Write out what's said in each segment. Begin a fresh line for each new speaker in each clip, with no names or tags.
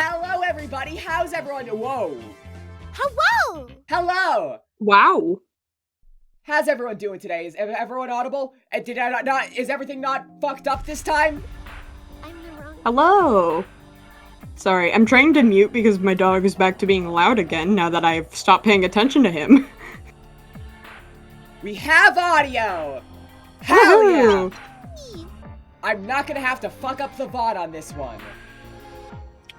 Hello, everybody. How's everyone? Whoa.
Hello.
Hello.
Wow.
How's everyone doing today? Is everyone audible? Did I not? Is everything not fucked up this time?
I'm the wrong.
Hello. Sorry, I'm trying to mute because my dog is back to being loud again now that I've stopped paying attention to him.
We have audio. Hell yeah.
Woohoo!
I'm not gonna have to fuck up the VOD on this one.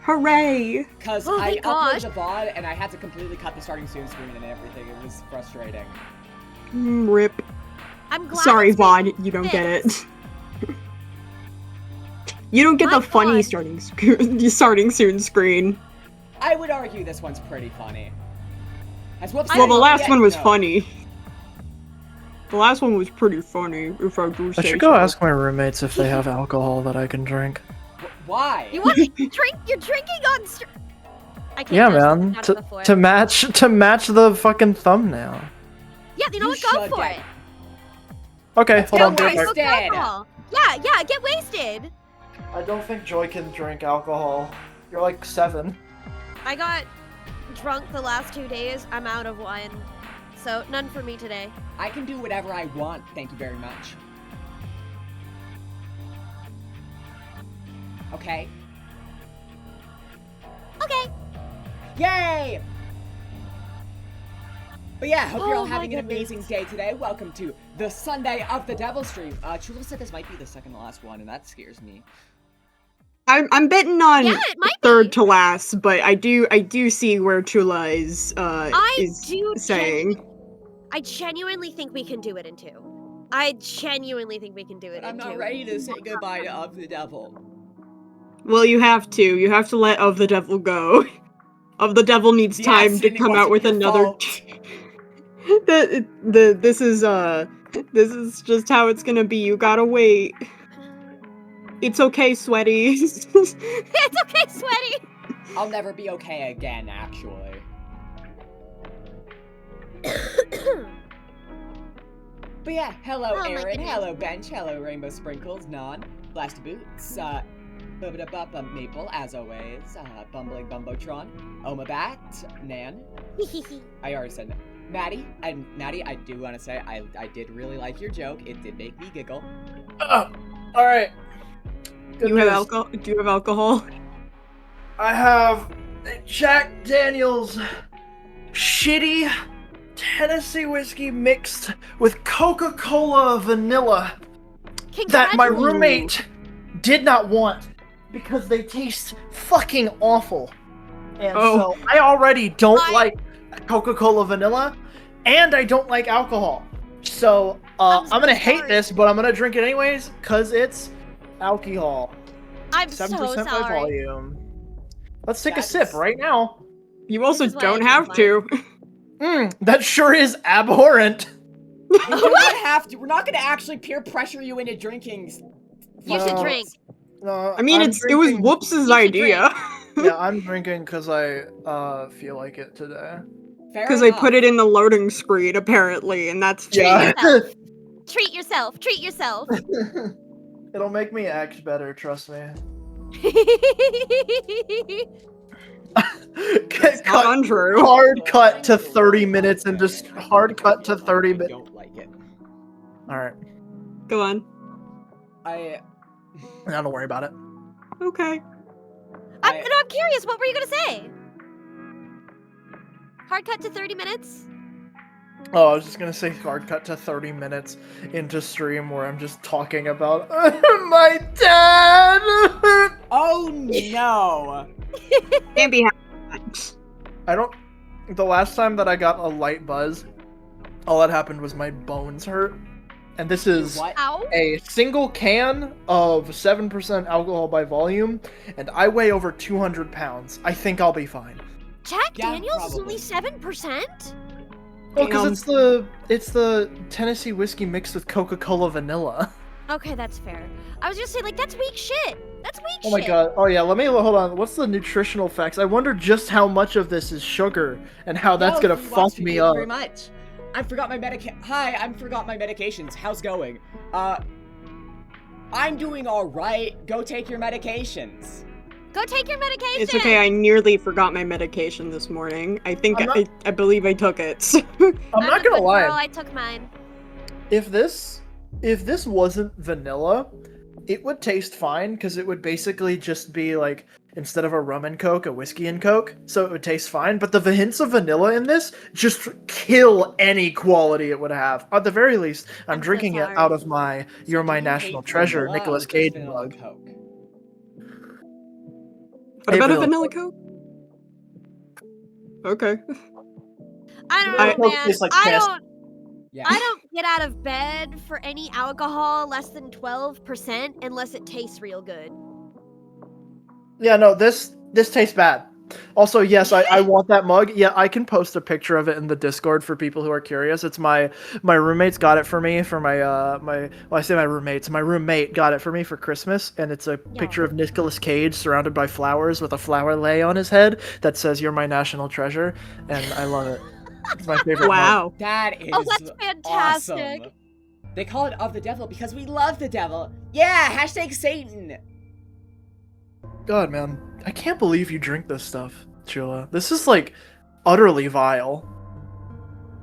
Hooray!
Cause
Oh my
I
gosh.
uploaded the VOD and I had to completely cut the starting soon screen and everything. It was frustrating.
Rip.
I'm glad.
Sorry,
it's been
VOD, you don't get
fixed.
it. You don't get
My
the funny
God.
starting soon screen.
I would argue this one's pretty funny. As whoops,
Well, the
I
last
yet
one was
know.
funny. The last one was pretty funny, if I do say
I should go
so.
ask my roommates if they have alcohol that I can drink.
Why?
You want to drink? You're drinking on. I can't.
Yeah,
touch this,
man.
I've done it before.
To match the fucking thumbnail.
Yeah, you know
You
what? Go
should
for
get-
it.
Okay,
Let's
hold
go
on.
for
be
it.
right
Smoke
Wasted.
alcohol. Yeah, get wasted.
I don't think Joy can drink alcohol. You're like 7.
I got drunk the last 2 days. I'm out of wine, so none for me today.
I can do whatever I want, thank you very much. Okay.
Okay.
Yay! But yeah, hope you're
Oh
all
my
having an
goodness.
amazing day today. Welcome to the Sunday of the Devil stream. Chula said this might be the second to last one, and that scares me.
I'm betting on
Yeah, it might
third
be.
to last, but I do see where Chula is saying.
I genuinely think we can do it in 2. I genuinely think we can do it
But I'm
in
not
2.
ready to say goodbye to Of the Devil.
Well, you have to. You have to let Of the Devil go. Of the Devil needs
The
time to
accident
come
wasn't
out with
your
another.
fault.
This is just how it's gonna be. You gotta wait. It's okay, sweaty.
It's okay, sweaty.
I'll never be okay again, actually. But yeah, hello
Oh my
Aaron,
goodness.
hello Bench, hello Rainbow Sprinkles, Non, Blast Boots, Maple, as always, Bumbling Bumbotron, Omabat, Nan, I already said Maddie, and Maddie, I do want to say, I did really like your joke, it did make me giggle.
Alright.
You have alcohol? Do you have alcohol?
I have Jack Daniels shitty Tennessee whiskey mixed with Coca-Cola vanilla that my
Congratulations.
roommate did not want because they taste fucking awful. And
Oh.
so I already don't
I-
like Coca-Cola vanilla and I don't like alcohol. So
I'm so
I'm gonna hate
sorry.
this, but I'm gonna drink it anyways because it's alcohol.
I'm
7%
so
by
sorry.
volume. Let's take a
That's-
sip right now.
You also
is why I
don't
drink
have
wine.
to.
That sure is abhorrent.
You do not have to, we're not gonna actually peer pressure you into drinking.
You should
No.
drink.
I mean,
I'm
it was
drinking-
Whoops'
should
idea.
Yeah, I'm drinking because I feel like it today.
Because I put it in the loading screen, apparently, and that's
Yeah.
Treat yourself. Treat yourself.
It'll make me act better, trust me.
not untrue.
Hard cut to 30 minutes and just hard cut to 30
I
minutes.
don't like it.
Alright,
Go on.
now don't worry about it.
Okay.
I'm curious. What were you gonna say? Hard cut to 30 minutes.
Oh, I was just gonna say hard cut to 30 minutes into stream where I'm just talking about my dad!
Oh no!
Can't be happy.
I don't. The last time that I got a light buzz, all that happened was my bones hurt. And this is
What?
Ow.
a single can of 7% alcohol by volume, and I weigh over 200 pounds. I think I'll be fine.
Jack
Yeah,
Daniels is
probably.
only 7%.
Well, because
Damn.
it's the Tennessee whiskey mixed with Coca-Cola vanilla.
Okay, that's fair. I was just saying, like, that's weak shit. That's weak
Oh my
shit.
god. Oh yeah, let me hold on. What's the nutritional facts? I wonder just how much of this is sugar and how that's
No,
gonna
you
fuck
watched
me
Thank
up.
you very much. I forgot my Hi, I forgot my medications. How's going? I'm doing all right. Go take your medications.
Go take your medication.
It's okay, I nearly forgot my medication this morning. I think I believe I took it. So.
I'm not gonna lie.
Girl, I took mine.
If this wasn't vanilla, it would taste fine because it would basically just be like, instead of a rum and coke, a whiskey and coke, so it would taste fine. But the hints of vanilla in this just kill any quality it would have. At the very least, I'm
so
drinking it
sorry.
out of my "You're My
Do you
National
hate
Treasure"
vanilla
Nicolas
or just
Cage
vanilla
mug.
Coke?
What about a vanilla Coke? Okay.
I don't
Vanilla
know,
Coke
man.
tastes like
I
piss.
don't.
Yeah.
I don't get out of bed for any alcohol less than 12% unless it tastes real good.
Yeah, no, this tastes bad. Also, yes, I want that mug. Yeah, I can post a picture of it in the Discord for people who are curious. It's my roommates got it for me for my roommate got it for me for Christmas, and it's a picture of Nicolas Cage surrounded by flowers with a flower lei on his head that says "You're my national treasure," and I love it. It's my favorite mug.
Wow.
That is
that's fantastic.
awesome. They call it of the devil because we love the devil. Yeah, hashtag Satan.
God, man, I can't believe you drink this stuff, Chula. This is like utterly vile.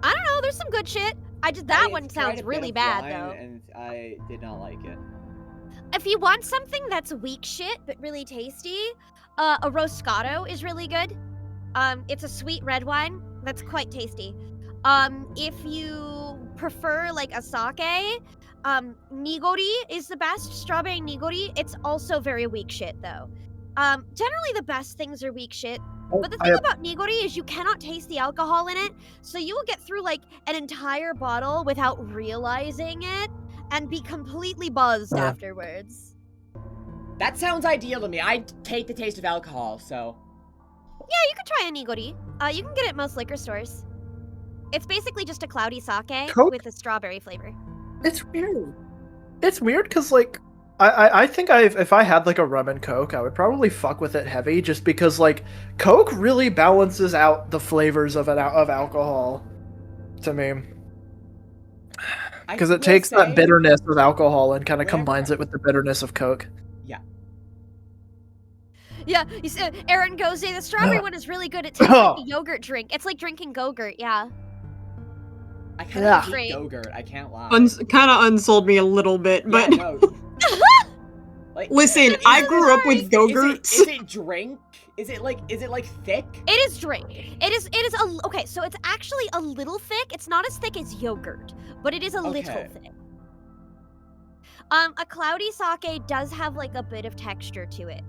I don't know. There's some good shit. That
I
one
tried
sounds
a bit
really
of
bad
wine,
though.
and I did not like it.
If you want something that's weak shit but really tasty, a Roscato is really good. It's a sweet red wine that's quite tasty. If you prefer like a sake, nigori is the best. Strawberry nigori. It's also very weak shit though. Generally the best things are weak shit. But the thing about nigori is you cannot taste the alcohol in it, so you will get through like an entire bottle without realizing it and be completely buzzed afterwards.
That sounds ideal to me. I hate the taste of alcohol, so.
Yeah, you could try a nigori. You can get it at most liquor stores. It's basically just a cloudy sake
Coke?
with a strawberry flavor.
It's weird. It's weird because like I think if I had like a rum and coke, I would probably fuck with it heavy just because like Coke really balances out the flavors of alcohol to me. Because it takes that bitterness of alcohol and kind of combines it with the bitterness of Coke.
Yeah, you said Aaron goes, the strawberry one is really good. It tastes like a yogurt drink. It's like drinking Go-Gurt, yeah.
I kind of hate Go-Gurt, I can't lie.
Kind of unsold me a little bit, but
Yeah, no. Like,
listen, I grew up with Go-Gurts.
Is it drink? Is it like thick?
It is drink. It is okay, so it's actually a little thick. It's not as thick as yogurt, but it is a little thick. A cloudy sake does have like a bit of texture to it,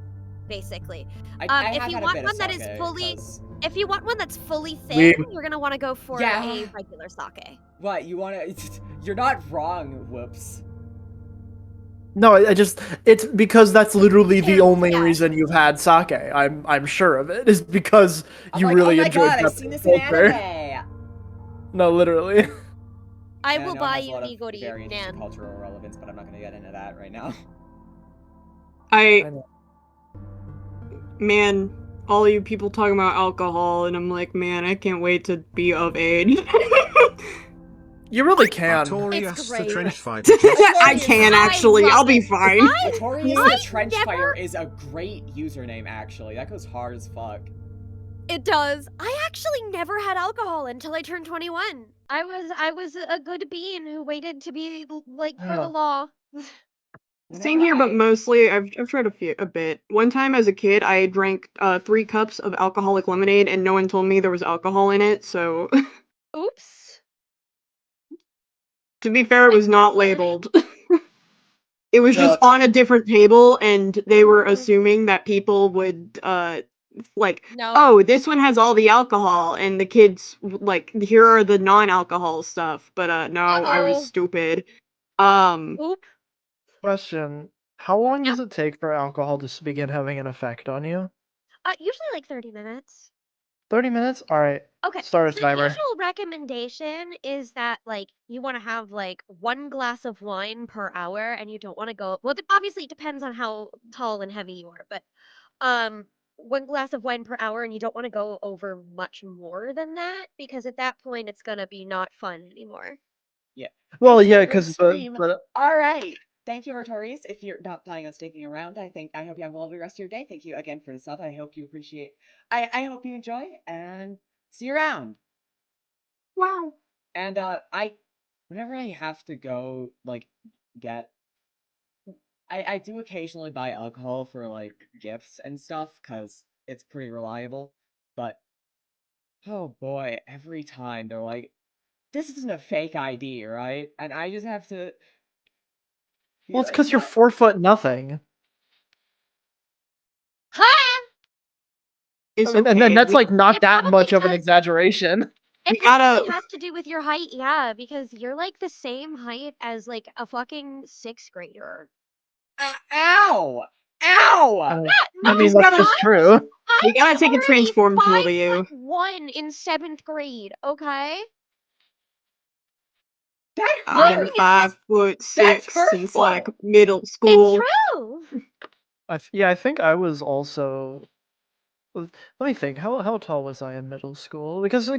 basically. If you want one that is fully If you want one that's fully thin, you're gonna want to go for a regular sake.
What, you want to? You're not wrong, whoops.
No, it's because that's literally the only reason you've had sake. I'm sure of it, is because you really enjoyed
it. Oh my god, I've seen this in anime!
No, literally.
I will buy you nigori,
very
man.
Cultural relevance, but I'm not gonna get into that right now.
Man, all you people talking about alcohol, and I'm like, man, I can't wait to be of age.
You really can.
It's great.
I can actually. I'll be fine.
Notorious the Trench Fire is a great username, actually. That goes hard as fuck.
It does. I actually never had alcohol until I turned 21. I was a good bean who waited to be like for the law.
Same here, but mostly I've tried a bit. One time as a kid, I drank 3 cups of alcoholic lemonade, and no one told me there was alcohol in it. So,
oops.
To be fair, it was not labeled. It was just on a different table, and they were assuming that people would oh, this one has all the alcohol, and the kids like, here are the non-alcohol stuff. But no, I was stupid.
Oop.
Question: how long does it take for alcohol to begin having an effect on you?
Usually like 30 minutes.
30 minutes? Alright.
Okay.
Start a timer.
The usual recommendation is that like you want to have like 1 glass of wine per hour, and you don't want to go. Well, obviously it depends on how tall and heavy you are, but 1 glass of wine per hour, and you don't want to go over much more than that, because at that point it's gonna be not fun anymore.
Yeah.
Well, yeah, because
all right. thank you, Artorias. If you're not planning on sticking around, I hope you have a lovely rest of your day. Thank you again for the sub. I hope you appreciate. I hope you enjoy, and see you around.
Wow.
And whenever I have to go get, I do occasionally buy alcohol for gifts and stuff because it's pretty reliable. But oh boy, every time they're like, "This isn't a fake ID, right?" And I just have to.
Well, it's because you're 4 foot nothing.
Ha!
It's
And
okay.
that's not
It
that
probably
much of an
does.
exaggeration.
It
We
probably
gotta-
has to do with your height, yeah, because you're like the same height as like a fucking 6th grader.
Ow! Ow!
I mean, that's just true.
We gotta take a transform tool to you.
5'1" in 7th grade, okay?
That
I've
hurts!
been 5'6" since
hurtful.
middle school.
It's true!
I think I was also. Let me think. How tall was I in middle school? Because I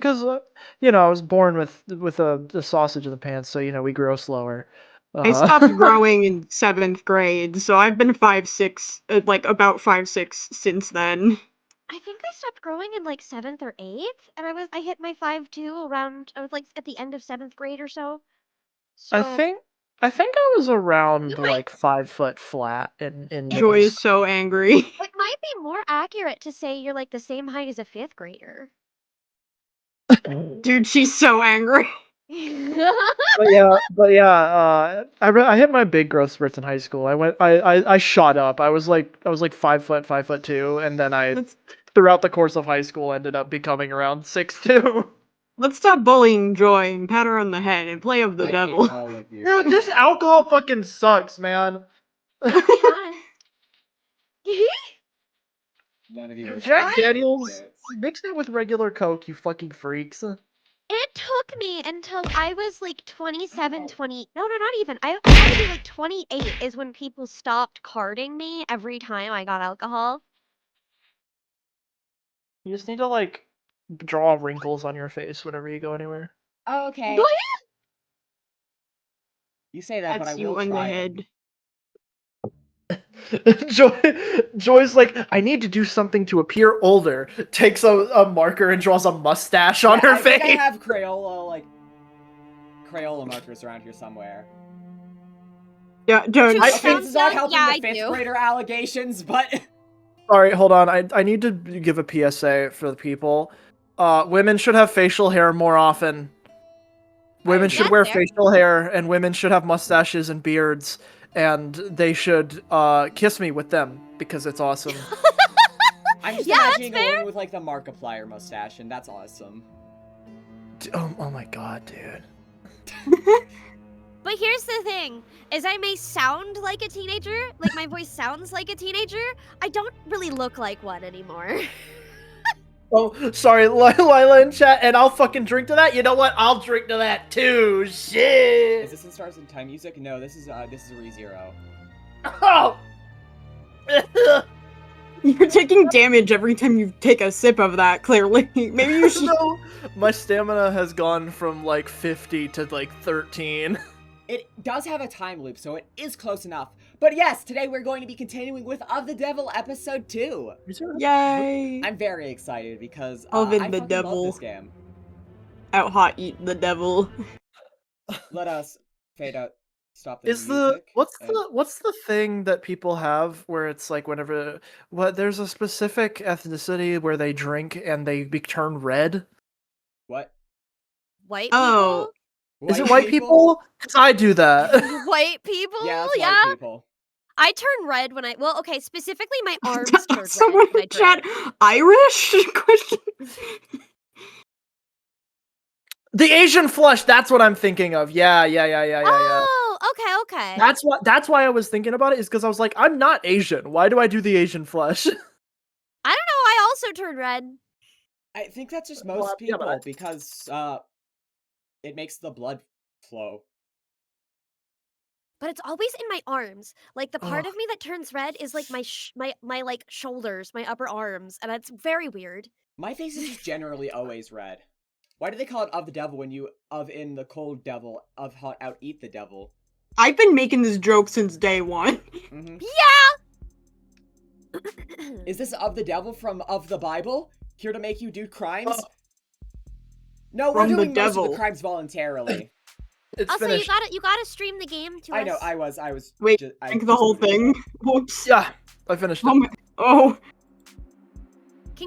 was born with a sausage in the pants, so we grow slower.
I stopped growing in 7th grade, so I've been 5'6", about 5'6" since then.
I think I stopped growing in like 7th or 8th, and I hit my 5'2" around, I was like at the end of 7th grade or so.
I
So,
think I was around
You might-
5 foot flat in
Joy
middle
is so angry.
it might be more accurate to say you're like the same height as a 5th grader.
Dude, she's so angry.
But yeah, I hit my big growth spurts in high school. I shot up. I was like 5 foot, 5'2", and then throughout the course of high school ended up becoming around 6'2".
Let's stop bullying Joy and pat her on the head and play of the devil.
All of you.
Dude, this alcohol fucking sucks, man.
None of you are
Jack
smart.
Daniels, mix that with regular Coke, you fucking freaks.
It took me until I was like 27, 20. No, not even. I had to be like 28 is when people stopped carding me every time I got alcohol.
You just need to draw wrinkles on your face whenever you go anywhere.
Oh, okay.
Go
You say that, but I
That's you
will
in the
try it.
head.
Joy's like, I need to do something to appear older. Takes a marker and draws a mustache on her
I
face.
think I have Crayola markers around here somewhere.
Yeah, don't.
I
Okay,
think-
this is not helping
Yeah,
the
I
5th
do.
grader allegations, but
Sorry, hold on. I need to give a PSA for the people. Women should have facial hair more often. Women should
Yeah,
wear
fair.
facial hair, and women should have mustaches and beards, and they should kiss me with them because it's awesome.
I'm just
Yeah, that's
imagining a
fair.
woman with the Markiplier mustache, and that's awesome.
Oh my god, dude.
But here's the thing, is I may sound like a teenager, like my voice sounds like a teenager, I don't really look like one anymore.
Oh, sorry, Lila in chat, and I'll fucking drink to that. You know what? I'll drink to that too. Shit.
Is this in Stars in Time music? No, this is a ReZero.
Oh.
You're taking damage every time you take a sip of that, clearly. Maybe you should.
No, my stamina has gone from 50 to 13.
It does have a time loop, so it is close enough. But yes, today we're going to be continuing with Of the Devil Episode 2.
Yay!
I'm very excited because
Of
I
in the
fucking
devil.
love this game.
Out hot, eat the devil.
Let us fade out. Stop the
Is
music.
what's the thing that people have where it's whenever there's a specific ethnicity where they drink and they turn red?
What?
White
Oh.
Is it white people? 'Cause I do that.
people? White people?
Yeah, it's
yeah.
white people.
I turn red when okay, specifically my arms turn red
Someone
when I
in chat,
drink.
Irish? Question.
The Asian flush, that's what I'm thinking of. Yeah.
Oh, okay.
That's why I was thinking about it, is because I was like, I'm not Asian. Why do I do the Asian flush?
I don't know, I also turn red.
I think that's just
Well,
most
yeah,
people
but
because it makes the blood flow.
But it's always in my arms. Like the part
Ugh.
of me that turns red is like my like shoulders, my upper arms, and it's very weird.
My face is just generally always red. Why do they call it Of the Devil when you of in the cold devil, of hot out eat the devil?
I've been making this joke since day one.
Mhm.
Yeah!
Is this of the devil from of the Bible? Here to make you do crimes? No, we're
From the
doing most of
devil.
the crimes voluntarily.
It's
Also,
finished.
you gotta stream the game to us.
I know, I was.
Wait,
I
think the whole thing. Whoops.
Yeah, I finished it.
Oh,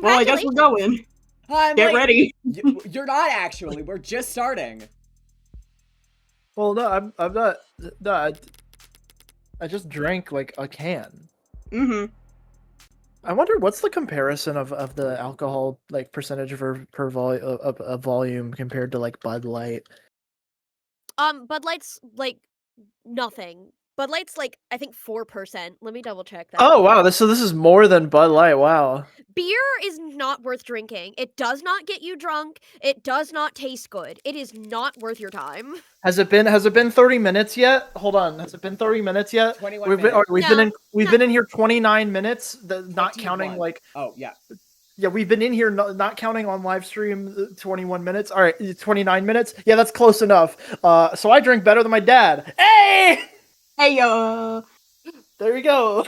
well, I guess
Congratulations.
we're going.
I'm
Get
like,
ready.
You're not actually. We're just starting.
Well, no, I'm not. No, I just drank like a can.
Mm-hmm.
I wonder what's the comparison of the alcohol like percentage per volume compared to like Bud Light.
Bud Light's like nothing. Bud Light's like I think 4%. Let me double check that.
Oh wow, this is more than Bud Light. Wow.
Beer is not worth drinking. It does not get you drunk. It does not taste good. It is not worth your time.
Has it been 30 minutes yet? Hold on. Has it been 30 minutes yet?
21
We've
minutes.
been in here 29 minutes, not
21.
counting like
Oh, yeah.
yeah, we've been in here not counting on live stream 21 minutes. All right, 29 minutes. Yeah, that's close enough. So I drink better than my dad. Hey!
Hey,
There we go.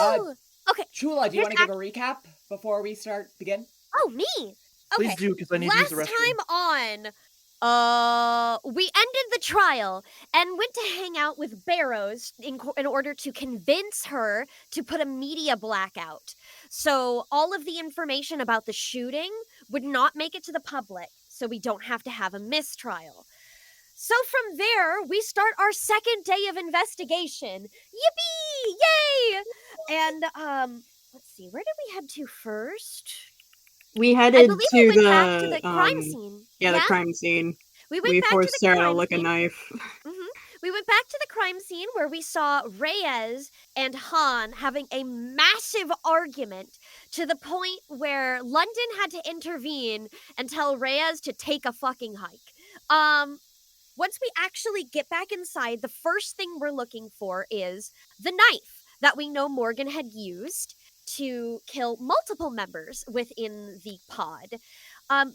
Woohoo! Okay.
Chula, do you
Here's
want to give a recap before we begin?
Oh, me. Okay.
Please do, because I need to use the restroom.
Last time on, we ended the trial and went to hang out with Barrows in order to convince her to put a media blackout. So all of the information about the shooting would not make it to the public, so we don't have to have a mistrial. So from there, we start our second day of investigation. Yippee! Yay! And let's see, where did we head to first?
we
I
headed
believe
to
we went
the
back to the crime scene.
Yeah, the crime scene.
We went
We
back to
forced
the
Sarah to
crime
lick a
scene.
knife.
We went back to the crime scene where we saw Reyes and Han having a massive argument to the point where London had to intervene and tell Reyes to take a fucking hike. Once we actually get back inside, the first thing we're looking for is the knife that we know Morgan had used to kill multiple members within the pod.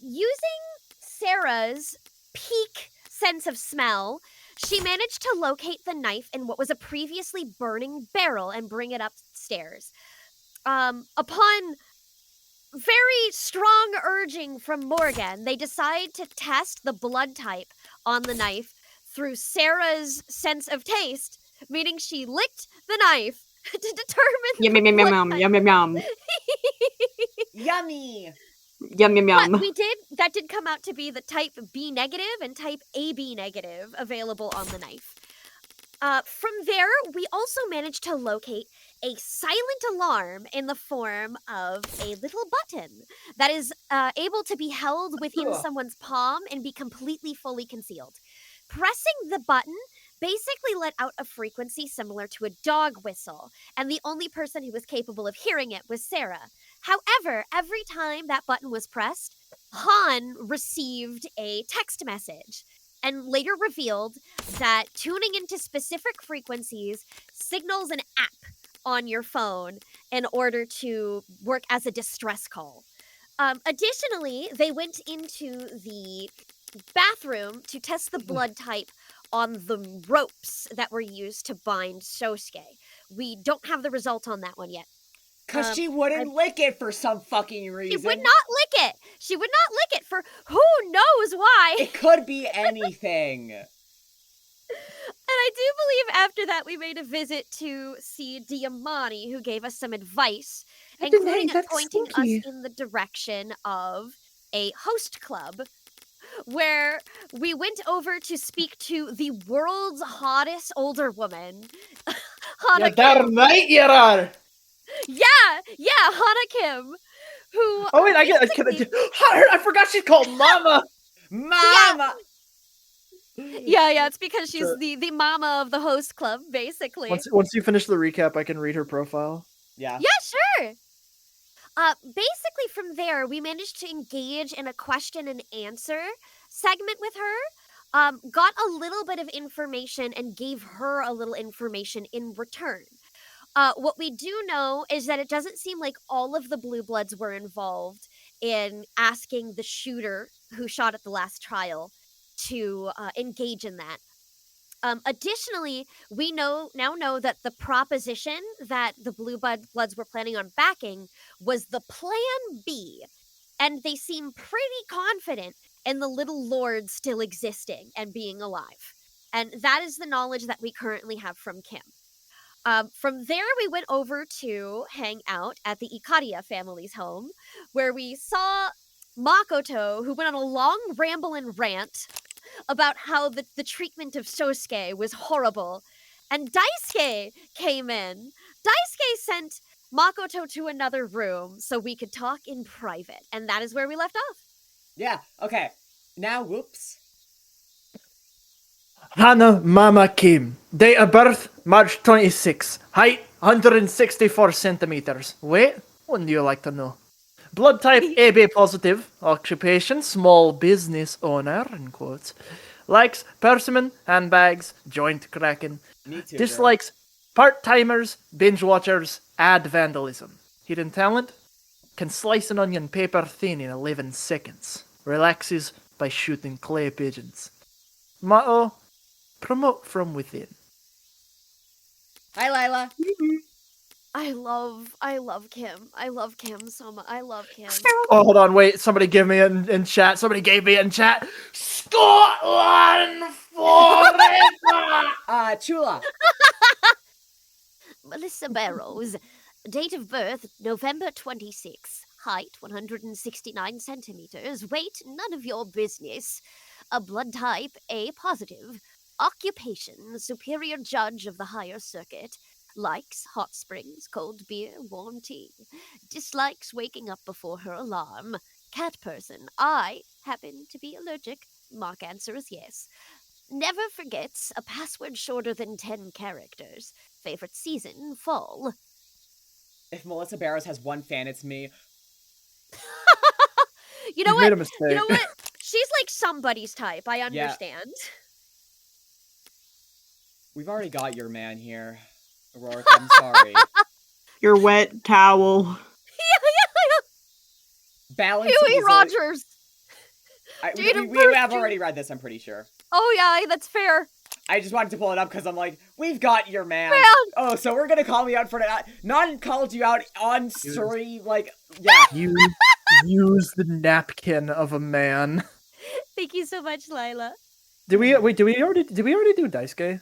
Using Sarah's peak sense of smell, she managed to locate the knife in what was a previously burning barrel and bring it upstairs. Upon very strong urging from Morgan, they decide to test the blood type on the knife through Sarah's sense of taste, meaning she licked the knife to determine
Yum,
the
yum, yum,
blood
yum,
type.
yum, yum, yum.
Yummy!
Yum, yum, yum.
But that did come out to be the type B negative and type AB negative available on the knife. From there, we also managed to locate a silent alarm in the form of a little button that is able to be held within someone's palm and be completely fully concealed. Pressing the button basically let out a frequency similar to a dog whistle, and the only person who was capable of hearing it was Sarah. However, every time that button was pressed, Han received a text message and later revealed that tuning into specific frequencies signals an app on your phone in order to work as a distress call. Additionally, they went into the bathroom to test the blood type on the ropes that were used to bind Sosuke. We don't have the result on that one yet.
Because she wouldn't lick it for some fucking reason.
She would not lick it. She would not lick it for who knows why.
It could be anything.
And I do believe after that we made a visit to see Diamani, who gave us some advice, including pointing us in the direction of a host club, where we went over to speak to the world's hottest older woman, Hana Kim.
Damn right you are.
Yeah, Hana Kim, who.
Oh wait, I forgot she's called Mama.
Mama.
Yeah, it's because she's the mama of the host club, basically.
Once you finish the recap, I can read her profile.
Yeah.
Yeah, sure. Basically from there, we managed to engage in a question and answer segment with her, got a little bit of information and gave her a little information in return. What we do know is that it doesn't seem like all of the Blue Bloods were involved in asking the shooter who shot at the last trial to engage in that. Additionally, we now know that the proposition that the Blue Bloods were planning on backing was the Plan B, and they seem pretty confident in the Little Lord still existing and being alive. And that is the knowledge that we currently have from Kim. From there, we went over to hang out at the Ikaria family's home, where we saw Makoto, who went on a long ramble and rant about how the treatment of Sosuke was horrible. And Daisuke came in. Daisuke sent Makoto to another room so we could talk in private. And that is where we left off.
Yeah, okay. Now, whoops.
Hana Mama Kim. Date of birth, March 26. Height, 164 centimeters. Weight? Wouldn't you like to know? Blood type AB positive. Occupation, small business owner, in quotes. Likes persimmon, handbags, joint cracking.
Me too,
Dislikes part-timers, binge watchers, ad vandalism. Hidden talent? Can slice an onion paper thin in 11 seconds. Relaxes by shooting clay pigeons. Motto? Promote from within.
Hi, Lila.
I love Kim. I love Kim so much. I love Kim.
Oh, hold on, wait. Somebody give me in chat. Somebody gave me in chat. Scotland forever!
Chula.
Melissa Barrows. Date of birth, November 26. Height, 169 centimeters. Weight, none of your business. A blood type, A positive. Occupation, superior judge of the higher circuit. Likes hot springs, cold beer, warm tea. Dislikes waking up before her alarm. Cat person. I happen to be allergic. Mock answer is yes. Never forgets a password shorter than 10 characters. Favorite season, fall.
If Melissa Barrows has one fan, it's me.
You know
You've
what?
made a mistake.
You know what? She's like somebody's type. I understand.
We've already got your man here. Aurora, I'm sorry.
Your wet towel.
Balance
Huey
easily.
Rogers.
We have already read this, I'm pretty sure.
Oh yeah, that's fair.
I just wanted to pull it up because I'm like, we've got your man.
Man.
Oh, so we're gonna call me out for that. Not called you out on story, like, yeah.
You use the napkin of a man.
Thank you so much, Lila.
Did we already do Daisuke?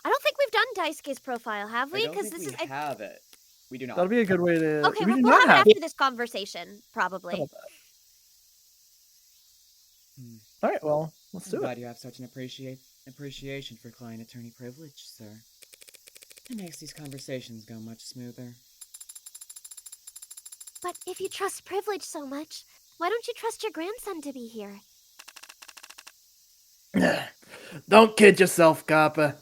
I don't think we've done Daisuke's profile, have we?
I don't think we have it. We do not.
That'll be a good way to.
Okay,
we do
we'll
not
have
have
it after this conversation, probably.
All right, well, let's do
I'm
it.
glad you have such an appreciation for client attorney privilege, sir. It makes these conversations go much smoother.
But if you trust privilege so much, why don't you trust your grandson to be here?
Don't kid yourself, Copper.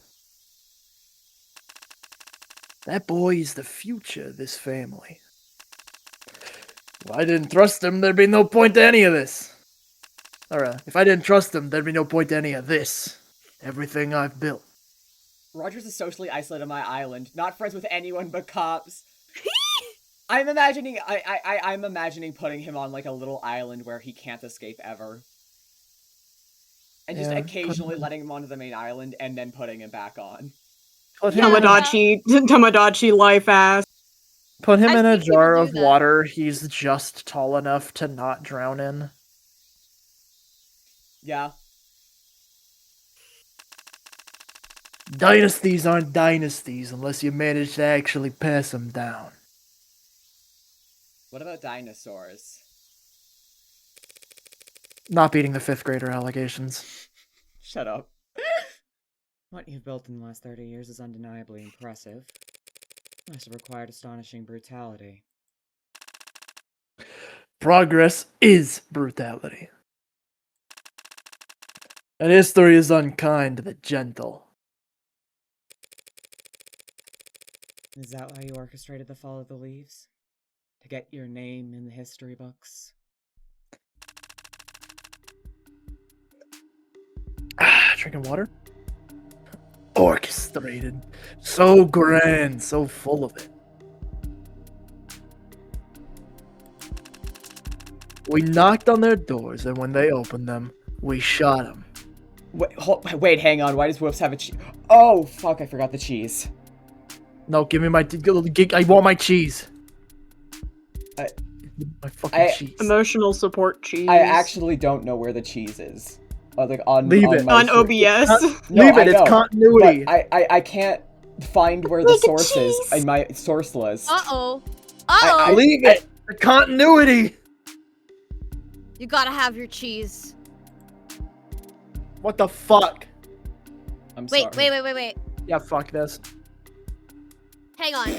That boy is the future of this family. If I didn't trust him, there'd be no point to any of this. Or, if I didn't trust him, there'd be no point to any of this. Everything I've built.
Rogers is socially isolated on my island, not friends with anyone but cops. I'm imagining putting him on like a little island where he can't escape ever. And just occasionally letting him onto the main island and then putting him back on.
Tamagotchi life ass.
Put him in a
seen people
jar
do
of
that.
water he's just tall enough to not drown in.
Yeah.
Dynasties aren't dynasties unless you manage to actually pass them down.
What about dinosaurs?
Not beating the 5th grader allegations.
Shut up. What you've built in the last 30 years is undeniably impressive. Must have required astonishing brutality.
Progress is brutality. And history is unkind to the gentle.
Is that why you orchestrated the fall of the leaves? To get your name in the history books?
Drinking water? Orchestrated. So grand, so full of it. We knocked on their doors, and when they opened them, we shot them.
Wait, hang on. Why does Whoops have a cheese? Oh, fuck, I forgot the cheese.
No, give me my... I want my cheese. My fucking cheese.
Emotional support cheese.
I actually don't know where the cheese is.
Leave it.
On OBS.
Leave it, it's continuity.
I can't find where the source is in my source list.
Leave it. The continuity.
You gotta have your cheese.
What the fuck?
I'm sorry.
Wait.
Yeah, fuck this.
Hang on.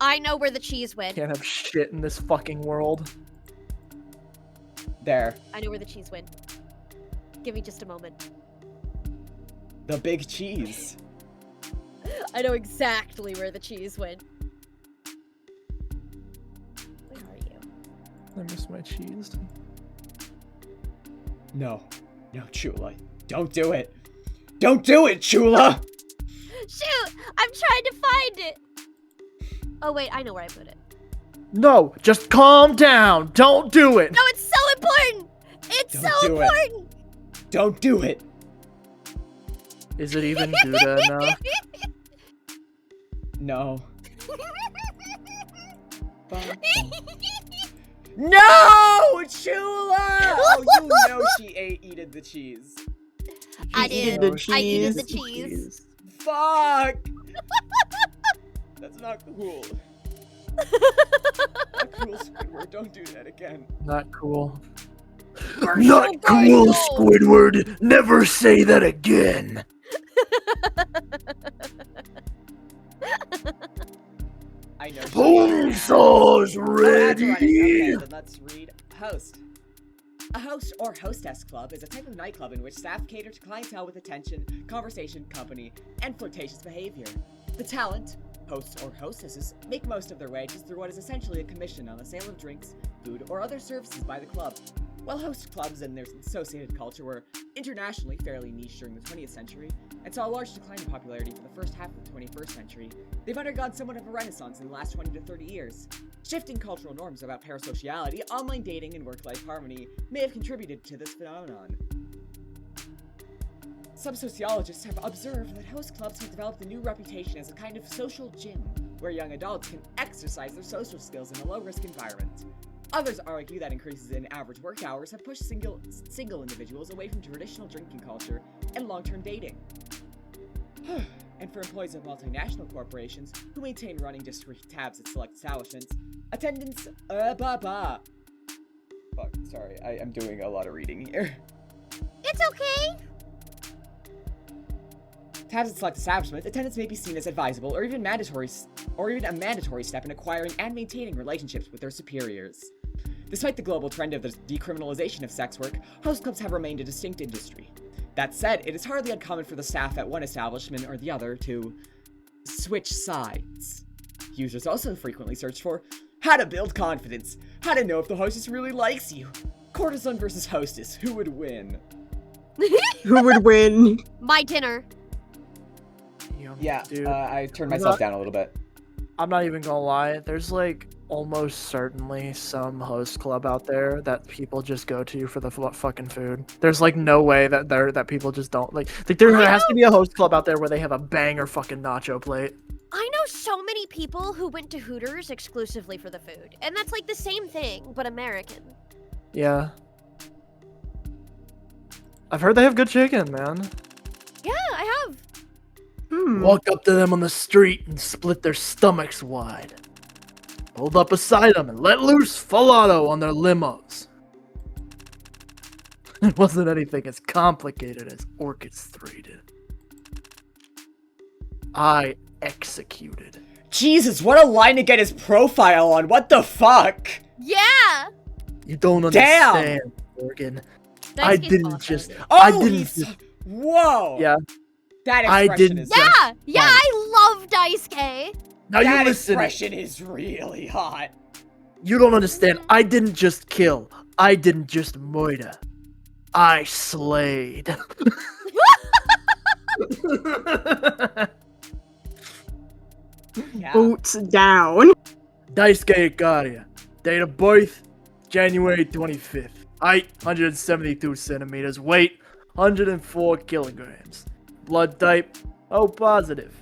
I know where the cheese went.
Can't have shit in this fucking world.
There.
I know where the cheese went. Give me just a moment.
The big cheese.
I know exactly where the cheese went. Where are you?
I miss my cheese.
No, Chula. Don't do it. Don't do it, Chula!
Shoot! I'm trying to find it! Oh wait, I know where I put it.
No, just calm down. Don't do it.
No, it's so important! It's so important!
Don't do it.
Is it even Gouda enough?
No. No, Chula! Oh, you know she ate the cheese.
I did. I eated the cheese.
Fuck! That's not cool. Not cool, Squidward. Don't do that again.
Not cool.
Not cool,
Squidward. Never say that again.
I know.
Bonesaw's ready.
Okay, then let's read host. A host or hostess club is a type of nightclub in which staff cater to clientele with attention, conversation, company, and flirtatious behavior. The talent, hosts or hostesses, make most of their wages through what is essentially a commission on the sale of drinks, food, or other services by the club. While host clubs and their associated culture were internationally fairly niche during the 20th century, and saw a large decline in popularity for the first half of the 21st century, they've undergone somewhat of a renaissance in the last 20 to 30 years. Shifting cultural norms about parasociality, online dating, and work-life harmony may have contributed to this phenomenon. Some sociologists have observed that host clubs have developed a new reputation as a kind of social gym, where young adults can exercise their social skills in a low-risk environment. Others argue that increases in average work hours have pushed single individuals away from traditional drinking culture and long-term dating. And for employees of multinational corporations who maintain running discrete tabs at select establishments, attendance, Fuck, sorry, I'm doing a lot of reading here.
It's okay.
Tabs at select establishments, attendance may be seen as advisable or even a mandatory step in acquiring and maintaining relationships with their superiors. Despite the global trend of the decriminalization of sex work, host clubs have remained a distinct industry. That said, it is hardly uncommon for the staff at one establishment or the other to switch sides. Users also frequently search for how to build confidence, how to know if the hostess really likes you. Courtesan versus hostess, who would win?
Who would win?
My dinner.
Yeah,
dude,
I turned myself down a little bit.
I'm not even gonna lie. There's like almost certainly some host club out there that people just go to for the fucking food. There's like no way that people just don't like there has to be a host club out there where they have a banger fucking nacho plate.
I know so many people who went to Hooters exclusively for the food, and that's like the same thing, but American.
Yeah. I've heard they have good chicken, man.
Yeah, I have.
Walk up to them on the street and split their stomachs wide. Hold up beside them and let loose full auto on their limos. It wasn't anything as complicated as orchestrated. I executed.
Jesus, what a line to get his profile on. What the fuck?
Yeah.
You don't understand, Morgan. I didn't just.
Whoa.
Yeah.
That expression is.
Yeah, I love Daisuke.
Now
that
you listen.
That expression is really hot.
You don't understand. I didn't just kill. I didn't just murder. I slayed.
Yeah.
Boots down.
Daisuke Ikaria. Date of birth, January 25th. Height, 172 centimeters. Weight, 104 kilograms. Blood type, O positive.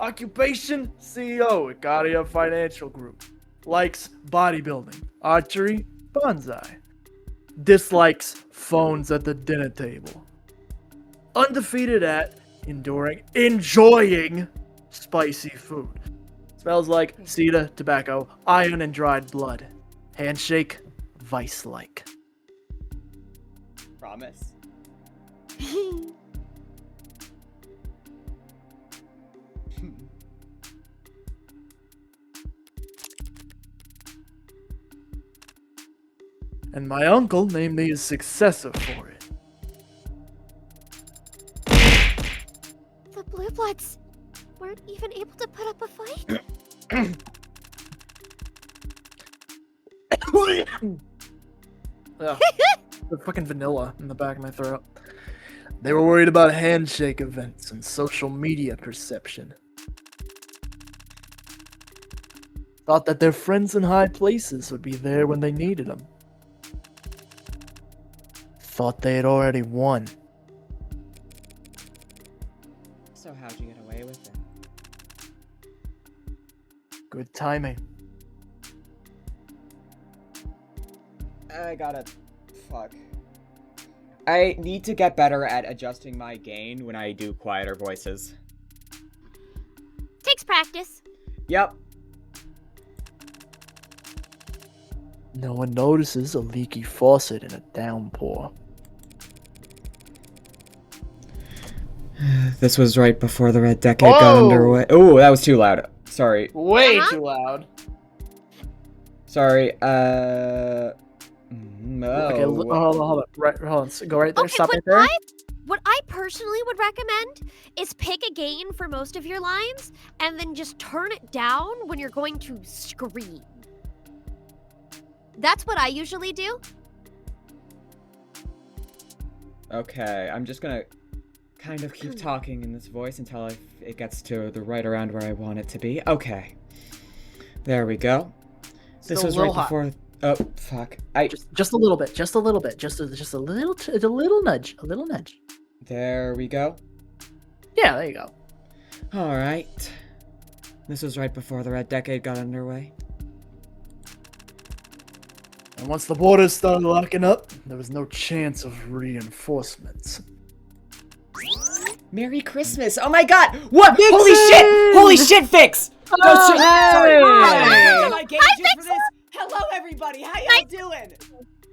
Occupation, CEO at Guardia Financial Group. Likes bodybuilding, archery, bonsai. Dislikes phones at the dinner table. Undefeated at enjoying spicy food. Smells like cedar, tobacco, iron, and dried blood. Handshake, vice-like.
Promise.
And my uncle named me his successor for it.
The Blue Bloods weren't even able to put up a fight?
Ugh, the fucking vanilla in the back of my throat. They were worried about handshake events and social media perception. Thought that their friends in high places would be there when they needed them. Thought they had already won.
So how'd you get away with it?
Good timing.
I gotta... Fuck. I need to get better at adjusting my gain when I do quieter voices.
Takes practice.
Yep.
No one notices a leaky faucet in a downpour.
This was right before the Red Decade got underway. Oh, that was too loud. Sorry.
Way too loud.
Sorry, no.
Okay, hold on. Hold on. Go right there.
Okay,
Stop right there.
What I personally would recommend is pick a gain for most of your lines and then just turn it down when you're going to scream. That's what I usually do.
Okay, I'm just gonna kind of keep talking in this voice until it gets to the right around where I want it to be. Okay. There we go. This was right before... Oh, fuck.
Just a little bit. Just a little bit. Just a little nudge. A little nudge.
There we go.
Yeah, there you go.
Alright. This was right before the Red Decade got underway.
And once the borders started locking up, there was no chance of reinforcements.
Merry Christmas! Oh my god! What? Holy shit! Holy shit, Fix!
Oh,
Sorry.
hey!
Am I gauged you for this? Hello, everybody! How y'all doing?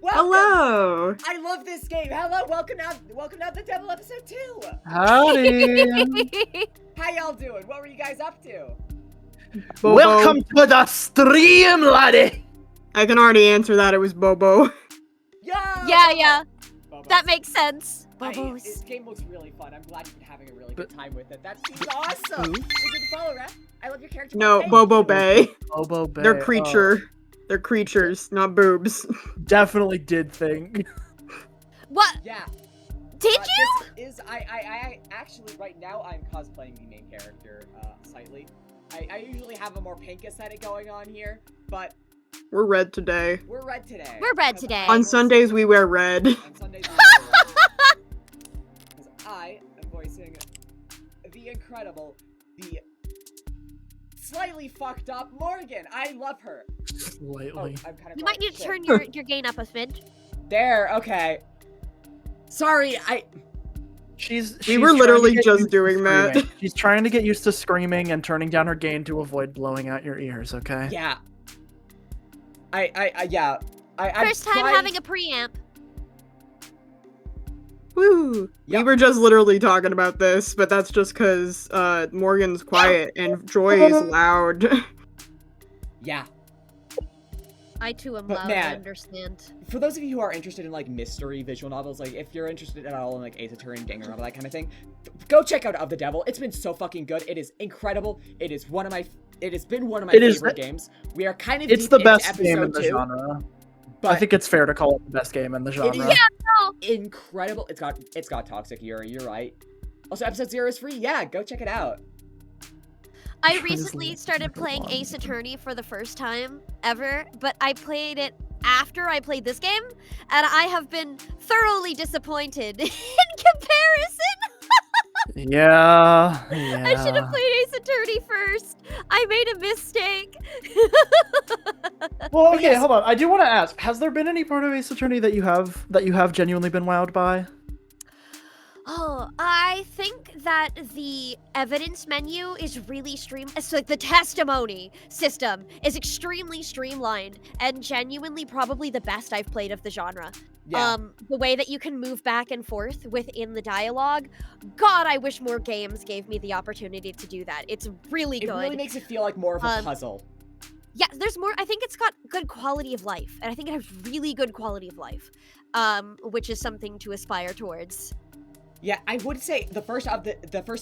Welcome.
Hello!
I love this game. Hello, welcome to the Devil episode 2.
Howdy!
How y'all doing? What were you guys up to?
Bobo.
Welcome to the stream, laddie!
I can already answer that. It was Bobo.
Yo!
Yeah.
Bubbles.
That makes sense.
This game looks really fun. I'm glad you've been having a really good time with it. That's awesome. Is it the follow, right? I love your character.
No,
Hey.
Bobo Bay.
Bobo Bay.
They're creature. They're creatures, not boobs.
Definitely did thing.
What?
Yeah.
Did you?
This is I actually right now I'm cosplaying the main character slightly. I usually have a more pink aesthetic going on here, but
We're red today.
we're red today.
We're red today.
On Sundays, we wear red.
On Sundays, we wear red. Because I am voicing the incredible, the slightly fucked up Morgan. I love her.
Slightly.
Oh, I'm kind of.
You might need to turn your gain up a smidge.
There. Okay. Sorry.
We were literally
trying to get
just
used to
doing that.
screaming. She's trying to get used to screaming and turning down her gain to avoid blowing out your ears, okay?
Yeah.
First time having a preamp.
Woo!
Yep.
We were just literally talking about this, but that's just because Morgan's quiet and Joy is loud.
Yeah.
I too am
But
loud,
man,
I understand.
For those of you who are interested in like mystery visual novels, like if you're interested at all in like Ace Attorney, Danganronpa, that kind of thing, go check out Of the Devil. It's been so fucking good. It is incredible. It has been one of my favorite games. We are kind of
It's
deep
the
into
best game in
episode
the
2,
genre.
but
I think it's fair to call it the best game in the genre.
It is
No.
incredible. It's got Toxic Yuri. You're right. Also, episode 0 is free. Yeah, go check it out.
I recently started playing Ace Attorney for the first time ever, but I played it after I played this game, and I have been thoroughly disappointed in comparison.
Yeah.
I should have played Ace Attorney first. I made a mistake.
Well, okay, hold on. I do want to ask: has there been any part of Ace Attorney that you have genuinely been wowed by?
Oh, I think that the evidence menu is really it's like the testimony system is extremely streamlined and genuinely probably the best I've played of the genre.
Yeah.
The way that you can move back and forth within the dialogue, God, I wish more games gave me the opportunity to do that. It's really good.
It really makes it feel like more of a puzzle.
Yeah, there's more. I think it's got good quality of life, and I think it has really good quality of life, which is something to aspire towards.
Yeah, I would say the first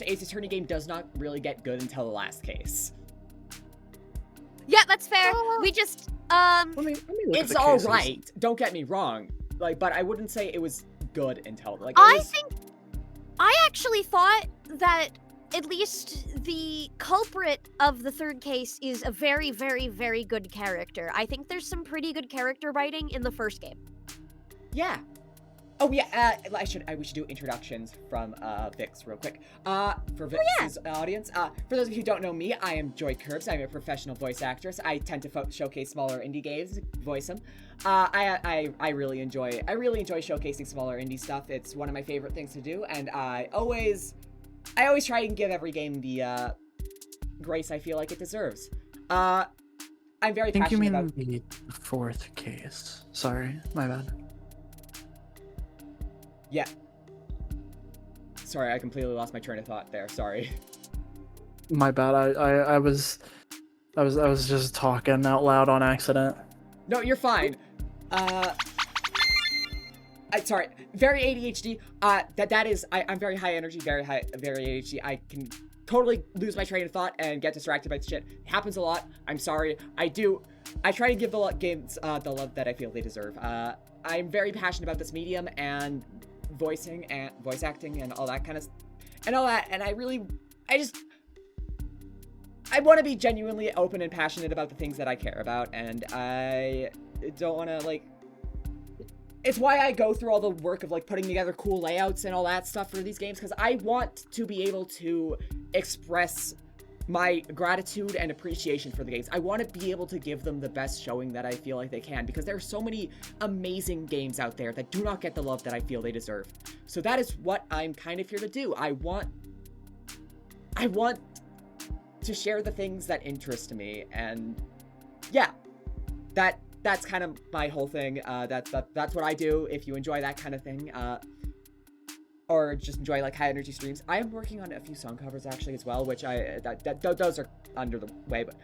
Ace Attorney game does not really get good until the last case.
Yeah, that's fair. We just
Let me look at
It's
the
all
cases.
right. Don't get me wrong. Like, but I wouldn't say it was good until like.
I actually thought that at least the culprit of the third case is a very, very, very good character. I think there's some pretty good character writing in the first game.
Yeah. Oh yeah. We should do introductions from Vix real quick. For Vix's audience. For those of you who don't know me, I am Joy Kirbs. I'm a professional voice actress. I tend to showcase smaller indie games, voice them. I really enjoy showcasing smaller indie stuff. It's one of my favorite things to do, and I always try and give every game the grace I feel like it deserves. I'm very passionate
I think you mean
about
the fourth case. Sorry, my bad.
Yeah. Sorry, I completely lost my train of thought there. Sorry.
My bad. I was just talking out loud on accident.
No, you're fine. Sorry. Very ADHD. I'm very high energy, very ADHD. I can totally lose my train of thought and get distracted by shit. It happens a lot. I'm sorry. I try to give the games the love that I feel they deserve. I'm very passionate about this medium and voicing and voice acting and all that kind of and I want to be genuinely open and passionate about the things that I care about, and I don't want to it's why I go through all the work of putting together cool layouts and all that stuff for these games, because I want to be able to express my gratitude and appreciation for the games. I want to be able to give them the best showing that I feel like they can, because there are so many amazing games out there that do not get the love that I feel they deserve. So that is what I'm kind of here to do. I want to share the things that interest me, and yeah, that's kind of my whole thing. That's what I do. If you enjoy that kind of thing, or just enjoy high energy streams, I am working on a few song covers actually as well, which those are under the way. But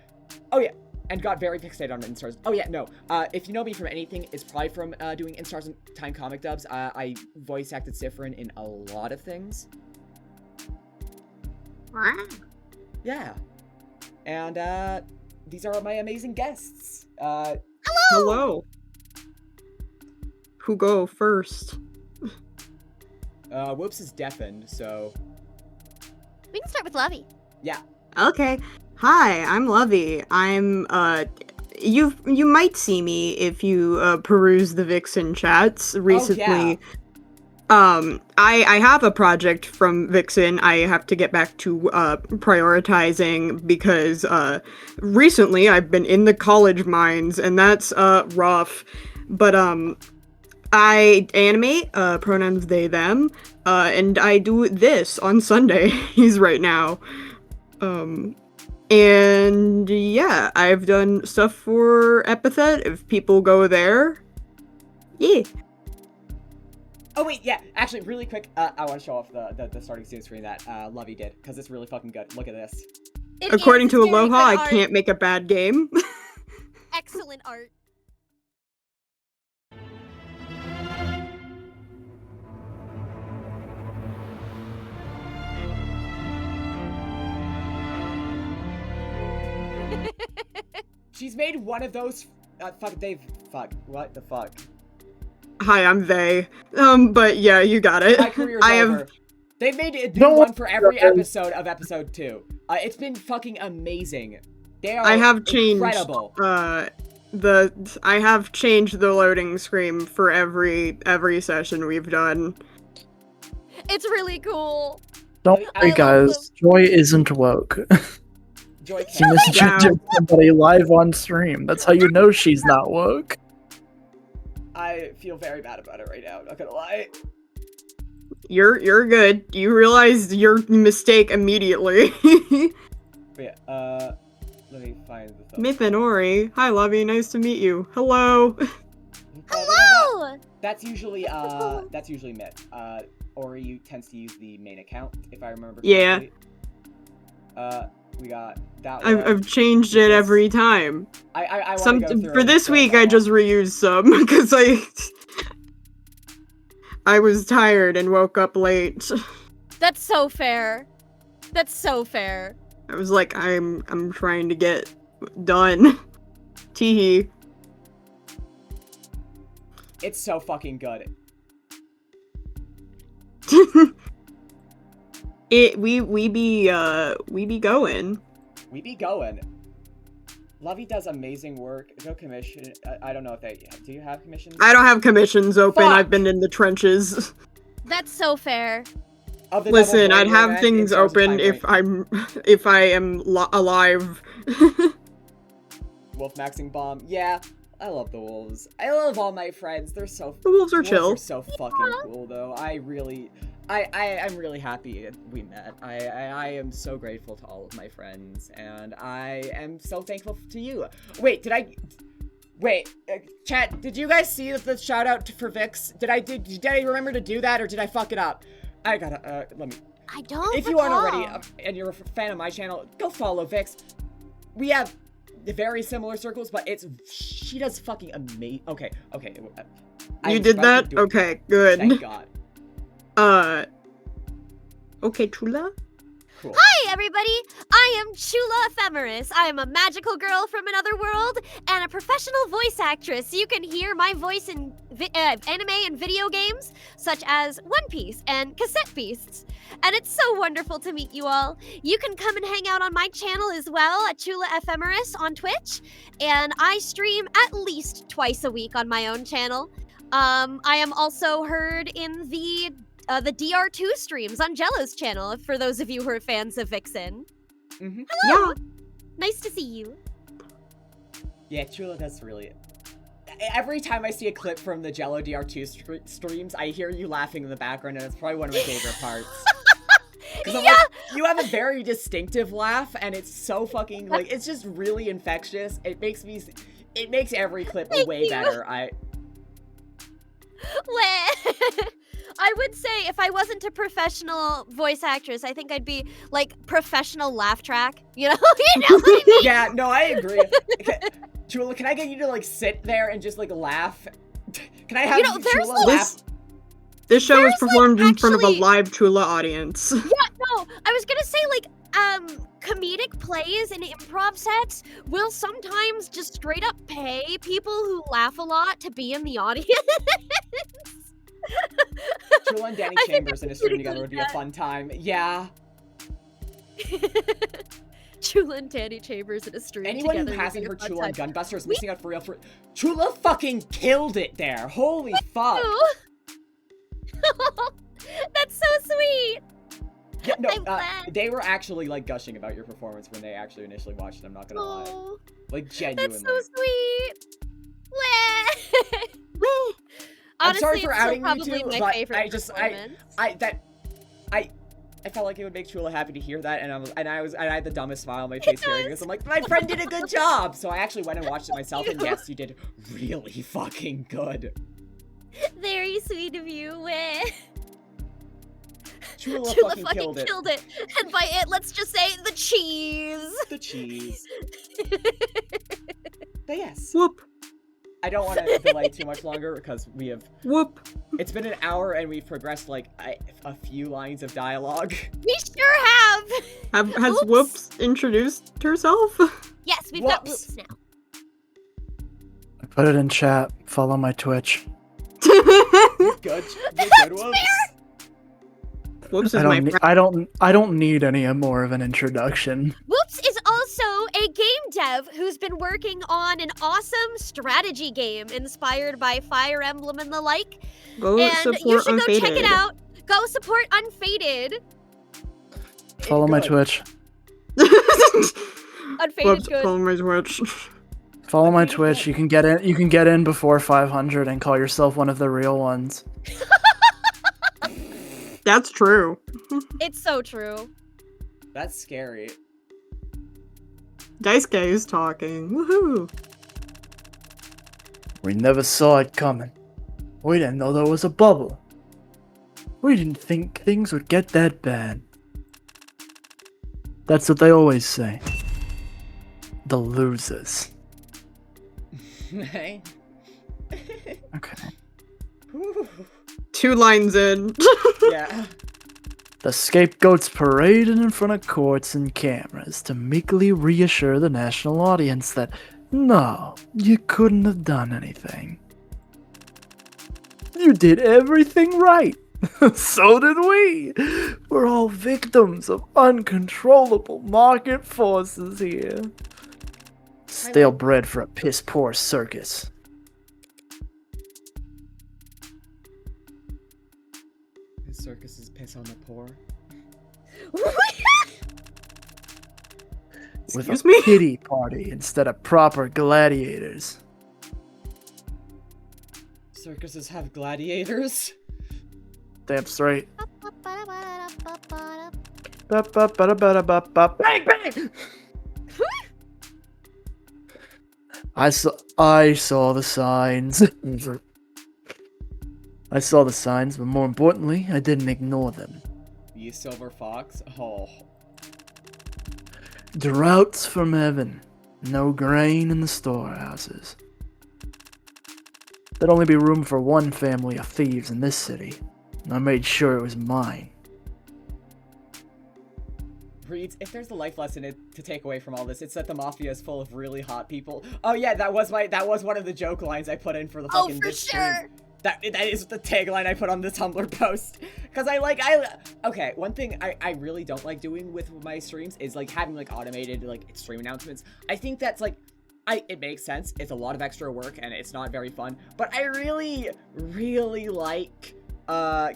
oh yeah, and got very fixated on Instars. Oh yeah, no. If you know me from anything, it's probably from doing Instars and Time comic dubs. I voice acted Sifrin in a lot of things.
Wow.
Yeah, and these are my amazing guests.
Hello. Who go first?
Whoops is deafened, so
We can start with Lovey.
yeah.
Okay. Hi, I'm Lovey. I'm you might see me if you peruse the Vixen chats recently. I have a project from Vixen I have to get back to prioritizing, because recently I've been in the college mines, and that's rough. But I animate, pronouns they, them, and I do this on Sundays right now. And yeah, I've done stuff for Epithet, if people go there. Yeah.
Oh wait, yeah. Actually, really quick, I want to show off the starting scene screen that Lovey did, because it's really fucking good. Look at this.
According to Aloha, I can't make a bad game.
Excellent art.
She's made one of those. What the fuck?
Hi, I'm they. But yeah, you got it.
My career's over. They've made a new one for every episode of episode 2. It's been fucking amazing. They are
I have changed.
incredible.
I have changed the loading screen for every session we've done.
It's really cool.
Don't worry, guys. Joy isn't woke.
Joy
She misinterpreted somebody live on stream. That's how you know she's not woke.
I feel very bad about it right now, not gonna lie.
You're good. You realized your mistake immediately.
Yeah, let me find the thumbs.
Myth and Ori. Hi, Lovey. Nice to meet you. Hello.
Hello!
That's usually Myth. Ori tends to use the main account, if I remember
Yeah.
correctly. We got that one.
I've changed it every time.
I wanna go through
For
and
this
fill
week,
that
I
out.
just reused some because I was tired and woke up late.
That's so fair. That's so fair.
I was like, I'm trying to get done. Teehee.
It's so fucking good.
We be going.
We be going. Lovey does amazing work. No commission. I don't know if they. Do you have commissions?
I don't have commissions open.
Fuck.
I've been in the trenches.
That's so fair.
Of the
Listen,
double
I'd
void
have
event,
things
in terms of
open
time
if I am alive.
Wolf maxing bomb. Yeah, I love the wolves. I love all my friends. They're so.
The wolves are chill.
Wolves are so fucking cool, though. I'm really happy we met. I am so grateful to all of my friends, and I am so thankful to you. Wait, chat, did you guys see the shout out for Vix? Did I remember to do that, or did I fuck it up? I gotta, let me.
I don't
If you aren't already,
recall.
and you're a fan of my channel, go follow Vix. We have very similar circles, but she does fucking amazing. Okay.
You did that? Okay, good.
Thank God.
Okay, Chula?
Cool.
Hi, everybody! I am Chula Ephemeris. I am a magical girl from another world and a professional voice actress. You can hear my voice in anime and video games, such as One Piece and Cassette Beasts. And it's so wonderful to meet you all. You can come and hang out on my channel as well at Chula Ephemeris on Twitch. And I stream at least twice a week on my own channel. I am also heard in the DR2 streams on Jello's channel, for those of you who are fans of Vixen.
Mm-hmm.
Hello! Nice to see you.
Yeah, Chula does really. Every time I see a clip from the Jello DR2 streams, I hear you laughing in the background, and it's probably one of my favorite parts.
Yeah!
Like, you have a very distinctive laugh, and it's so fucking, like, it's just really infectious. It makes every clip way better.
I would say if I wasn't a professional voice actress, I think I'd be like professional laugh track. You know what I mean?
Yeah, no, I agree. Chula, can I get you to like sit there and just like laugh? Can I have
there's
Chula laugh?
This show is performed in front of a
actually-
live Chula audience.
Yeah, no, I was gonna say like comedic plays and improv sets will sometimes just straight up pay people who laugh a lot to be in the audience.
Chula and Danny Chambers in a stream together would be a fun time. Yeah.
Chula and Danny Chambers in a stream
Anyone
together
who
would
hasn't
be a
heard
fun
Chula and
time.
Gunbuster is missing out for real. Chula fucking killed it there. Holy fuck.
That's so sweet.
Yeah, no,
I'm glad.
they were actually like gushing about your performance when they actually initially watched it. I'm not gonna lie.
Oh,
Like genuinely.
that's so sweet. Wah.
I'm
Honestly,
sorry for
it's still
outing you
probably
two,
my
but
favorite performance.
I felt like it would make Chula happy to hear that, and I had the dumbest smile on my face hearing this. I'm like, my friend did a good job. So I actually went and watched it myself, and yes, you did really fucking good.
Very sweet of you. Wah.
Chula
Chula
fucking killed it.
And by it, let's just say the cheese.
The cheese. But yes,
Whoop.
I don't want to delay too much longer because we have.
Whoop.
It's been an hour and we've progressed like a few lines of dialogue.
We sure have.
Has
Oops.
Whoops introduced herself?
Yes, we've got
Whoops.
whoops now.
I put it in chat. Follow my Twitch.
Good. Good ones.
Whoops is my friend.
I don't need any more of an introduction.
Whoops is also a a game dev who's been working on an awesome strategy game inspired by Fire Emblem and the like.
Go
And
support
you should go
Unfaded.
check it out. Go support Unfaded.
Follow my Twitch.
Unfaded
Whoops,
good.
follow my Twitch.
Follow my Twitch. You can get in. You can get in before 500 and call yourself one of the real ones.
That's true.
It's so true.
That's scary.
Daisuke is talking. Woohoo!
We never saw it coming. We didn't know there was a bubble. We didn't think things would get that bad. That's what they always say. The losers.
Hey.
Okay.
2 lines in.
Yeah.
The scapegoats paraded in front of courts and cameras to meekly reassure the national audience that, no, you couldn't have done anything. You did everything right. So did we. We're all victims of uncontrollable market forces here. Stale bread for a piss-poor circus.
His circuses piss on the poor.
With
Excuse
a
me?
pity party instead of proper gladiators.
Circuses have gladiators?
Damn straight. Bang, bang! I saw the signs. I saw the signs, but more importantly, I didn't ignore them.
You silver fox? Oh.
Droughts from heaven. No grain in the storehouses. There'd only be room for one family of thieves in this city. And I made sure it was mine.
Reads, if there's a life lesson to take away from all this, it's that the mafia is full of really hot people. Oh yeah, that was one of the joke lines I put in for the fucking
for
this
sure.
stream. That is the tagline I put on the Tumblr post. Cause okay, one thing I really don't like doing with my streams is like having like automated like stream announcements. I think that's like, it makes sense. It's a lot of extra work and it's not very fun, but I really, really like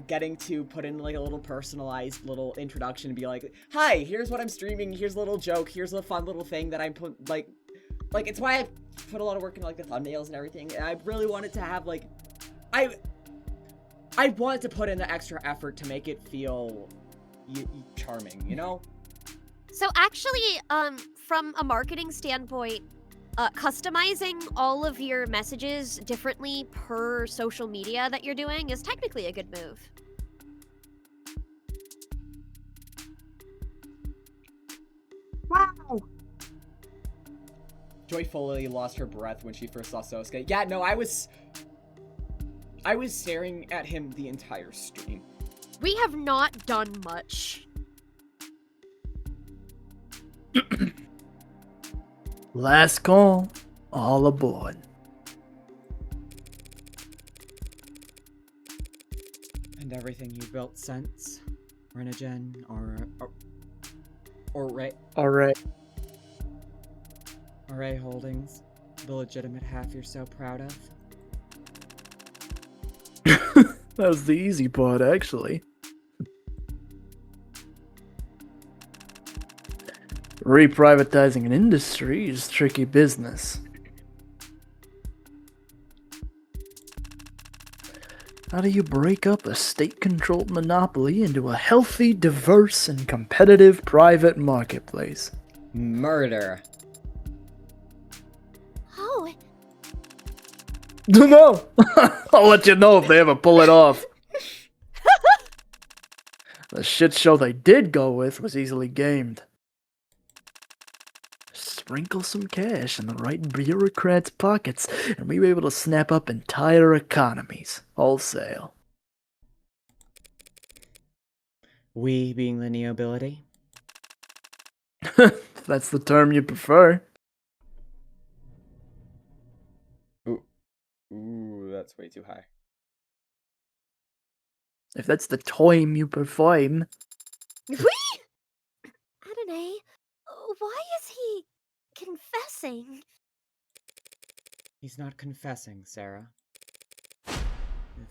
getting to put in like a little personalized little introduction and be like, hi, here's what I'm streaming, here's a little joke, here's a fun little thing that I'm put like it's why I put a lot of work into like the thumbnails and everything, and I really wanted to have like I wanted to put in the extra effort to make it feel charming, you know?
So actually, from a marketing standpoint, customizing all of your messages differently per social media that you're doing is technically a good move.
Wow.
Joy fully lost her breath when she first saw Sosuke. Yeah, no, I was staring at him the entire stream.
We have not done much.
Last call. All aboard.
And everything you built since Renogen or Array Holdings, the legitimate half you're so proud of.
That was the easy part, actually. Reprivatizing an industry is tricky business. How do you break up a state-controlled monopoly into a healthy, diverse, and competitive private marketplace?
Murder.
Oh,
No! I'll let you know if they ever pull it off. The shit show they did go with was easily gamed. Sprinkle some cash in the right bureaucrats' pockets, and we were able to snap up entire economies, wholesale.
We being the nobility.
If that's the term you prefer.
Ooh, that's way too high.
If that's the time you perform.
Adonai, why is he confessing.
He's not confessing, Sarah.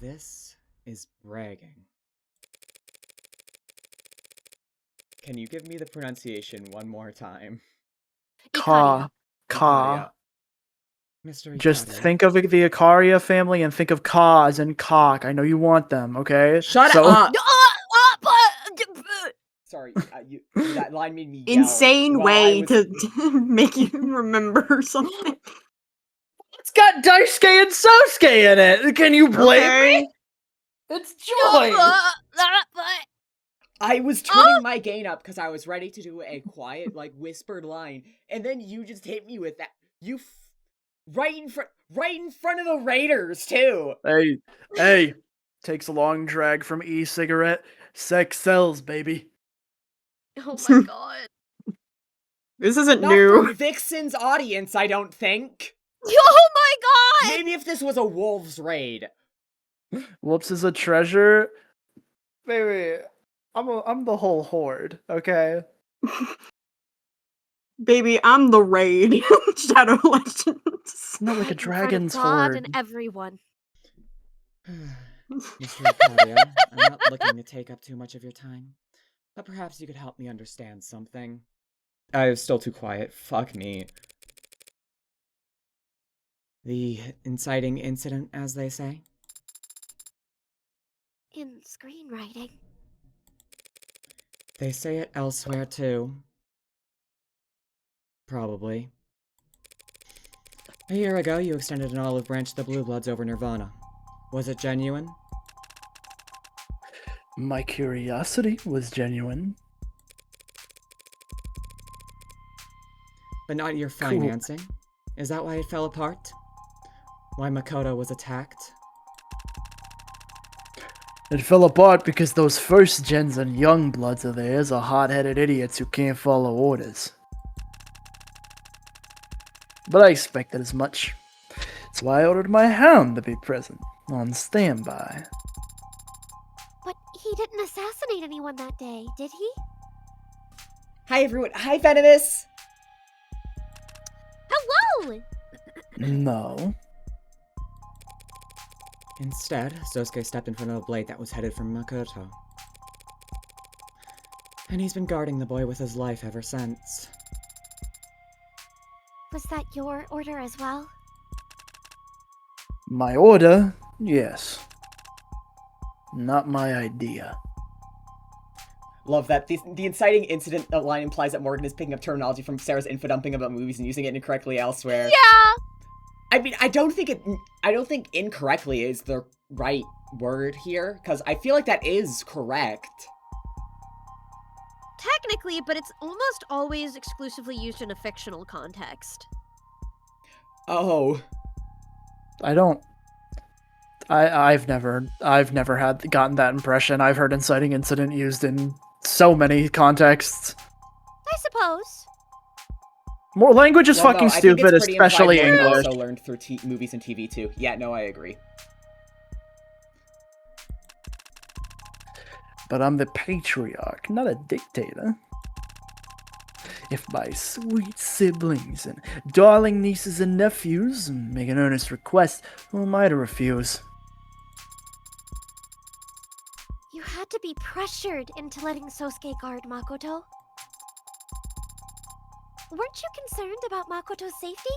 This is bragging. Can you give me the pronunciation one more time?
Ka.
Icaria. Mr.
Just
Icaria.
think of the Icaria family and think of Ka as in cock. I know you want them, okay?
Shut up!
But
Sorry, that line made me yell.
Insane
while I
way
was-
to make you remember something.
It's got Daisuke and Sosuke in it. Can you blame me? It's joy.
I was turning my gain up because I was ready to do a quiet, like, whispered line, and then you just hit me with that. Right in front of the Raiders, too!
Hey. Takes a long drag from e-cigarette. Sex sells, baby.
Oh my god.
This isn't
Not
new.
for Vixen's audience, I don't think.
Oh my god!
Maybe if this was a Wolves raid.
Whoops is a treasure. Baby, I'm the whole horde, okay?
Baby, I'm the raid. Shadow Legends.
Not like a
Right in front of
dragon's
God
horde.
and everyone.
Mr. Icaria, I'm not looking to take up too much of your time, but perhaps you could help me understand something. I was still too quiet. Fuck me. The inciting incident, as they say?
In screenwriting.
They say it elsewhere, too. Probably. A year ago, you extended an olive branch to the Blue Bloods over Nirvana. Was it genuine?
My curiosity was genuine.
But not your
Cool.
financing? Is that why it fell apart? Why Makoto was attacked?
It fell apart because those first gens and young bloods of theirs are hot-headed idiots who can't follow orders. But I expected as much. That's why I ordered my hound to be present, on standby.
But he didn't assassinate anyone that day, did he?
Hi everyone! Hi Venomous!
Hello!
No.
Instead, Sosuke stepped in front of a blade that was headed for Makoto. And he's been guarding the boy with his life ever since.
Was that your order as well?
My order? Yes. Not my idea.
Love that. The inciting incident line implies that Morgan is picking up terminology from Sarah's info-dumping about movies and using it incorrectly elsewhere.
Yeah!
I mean, I don't think incorrectly is the right word here, because I feel like that is correct.
Technically, but it's almost always exclusively used in a fictional context.
Oh.
I've never gotten that impression. I've heard inciting incident used in so many contexts.
I suppose.
More language is
Well, no,
fucking
I think
stupid,
it's pretty
especially
implied Morgan
English.
also learned through movies and TV too. Yeah, no, I agree.
But I'm the patriarch, not a dictator. If my sweet siblings and darling nieces and nephews make an earnest request, who am I to refuse?
You had to be pressured into letting Sosuke guard Makoto. Weren't you concerned about Makoto's safety?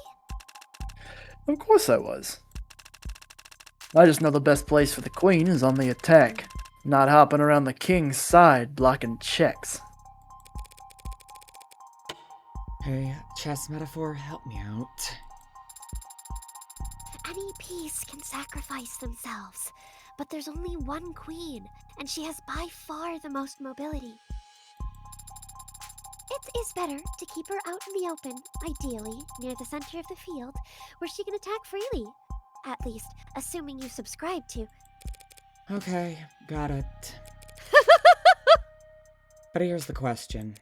Of course I was. I just know the best place for the queen is on the attack, not hopping around the king's side blocking checks.
Hey, chess metaphor, help me out.
Any piece can sacrifice themselves, but there's only one queen, and she has by far the most mobility. It is better to keep her out in the open, ideally near the center of the field, where she can attack freely. At least, assuming you subscribe to.
Okay, got it. But here's the question.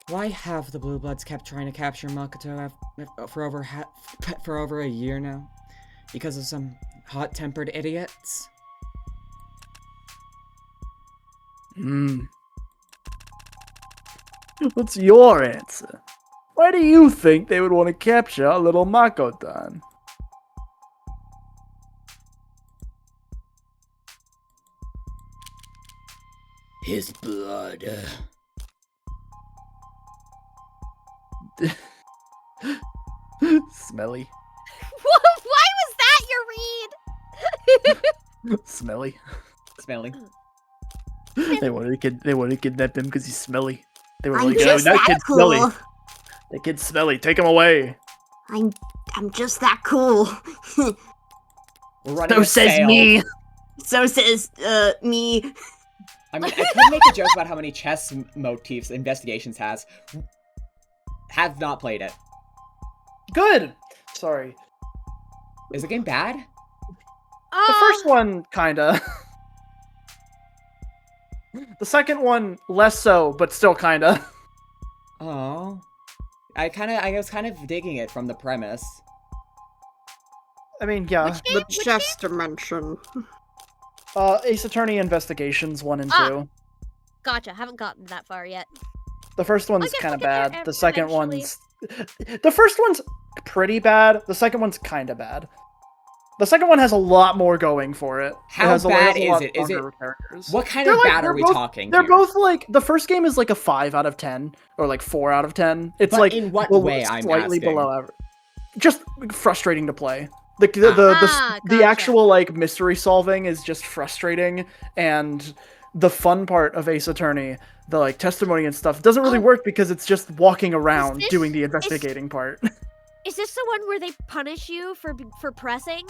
Why have the Blue Bloods kept trying to capture Makoto for over a year now? Because of some hot-tempered idiots?
What's your answer? Why do you think they would want to capture a little Makotan?
His blood.
Smelly.
Why was that your read?
Smelly.
Smelly.
They wanted to kidnap him because he's smelly. They were
I'm
like,
just
that
that
kid's
cool.
smelly. That kid's smelly. Take him away.
I'm just that cool.
We're running
So
a
says
sale.
me.
So says me.
I mean, I could make a joke about how many chess motifs Investigations has. Have not played it.
Good. Sorry.
Is the game bad?
The first one, kinda. The second one, less so, but still kinda.
Oh. I was kind of digging it from the premise.
I mean, yeah.
Which game?
The
Which
chess dimension.
Ace Attorney Investigations 1 and 2.
Gotcha. Haven't gotten that far yet.
The first one's
guess
kind
I'll
of
get there
bad. The second
eventually.
one's... The first one's pretty bad. The second one's kind of bad. The second one has a lot more going for it.
How bad is it? Is it...
Characters.
What kind of bad are we talking
They're
here?
both like... The first game is like a 5 out of 10. Or like 4 out of 10. It's
But
like...
in what way, I'm
slightly
asking?
below average. Just frustrating to play. The
Gotcha.
actual like mystery solving is just frustrating, and the fun part of Ace Attorney, the like testimony and stuff, doesn't really work because it's just walking around doing the investigating part.
Is this the one where they punish you for pressing?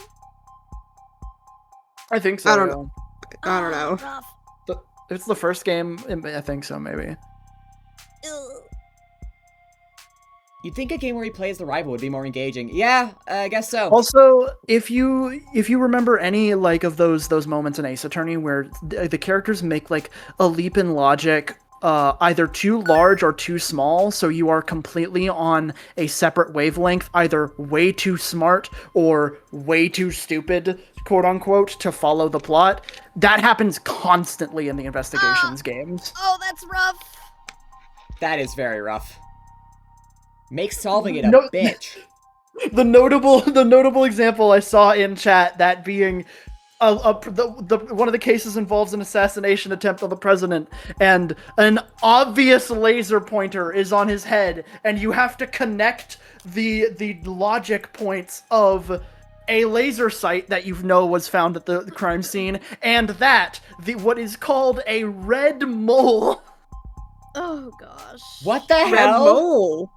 I think so.
I don't know. I don't know.
Rough.
It's the first game. I think so, maybe.
Ugh.
You'd think a game where he plays the rival would be more engaging. Yeah, I guess so.
Also, if you remember any like of those moments in Ace Attorney where the characters make like a leap in logic, either too large or too small, so you are completely on a separate wavelength, either way too smart or way too stupid, quote unquote, to follow the plot. That happens constantly in the investigations games.
Oh, that's rough.
That is very rough. Make solving it a
No-
bitch.
The notable example I saw in chat, that being one of the cases involves an assassination attempt on the president, and an obvious laser pointer is on his head, and you have to connect the logic points of a laser sight that you know was found at the crime scene, and what is called a red mole.
Oh gosh.
What the
Red
hell?
mole.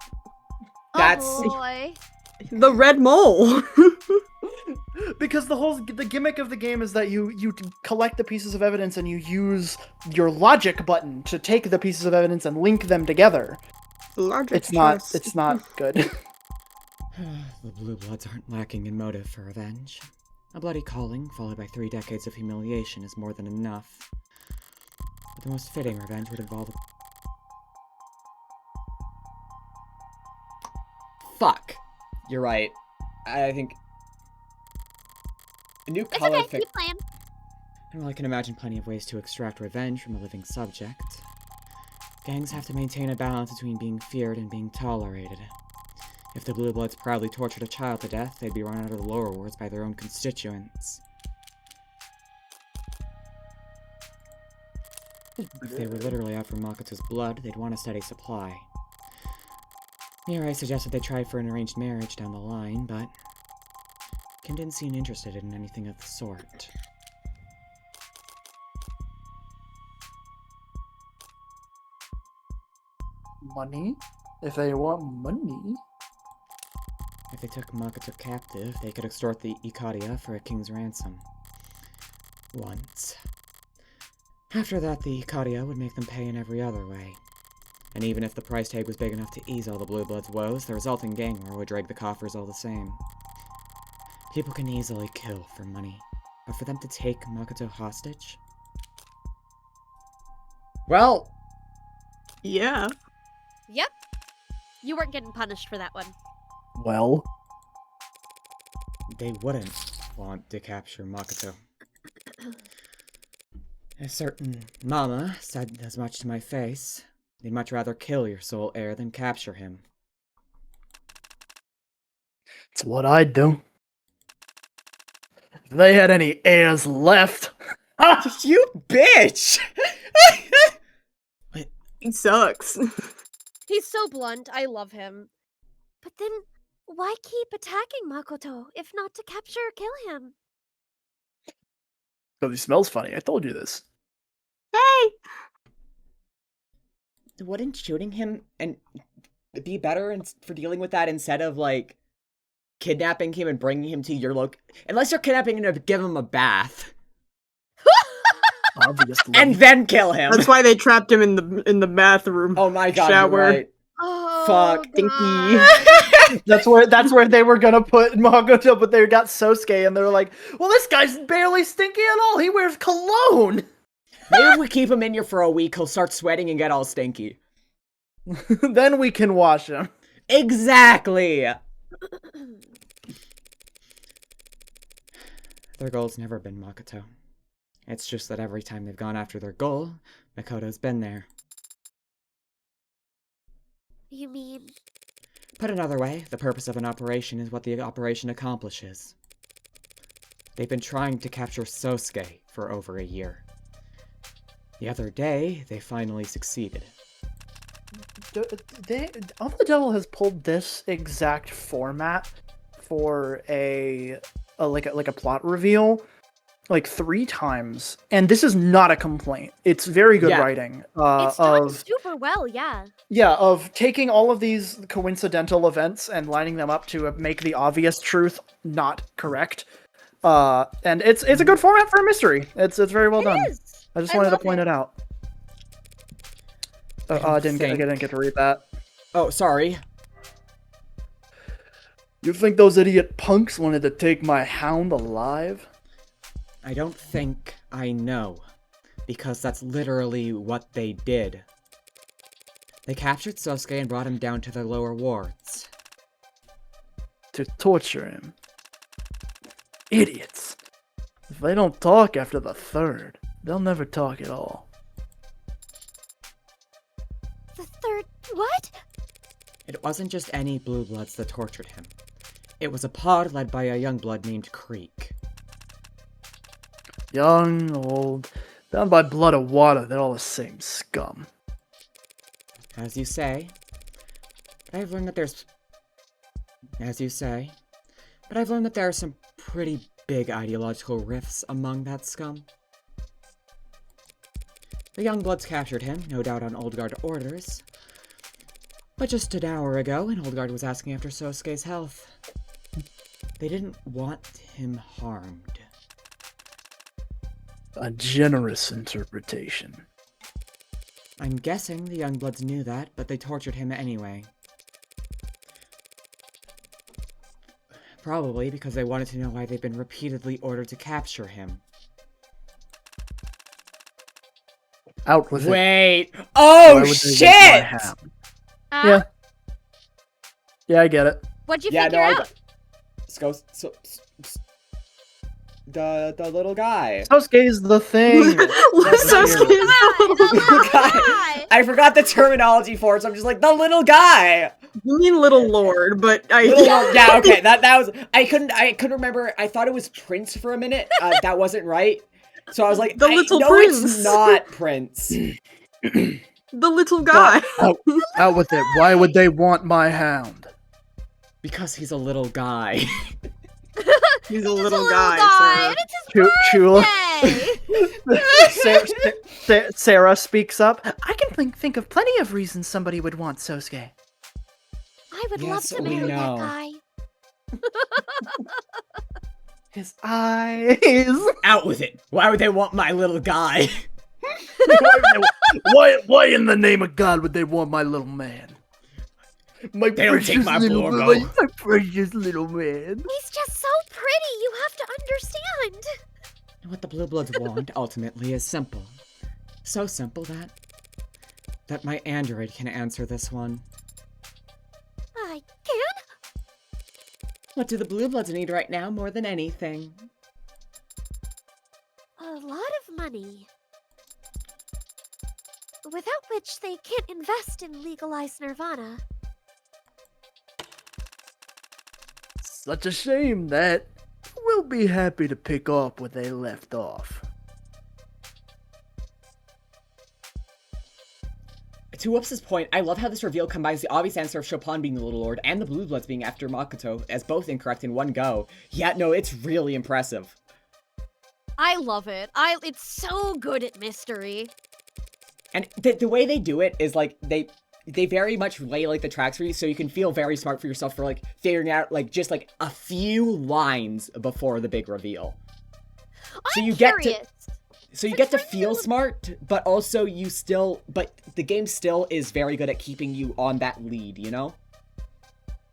That's...
Oh boy.
The red mole.
Because the gimmick of the game is that you collect the pieces of evidence and you use your logic button to take the pieces of evidence and link them together.
Logic
It's not good.
The Blue Bloods aren't lacking in motive for revenge. A bloody calling, followed by 3 decades of humiliation, is more than enough. But the most fitting revenge would involve... Fuck. You're right. I think... A new
It's
color
okay. Keep playing.
Well, I can imagine plenty of ways to extract revenge from a living subject. Gangs have to maintain a balance between being feared and being tolerated. If the Blue Bloods proudly tortured a child to death, they'd be run out of the lower wards by their own constituents. If they were literally out for Makoto's blood, they'd want a steady supply. Mirai suggested they try for an arranged marriage down the line, but Kim didn't seem interested in anything of the sort.
Money? If they want money.
If they took Makoto captive, they could extort the Ikaria for a king's ransom. Once. After that, the Ikaria would make them pay in every other way. And even if the price tag was big enough to ease all the Blue Bloods' woes, the resulting gang war would drag the coffers all the same. People can easily kill for money, but for them to take Makoto hostage? Well...
Yeah.
Yep. You weren't getting punished for that one.
Well.
They wouldn't want to capture Makoto. A certain mama said as much to my face. They'd much rather kill your soul heir than capture him.
It's what I'd do. If they had any heirs left.
You bitch!
He sucks.
He's so blunt. I love him. But then, why keep attacking Makoto if not to capture or kill him?
Because he smells funny. I told you this.
Hey!
Wouldn't shooting him and be better for dealing with that instead of, like, kidnapping him and bringing him to your unless you're kidnapping him to give him a bath.
Obviously.
And then kill him.
That's why they trapped him in the bathroom.
Oh my god,
shower.
You're right.
Oh,
Fuck.
Stinky.
That's where they were gonna put Makoto, but they got Sosuke, and they were like, "Well, this guy's barely stinky at all. He wears cologne."
Maybe if we keep him in here for a week, he'll start sweating and get all stinky.
Then we can wash him.
Exactly. Their goal's never been Makoto. It's just that every time they've gone after their goal, Makoto's been there.
You mean?
Put another way, the purpose of an operation is what the operation accomplishes. They've been trying to capture Sosuke for over a year. The other day, they finally succeeded.
Off the Devil has pulled this exact format for a plot reveal like 3 times, and this is not a complaint. It's very good writing.
It's done super well, yeah.
Yeah, of taking all of these coincidental events and lining them up to make the obvious truth not correct. And it's a good format for a mystery. It's very well done. I just wanted to point it out. I didn't get to read that.
Oh, sorry.
You think those idiot punks wanted to take my hound alive?
I don't think I know, because that's literally what they did. They captured Sosuke and brought him down to their lower wards.
To torture him. Idiots. If they don't talk after the 3rd, they'll never talk at all.
The 3rd what?
It wasn't just any blue bloods that tortured him. It was a pod led by a young blood named Creek.
Young, old, bound by blood or water, they're all the same scum.
As you say, but I've learned that there's... but I've learned that there are some pretty big ideological rifts among that scum. The Youngbloods captured him, no doubt on Old Guard orders. But just an hour ago, when Old Guard was asking after Sosuke's health, they didn't want him harmed.
A generous interpretation.
I'm guessing the Youngbloods knew that, but they tortured him anyway. Probably because they wanted to know why they've been repeatedly ordered to capture him.
Out with it.
Wait! Oh, shit!
Yeah. Yeah, I get it.
What'd you figure out?
The little guy.
Sosuke's the thing.
Sosuke's the little
guy. I forgot the terminology for it, so I'm just like, the little guy.
You mean Little Lord, but
yeah, okay. That was I couldn't remember. I thought it was Prince for a minute. That wasn't right. So I was like,
the little Prince.
It's not Prince.
The little guy.
Out with it. Why would they want my hound?
Because he's a little guy.
He's a little guy.
And it's his birthday.
Sarah speaks up. I can think of plenty of reasons somebody would want Sosuke.
I would love to marry that guy.
His eyes.
Out with it. Why would they want my little guy?
Why in the name of God would they want my little man?
They don't take my Blorbo.
My precious little man.
He's just so pretty. You have to understand.
What the Blue Bloods want, ultimately, is simple. So simple that my android can answer this one.
I can?
What do the Blue Bloods need right now more than anything?
A lot of money. without which they can't invest in legalized nirvana.
Such a shame that we'll be happy to pick up where they left off.
To Whoops' point, I love how this reveal combines the obvious answer of Chopin being the Little Lord and the Blue Bloods being after Makoto as both incorrect in one go. Yeah, no, it's really impressive.
I love it. It's so good at mystery.
And the way they do it is, like, they very much lay, like, the tracks for you so you can feel very smart for yourself for, like, figuring out, like, just, like, a few lines before the big reveal. So you get to feel smart, but also but the game still is very good at keeping you on that lead, you know?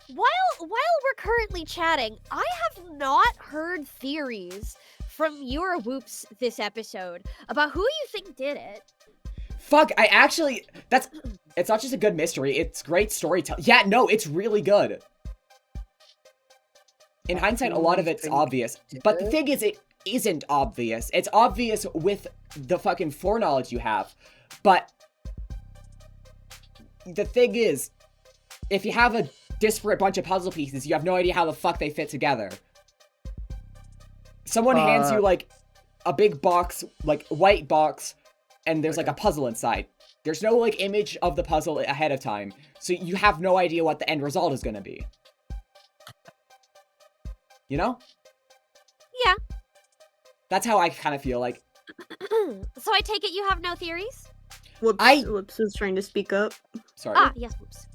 While we're currently chatting, I have not heard theories from your Whoops this episode about who you think did it.
Fuck, it's not just a good mystery, it's great storytelling. Yeah, no, it's really good. In hindsight, a lot of it's obvious, but the thing is, it isn't obvious. It's obvious with the fucking foreknowledge you have, but the thing is, if you have a disparate bunch of puzzle pieces, you have no idea how the fuck they fit together. Someone hands you, like, a big box, like, white box, and there's, like, a puzzle inside. There's no, like, image of the puzzle ahead of time, so you have no idea what the end result is gonna be. You know?
Yeah.
That's how I kind of feel like.
So I take it you have no theories?
Whoops is trying to speak up.
Sorry.
Yes, Whoops.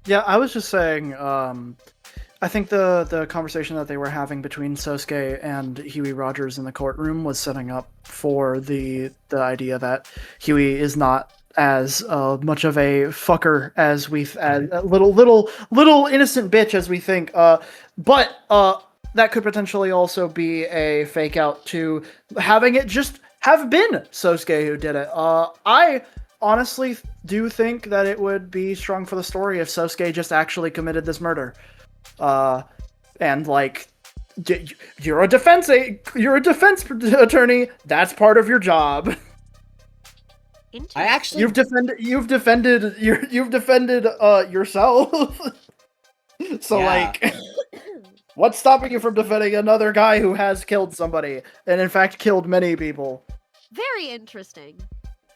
Yeah, I was just saying, I think the conversation that they were having between Sosuke and Huey Rogers in the courtroom was setting up for the idea that Huey is not as much of a fucker as a little innocent bitch as we think. But that could potentially also be a fake out to having it just have been Sosuke who did it. I honestly do think that it would be strong for the story if Sosuke just actually committed this murder. And like, you're a defense attorney. That's part of your job. You've defended yourself. So yeah. Like, what's stopping you from defending another guy who has killed somebody and in fact killed many people?
Very interesting.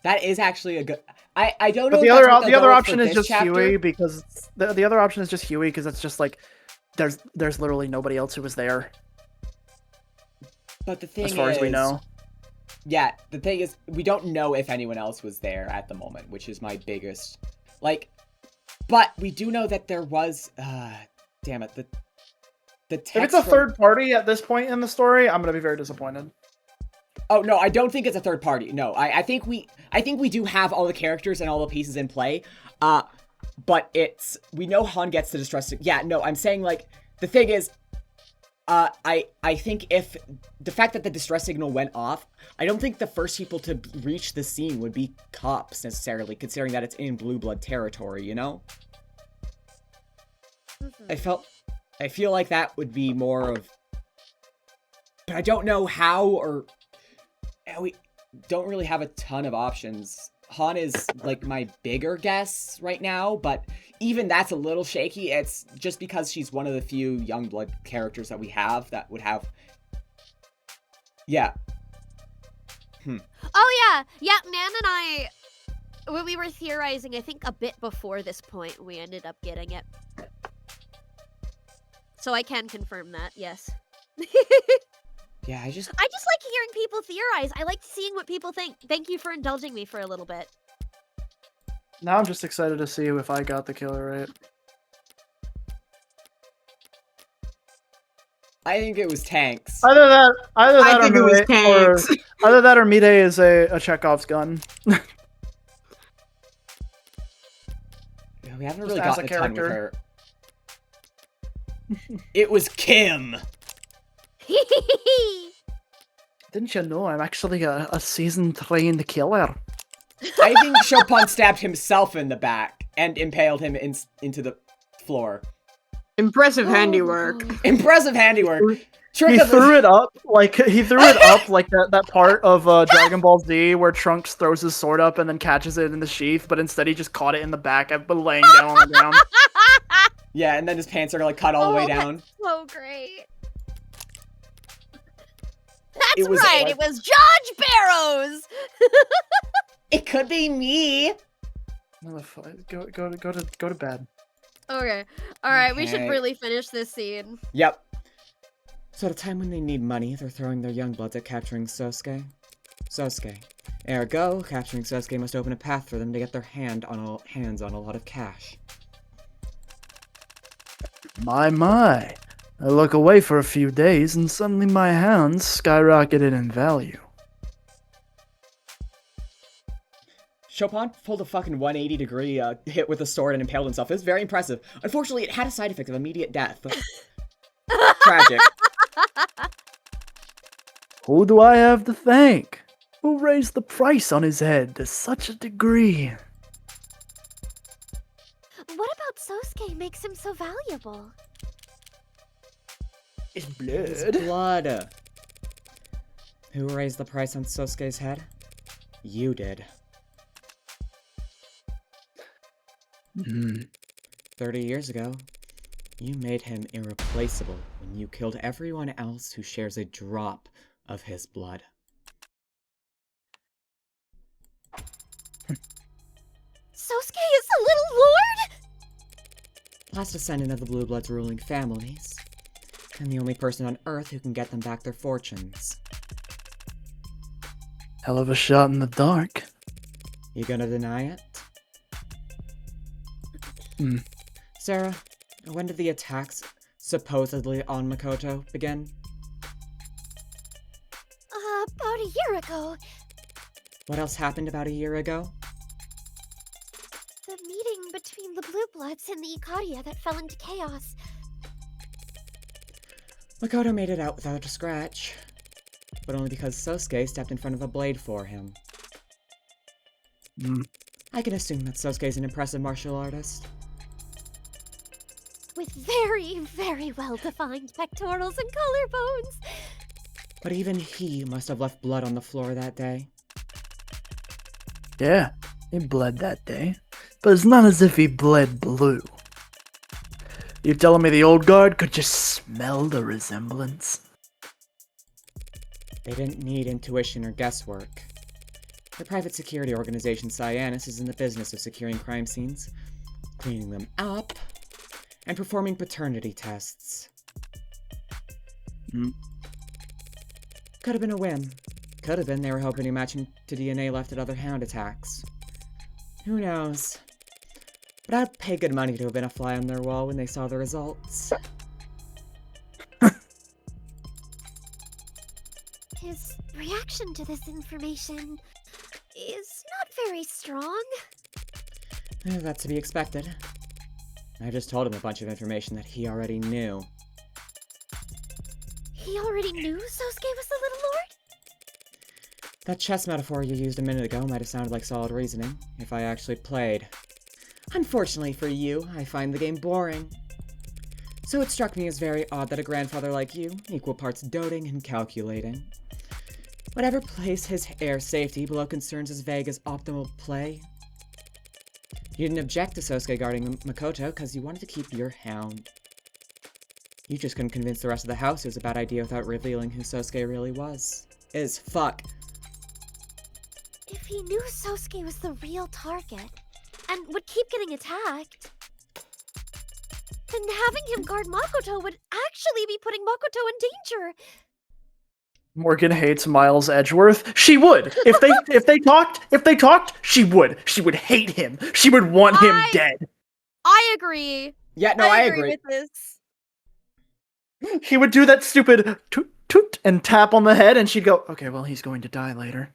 That is actually a good. I don't know.
But the other option is just Huey because the other option is just Huey because it's just like there's literally nobody else who was there.
But the thing is,
as far as we know.
Yeah, the thing is, we don't know if anyone else was there at the moment, which is my biggest, like, but we do know that there was, damn it, the text.
If it's a third party at this point in the story, I'm gonna be very disappointed.
Oh, no, I don't think it's a third party, no, I think we do have all the characters and all the pieces in play, but we know Han gets the distress, yeah, no, I'm saying, like, the thing is, I think if the fact that the distress signal went off, I don't think the first people to reach the scene would be cops necessarily, considering that it's in Blue Blood territory, you know? Mm-hmm. I feel like that would be more of, but I don't know how, or we don't really have a ton of options. Han is, like, my bigger guess right now, but even that's a little shaky. It's just because she's one of the few Youngblood characters that we have that would have... Yeah.
Oh, yeah. Yeah, Nan and I, when we were theorizing, I think a bit before this point, we ended up getting it. So I can confirm that, yes.
Yeah, I just
like hearing people theorize. I like seeing what people think. Thank you for indulging me for a little bit.
Now I'm just excited to see if I got the killer right.
I think it was Tanks.
Either that
it was Tanks.
Either that or Mide is a Chekhov's gun.
Yeah, we haven't really gotten a ton with her. It was Kim.
Didn't you know I'm actually a seasoned trained killer?
I think Chopin stabbed himself in the back and impaled him into the floor.
Impressive handiwork.
Impressive handiwork. Shrek
He
of the-
threw it up like that part of Dragon Ball Z where Trunks throws his sword up and then catches it in the sheath, but instead he just caught it in the back, but laying down on the ground.
Yeah, and then his pants are like cut all the way down.
That's so great. That's
It was
right.
like-
It was Judge Barrows.
It could be me.
Go to bed.
Okay. All right. We should
Okay.
really finish this scene.
Yep. So at a time when they need money, they're throwing their young bloods at capturing Sosuke. Ergo, capturing Sosuke must open a path for them to get their hands on a lot of cash.
My. I look away for a few days and suddenly my hounds skyrocketed in value.
Chopin pulled a fucking 180-degree hit with a sword and impaled himself. It was very impressive. Unfortunately, it had a side effect of immediate death. Tragic.
Who do I have to thank? Who raised the price on his head to such a degree?
What about Sosuke makes him so valuable?
His
His
blood.
blood. Who raised the price on Sosuke's head? You did. 30 years ago, you made him irreplaceable when you killed everyone else who shares a drop of his blood.
Sosuke is a little lord?
Last descendant of the Blue Bloods' ruling families, and the only person on Earth who can get them back their fortunes.
Hell of a shot in the dark.
You gonna deny it? Sarah, when did the attacks, supposedly on Makoto, begin?
About a year ago.
What else happened about a year ago?
The meeting between the Blue Bloods and the Ikaria that fell into chaos.
Makoto made it out without a scratch, but only because Sosuke stepped in front of a blade for him. I can assume that Sosuke's an impressive martial artist.
With very, very well-defined pectorals and collarbones.
But even he must have left blood on the floor that day.
Yeah, he bled that day. But it's not as if he bled blue. You telling me the old guard could just smell the resemblance?
They didn't need intuition or guesswork. The private security organization Cyanus is in the business of securing crime scenes, cleaning them up, and performing paternity tests. Could have been a whim. Could have been they were hoping to match him to DNA left at other hound attacks. Who knows? But I'd pay good money to have been a fly on their wall when they saw the results.
His reaction to this information is not very strong.
That's to be expected. I just told him a bunch of information that he already knew.
He already knew Sosuke was the Little Lord?
That chess metaphor you used a minute ago might have sounded like solid reasoning, if I actually played. Unfortunately for you, I find the game boring. So it struck me as very odd that a grandfather like you, equal parts doting and calculating, would ever place his heir's safety below concerns as vague as optimal play. You didn't object to Sosuke guarding Makoto because you wanted to keep your hound. You just couldn't convince the rest of the house it was a bad idea without revealing who Sosuke really was. Fuck.
If he knew Sosuke was the real target, and would keep getting attacked, then having him guard Makoto would actually be putting Makoto in danger.
Morgan hates Miles Edgeworth. She would. If they talked, she would. She would hate him. She would want him dead.
I agree.
Yeah, no, I agree.
with this.
He would do that stupid toot toot and tap on the head, and she'd go, "Okay, well, he's going to die later."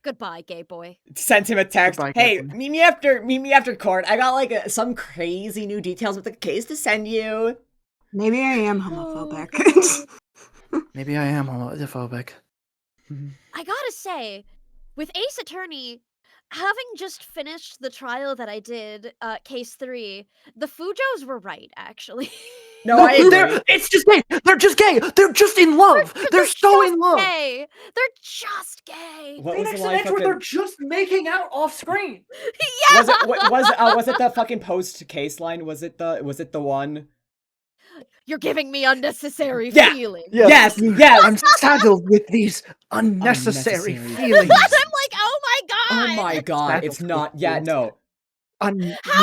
Goodbye, gay boy.
Sent him a text.
Goodbye,
Hey,
Captain.
meet me after court. I got like some crazy new details with the case to send you.
Maybe I am homophobic.
Maybe I am homophobic.
I gotta say, with Ace Attorney, having just finished the trial that I did, case 3, the Fujos were right, actually.
No, I agree.
It's just gay. They're just gay. They're just in love. They're so in love.
Gay. They're just gay.
What
Phoenix
was the
and
line?
Edgeworth are just making out off screen.
Yeah.
Was it the fucking post case line? Was it the one?
You're giving me unnecessary
Yeah.
feelings.
Yes.
I'm saddled with these unnecessary feelings.
I'm like, oh my god.
Oh my god,
Saddled
it's not.
with
Yeah,
feelings.
no.
How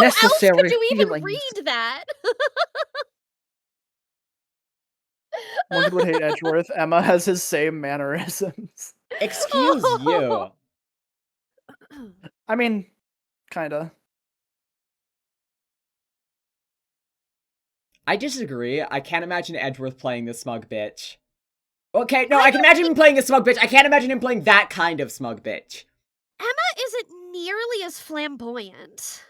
else
Unnecessary
could you even
feelings.
read that?
One would hate Edgeworth. Emma has his same mannerisms.
Excuse you.
I mean, kinda.
I disagree. I can't imagine Edgeworth playing the smug bitch. Okay, no, I can imagine him playing a smug bitch. I can't imagine him playing that kind of smug bitch.
Emma isn't nearly as flamboyant.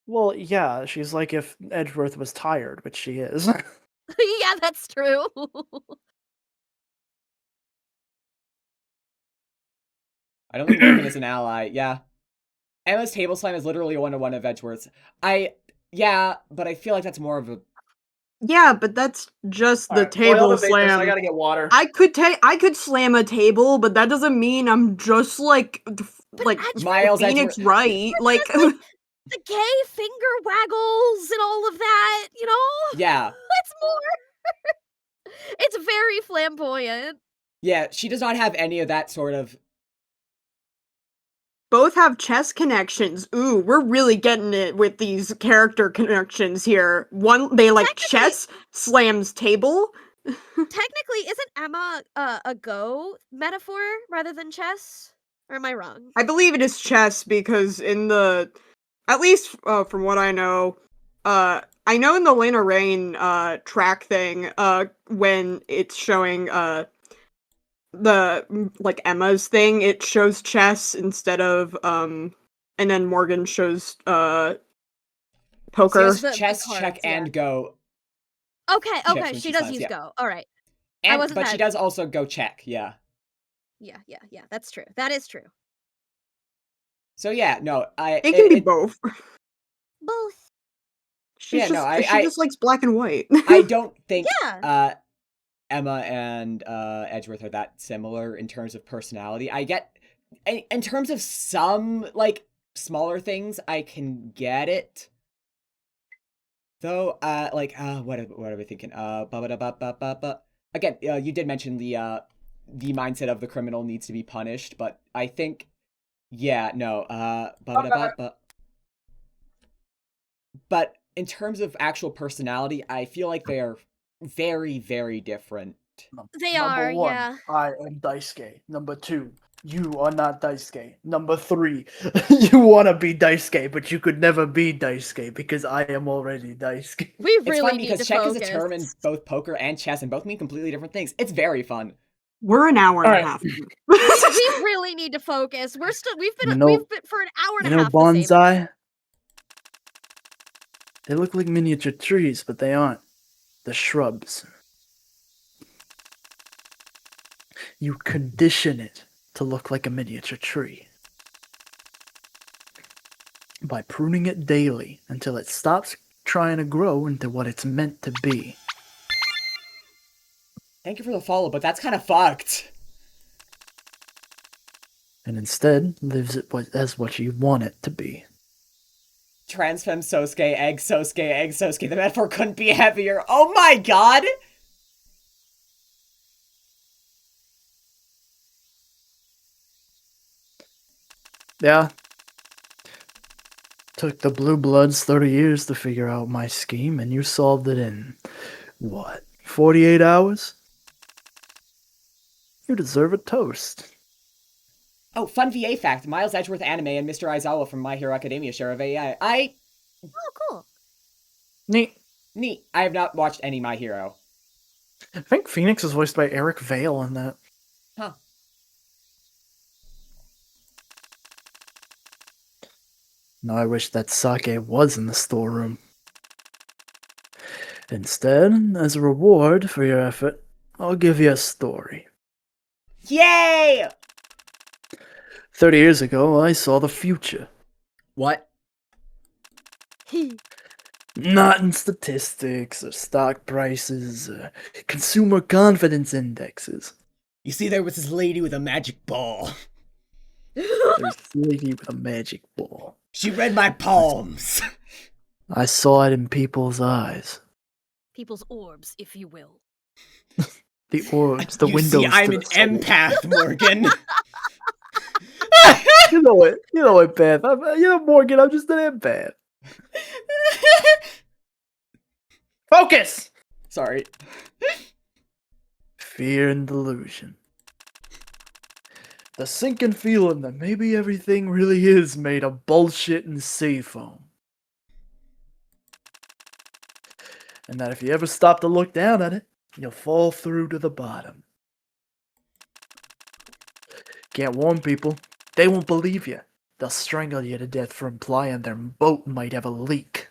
Well, yeah, she's like if Edgeworth was tired, which she is.
Yeah, that's true.
I don't think Morgan is an ally. Yeah. Emma's table slam is literally a one-to-one of Edgeworth's. Yeah, but I feel like that's more of a...
Yeah, but that's just the
Alright,
table
boil the vapors,
slam.
I gotta get water.
I could slam a table, but that doesn't mean I'm just like
Miles
Phoenix
Edgeworth.
Wright. Like
The gay finger waggles and all of that, you know?
Yeah.
It's more. It's very flamboyant.
Yeah, she does not have any of that sort of...
both have chess connections. Ooh, we're really getting it with these character connections here. One, they like chess, slams table.
Technically, isn't Emma a go metaphor rather than chess? Or am I wrong?
I believe it is chess because in the, at least from what I know in the Lena Rain track thing, when it's showing the like Emma's thing, it shows chess instead of and then Morgan shows poker.
She has chess,
cards,
check,
yeah.
and go.
Okay,
Checks
okay,
when
she
she
does
slams,
use
yeah.
go. All right.
And,
wasn't
but she
that-
does also go check, yeah.
Yeah, that's true. That is true.
So yeah, no,
It can be both.
Both.
She
I
just likes black and white.
I don't think
Yeah.
Emma and Edgeworth are that similar in terms of personality. I get, in terms of some, like, smaller things, I can get it. Though, what are we thinking? Again, you did mention the mindset of the criminal needs to be punished, but I think, yeah, no, but in terms of actual personality, I feel like they are very, very different.
They
Number
are,
one,
yeah.
I am Daisuke. Number two, you are not Daisuke. Number three, you want to be Daisuke, but you could never be Daisuke because I am already Daisuke.
We
It's
really
fun
need
because
to
check
focus.
is a term in both poker and chess, and both mean completely different things. It's very fun.
We're an hour and
Alright.
a half.
We really need to focus. We've been for an hour and a half. the same.
bonsai? They look like miniature trees, but they aren't. They're shrubs. You condition it to look like a miniature tree by pruning it daily until it stops trying to grow into what it's meant to be.
Thank you for the follow, but that's kind of fucked.
And instead lives it as what you want it to be.
Transfem Sosuke, egg Sosuke, egg Sosuke. The metaphor couldn't be heavier. Oh my god!
Yeah. Took the Blue Bloods 30 years to figure out my scheme, and you solved it in, what, 48 hours? You deserve a toast.
Oh, fun VA fact. Miles Edgeworth anime and Mr. Aizawa from My Hero Academia share a VA.
Oh, cool.
Neat.
Neat. I have not watched any My Hero.
I think Phoenix is voiced by Eric Vale in that.
Huh.
Now I wish that sake was in the storeroom. Instead, as a reward for your effort, I'll give you a story.
Yay!
30 years ago, I saw the future.
What?
Not in statistics or stock prices or consumer confidence indexes.
You see, there was this lady with a magic ball.
There's a lady with a magic ball.
She read my palms.
I saw it in people's eyes.
People's orbs, if you will.
The orbs, the
you
windows.
See, I'm
to
an
the soul.
empath, Morgan.
You know it, empath. Morgan, I'm just an empath. Focus!
Sorry.
Fear and delusion. The sinking feeling that maybe everything really is made of bullshit and sea foam. And that if you ever stop to look down at it, you'll fall through to the bottom. Can't warn people. They won't believe you. They'll strangle you to death for implying their boat might have a leak.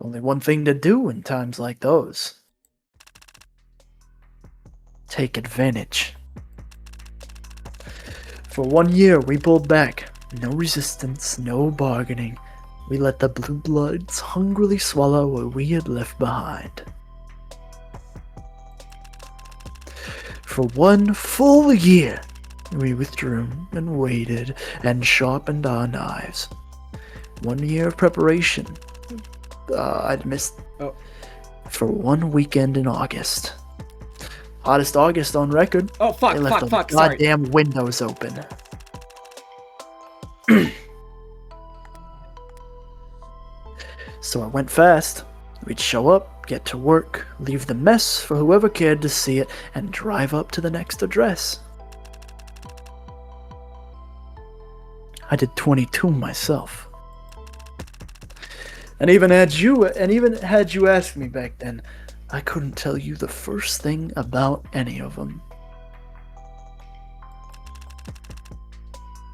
Only one thing to do in times like those. Take advantage. For 1 year, we pulled back. No resistance, no bargaining. We let the blue bloods hungrily swallow what we had left behind. For 1 full year, we withdrew and waited and sharpened our knives. 1 year of preparation. I'd missed.
Oh.
For 1 weekend in August. Hottest August on record.
Oh, fuck,
They left the
fuck, sorry.
goddamn windows open. So I went fast. We'd show up, get to work, leave the mess for whoever cared to see it, and drive up to the next address. I did 22 myself. And even had you asked me back then, I couldn't tell you the first thing about any of them.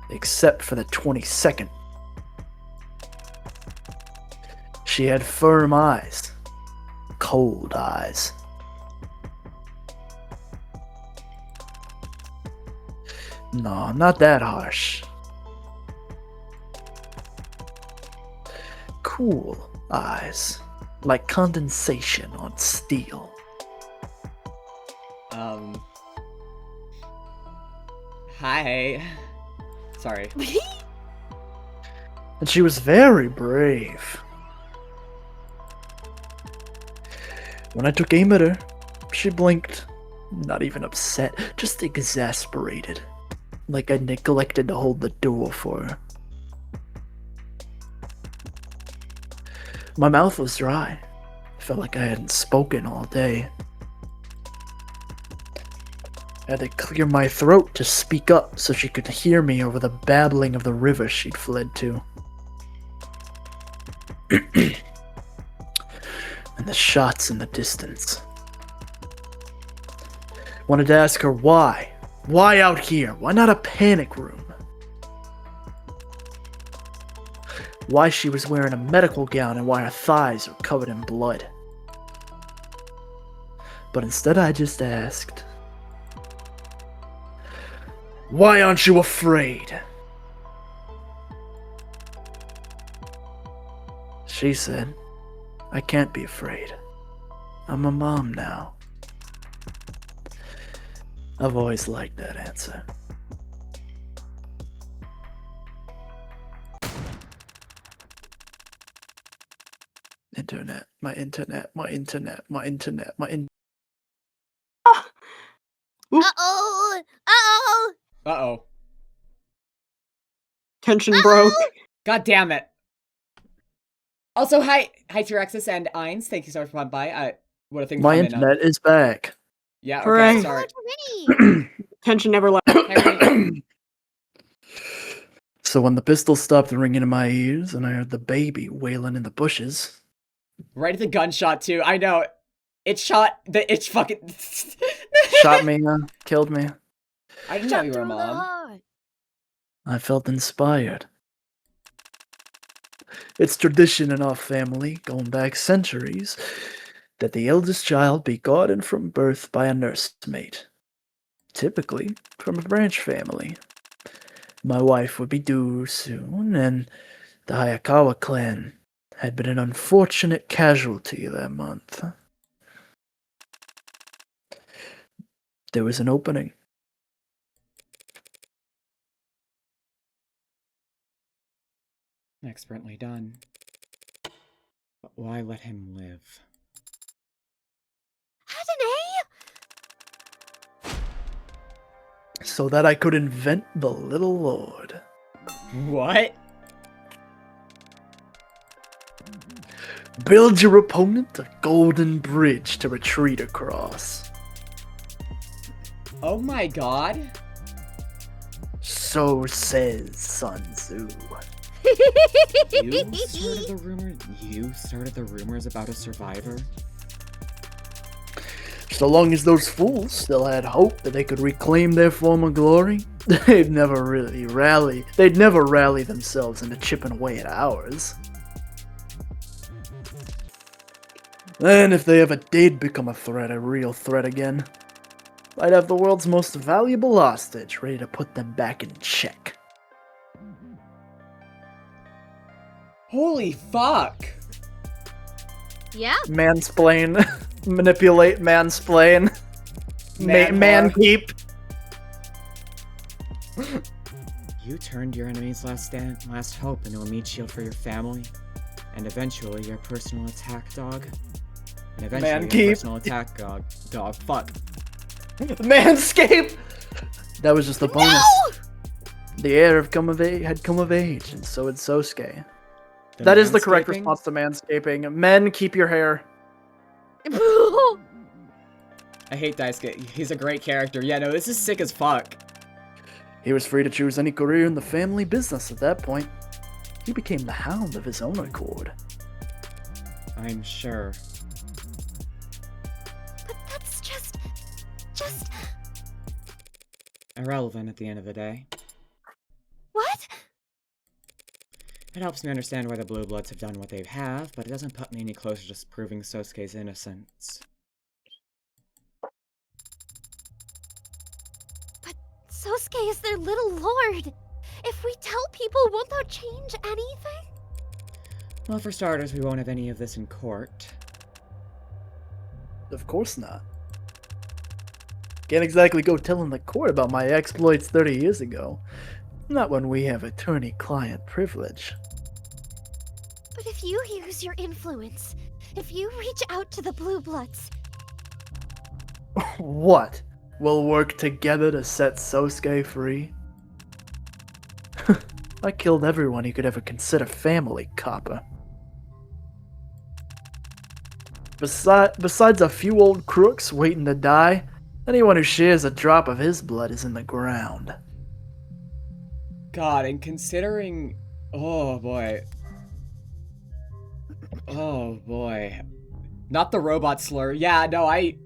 Except for the 22nd. She had firm eyes. Cold eyes. No, not that harsh. Cool eyes. Like condensation on steel.
Hi. Sorry.
And she was very brave. When I took aim at her, she blinked. Not even upset, just exasperated. Like I neglected to hold the door for her. My mouth was dry. Felt like I hadn't spoken all day. I had to clear my throat to speak up so she could hear me over the babbling of the river she'd fled to. And the shots in the distance. Wanted to ask her why. Why out here? Why not a panic room? Why she was wearing a medical gown and why her thighs were covered in blood. But instead I just asked, why aren't you afraid? She said, I can't be afraid. I'm a mom now. I've always liked that answer. Internet, my internet, my internet, my internet, my internet.
Uh-oh! Uh-oh!
Uh-oh.
Tension broke.
God damn it. Also, hi T-Rexus and Eins. Thank you so much for coming by. What a thing to
My
come in on.
internet is back.
Yeah, okay,
Hooray.
sorry.
Tension never left.
So when the pistol stopped ringing in my ears and I heard the baby wailing in the bushes.
Right at the gunshot, too. I know. It fucking...
Shot me, killed me.
I didn't know you were a mom.
I felt inspired. It's tradition in our family, going back centuries, that the eldest child be guarded from birth by a nursemaid. Typically from a branch family. My wife would be due soon, and the Hayakawa clan had been an unfortunate casualty that month. There was an opening.
Expertly done. But why let him live?
So that I could invent the Little Lord.
What?
Build your opponent a golden bridge to retreat across.
Oh my god.
So says Sun Tzu.
You started the rumors about a survivor?
So long as those fools still had hope that they could reclaim their former glory, they'd never rally themselves into chipping away at ours. And if they ever did become a real threat again, I'd have the world's most valuable hostage ready to put them back in check.
Holy fuck!
Yeah.
Mansplain. Manipulate, mansplain. Man keep.
You turned your enemy's last hope into a meat shield for your family, and eventually your personal attack dog. And eventually your personal attack dog. Fuck.
Manscape! That was just a bonus.
No!
The heir had come of age, and so had Sosuke. That is the correct response to manscaping. Men, keep your hair.
I hate Daisuke. He's a great character. Yeah, no, this is sick as fuck.
He was free to choose any career in the family business at that point. He became the hound of his own accord.
I'm sure.
But that's just...
irrelevant at the end of the day.
What?
It helps me understand why the Blue Bloods have done what they have, but it doesn't put me any closer to proving Sosuke's innocence.
But Sosuke is their little lord. If we tell people, won't that change anything?
Well, for starters, we won't have any of this in court.
Of course not. Can't exactly go telling the court about my exploits 30 years ago. Not when we have attorney-client privilege.
But if you use your influence, if you reach out to the Blue Bloods...
What? We'll work together to set Sosuke free? I killed everyone you could ever consider family, copper. Besides a few old crooks waiting to die, anyone who shares a drop of his blood is in the ground.
God, and considering... Oh, boy. Oh, boy. Not the robot slur. Yeah, no,
Hashtag...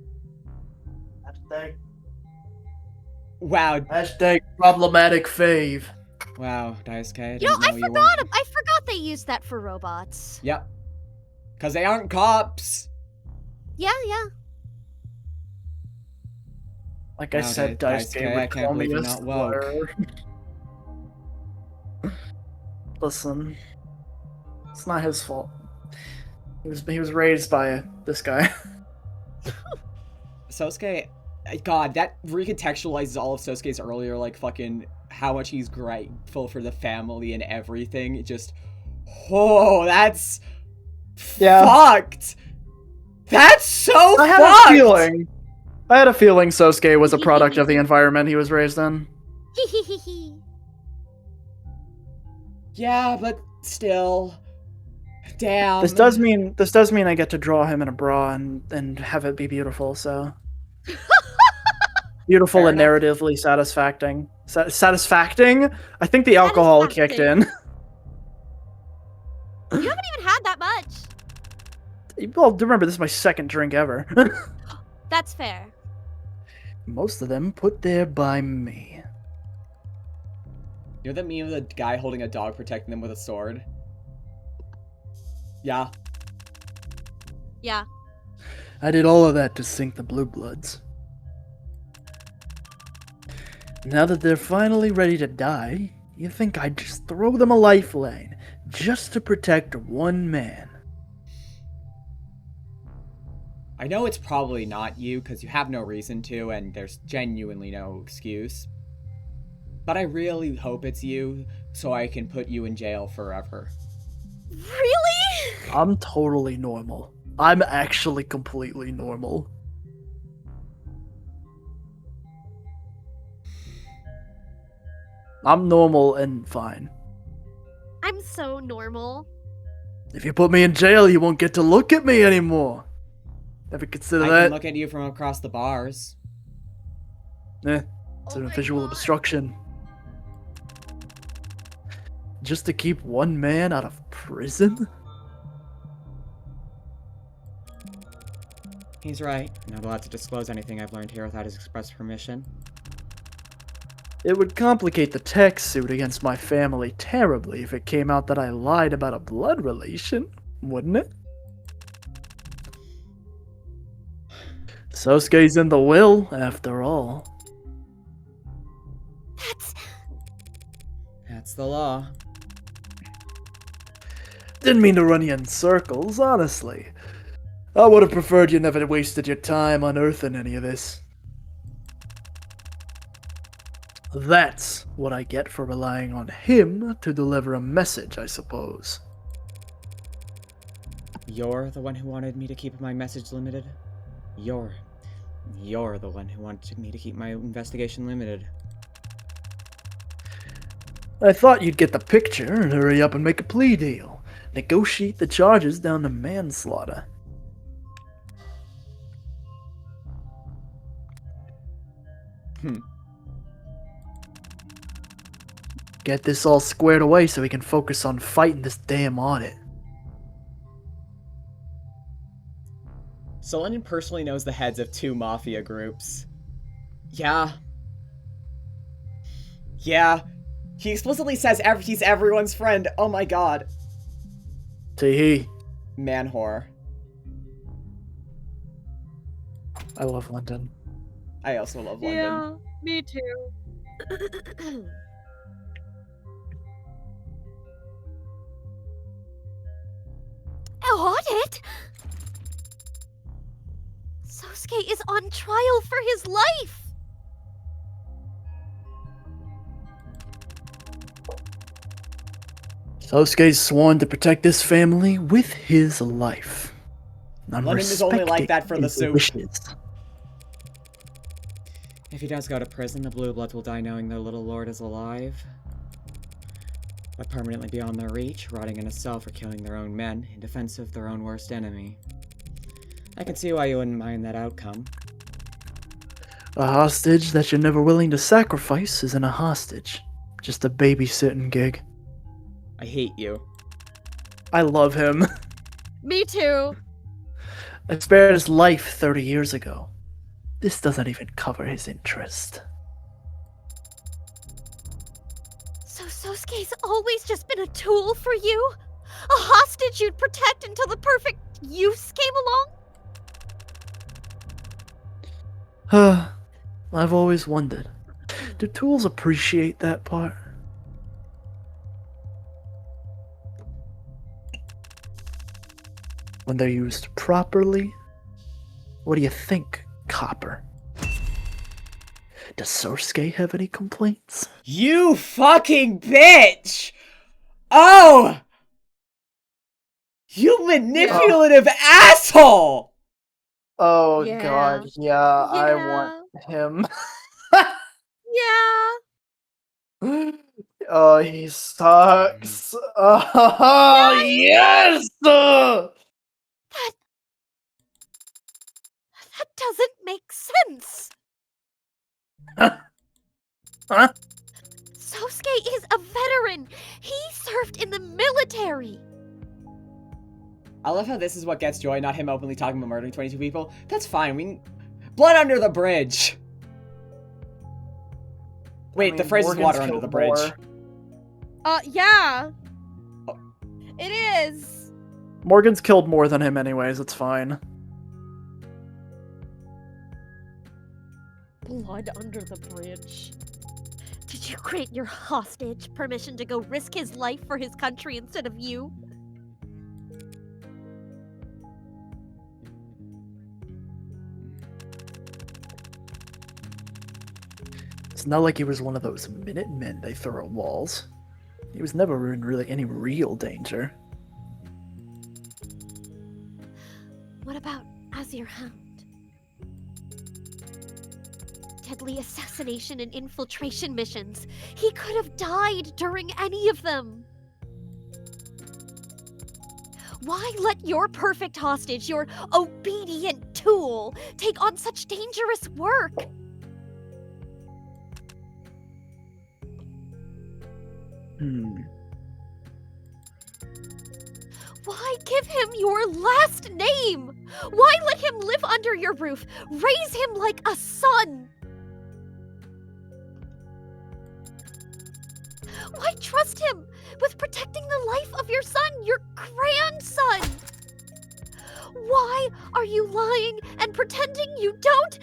Wow.
Hashtag problematic fave.
Wow, Daisuke.
I forgot they used that for robots.
Yep. Because they aren't cops.
Yeah.
Like I said, Daisuke would call me a slur. Listen, it's not his fault. He was raised by this guy.
Sosuke, God, that recontextualizes all of Sosuke's earlier, like, fucking how much he's grateful for the family and everything. It just, oh, that's fucked. That's so fucked.
I had a feeling Sosuke was a product of the environment he was raised in.
Yeah, but still, damn.
This does mean I get to draw him in a bra and have it be beautiful. So beautiful
Fair
and
enough.
narratively satisfacting. Satisfacting? I think the alcohol kicked in.
You haven't even had that much.
Well, remember, this is my second drink ever.
That's fair.
Most of them put there by me.
You know that meme of the guy holding a dog protecting them with a sword? Yeah.
Yeah.
I did all of that to sink the Blue Bloods. Now that they're finally ready to die, You think I'd just throw them a lifeline just to protect one man?
I know it's probably not you, because you have no reason to, and there's genuinely no excuse. But I really hope it's you, so I can put you in jail forever.
Really?
I'm totally normal. I'm actually completely normal. I'm normal and fine.
I'm so normal.
If you put me in jail, you won't get to look at me anymore. Ever consider
I
that?
can look at you from across the bars.
It's
Oh
a
my
visual
God.
obstruction. Just to keep one man out of prison?
He's right. I'm not allowed to disclose anything I've learned here without his express permission.
It would complicate the tech suit against my family terribly if it came out that I lied about a blood relation, wouldn't it? Sosuke's in the will, after all.
That's the law.
Didn't mean to run you in circles, honestly. I would have preferred you never wasted your time unearthing any of this. That's what I get for relying on him to deliver a message, I suppose.
You're the one who wanted me to keep my message limited? You're the one who wanted me to keep my investigation limited.
I thought you'd get the picture and hurry up and make a plea deal. Negotiate the charges down to manslaughter. Get this all squared away so we can focus on fighting this damn audit.
Solon personally knows the heads of 2 mafia groups. Yeah. He explicitly says he's everyone's friend. Oh my god.
Tee-hee.
Man whore.
I love London.
I also love London.
Yeah, me too. Audit? Sosuke is on trial for his life!
Sosuke's sworn to protect this family with his life. I'm
London is only like that for the
his
soup.
wishes.
If he does go to prison, the Blue Bloods will die knowing their little lord is alive. But permanently beyond their reach, rotting in a cell for killing their own men in defense of their own worst enemy. I can see why you wouldn't mind that outcome.
A hostage that you're never willing to sacrifice isn't a hostage. Just a babysitting gig.
I hate you.
I love him.
Me too.
I spared his life 30 years ago. This doesn't even cover his interest.
So Sosuke's always just been a tool for you? A hostage you'd protect until the perfect use came along?
I've always wondered. Do tools appreciate that part? When they're used properly? What do you think, Copper? Does Sosuke have any complaints?
You fucking bitch! Oh! You manipulative asshole!
Oh
Yeah.
god, yeah, I want him.
Yeah.
Oh, he sucks. Oh, yes!
That doesn't make sense.
Huh?
Sosuke is a veteran. He served in the military.
I love how this is what gets Joy, not him openly talking about murdering 22 people. That's fine, blood under the bridge! Wait, the phrase is water under the bridge.
Yeah.
Oh.
It is.
Morgan's killed more than him anyways, it's fine.
Blood under the bridge. Did you grant your hostage permission to go risk his life for his country instead of you?
It's not like he was one of those Minutemen they throw at walls. He was never in really any real danger.
What about Azir Hound? Deadly assassination and infiltration missions. He could have died during any of them. Why let your perfect hostage, your obedient tool, take on such dangerous work? Why give him your last name? Why let him live under your roof? Raise him like a son? Why trust him with protecting the life of your son, your grandson? Why are you lying and pretending you don't?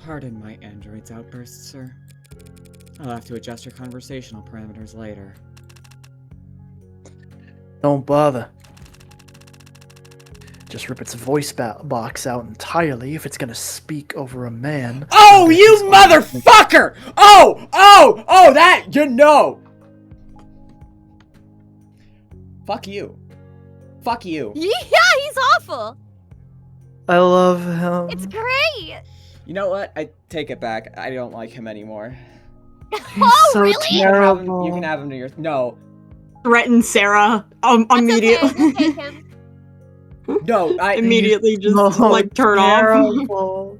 Pardon my android's outbursts, sir. I'll have to adjust your conversational parameters later.
Don't bother. Just rip its voice box out entirely if it's gonna speak over a man.
Oh, you motherfucker! Oh, that, you know! Fuck you. Fuck you.
Yeah, he's awful.
I love him.
It's great.
You know what? I take it back. I don't like him anymore.
He's so
really?
terrible.
You can have him to your... No.
Threaten Sarah immediately.
Okay, we'll take him.
No, I...
Immediately just,
No,
like, turn off.
terrible.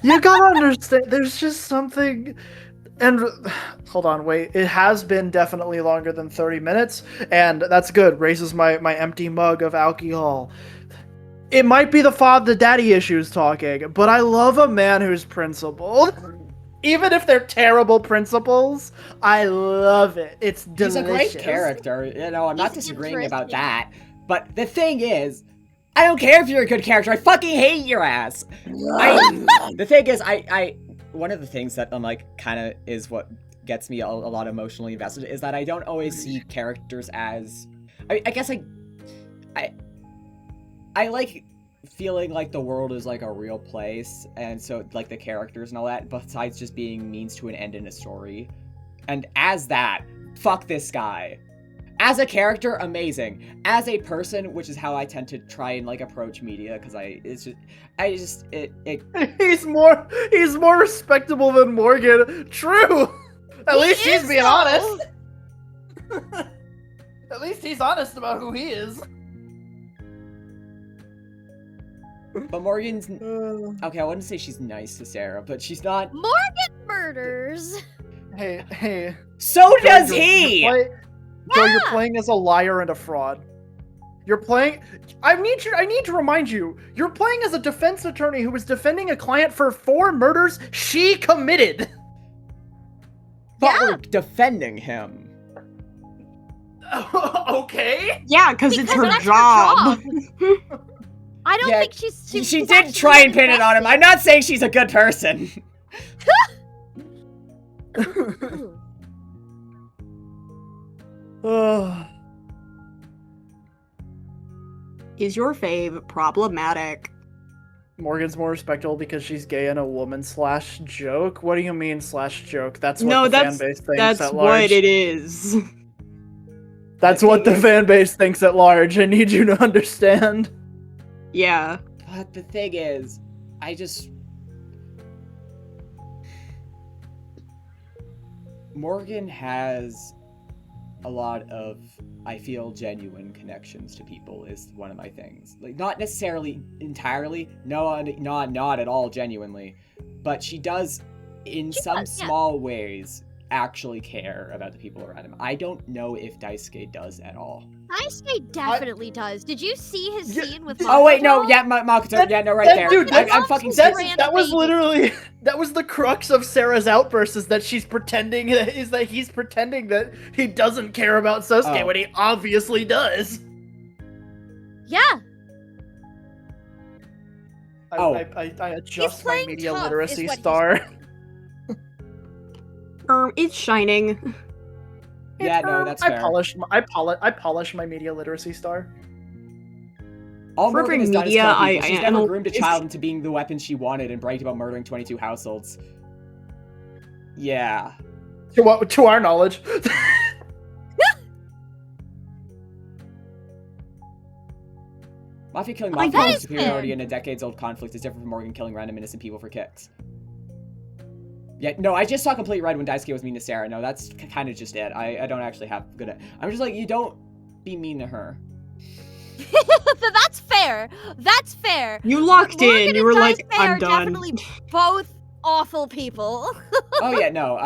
You gotta understand, there's just something... And, hold on, wait. It has been definitely longer than 30 minutes, and that's good. Raises my empty mug of alcohol. It might be the daddy issues talking, but I love a man who's principled. Even if they're terrible principles, I love it. It's delicious.
He's a great character. You know, I'm not disagreeing about
interesting.
that. But the thing is, I don't care if you're a good character. I fucking hate your ass. The thing is, one of the things that I'm like, kind of is what gets me a lot emotionally invested is that I don't always see characters as, I guess I like feeling like the world is like a real place, and so like the characters and all that, besides just being means to an end in a story. And as that, fuck this guy. As a character, amazing. As a person, which is how I tend to try and like approach media, because
He's more respectable than Morgan. True. At least he's being honest. At least he's honest about who he is.
But Morgan's... Okay, I wouldn't say she's nice to Sarah, but she's not...
Morgan murders.
Hey.
So does he!
Joe, you're playing as a liar and a fraud. You're playing... I need to remind you, you're playing as a defense attorney who was defending a client for 4 murders she committed.
But we're defending him.
Okay.
Yeah, because it's her
that's
job.
I don't think she's
She did try and pin it on him. I'm not saying she's a good person.
Is your fave problematic?
Morgan's more respectable because she's gay and a woman / joke? What do you mean / joke? That's what the fan base thinks
that's
at large.
what it is.
That's what the fan base thinks at large. I need you to understand.
Yeah.
But the thing is, Morgan has a lot of, I feel, genuine connections to people is one of my things. Like, not necessarily entirely, not at all genuinely, but she does, in some small ways, actually care about the people around him. I don't know if Daisuke does at all.
Daisuke definitely does. Did you see his scene with Makoto?
Oh wait, no, yeah, Makoto, right there.
Dude,
I'm fucking
that was literally, that was the crux of Sarah's outburst, is that he's pretending that he doesn't care about Sosuke when he obviously does.
Yeah.
Oh.
I adjust my
playing
media
tough, is
literacy
what he's
star.
It's shining.
Yeah, no, that's fair.
I polish my media literacy star.
All
For
Morgan has done is
media,
kill people. She's never
I
groomed a child into being the weapon she wanted and bragged about murdering 22 households. Yeah.
To our knowledge.
Mafia killing
I
Mafia
guess
with superiority in a decades-old conflict is different from Morgan killing random innocent people for kicks. Yeah, no, I just saw Complete Red when Daisuke was mean to Sarah. No, that's kind of just it. I don't actually have good at... I'm just like, you don't be mean to her.
That's fair. That's fair.
You locked
Morgan
in. You were
and
like,
Daisuke
I'm
are
done.
definitely both awful people.
Oh yeah, no,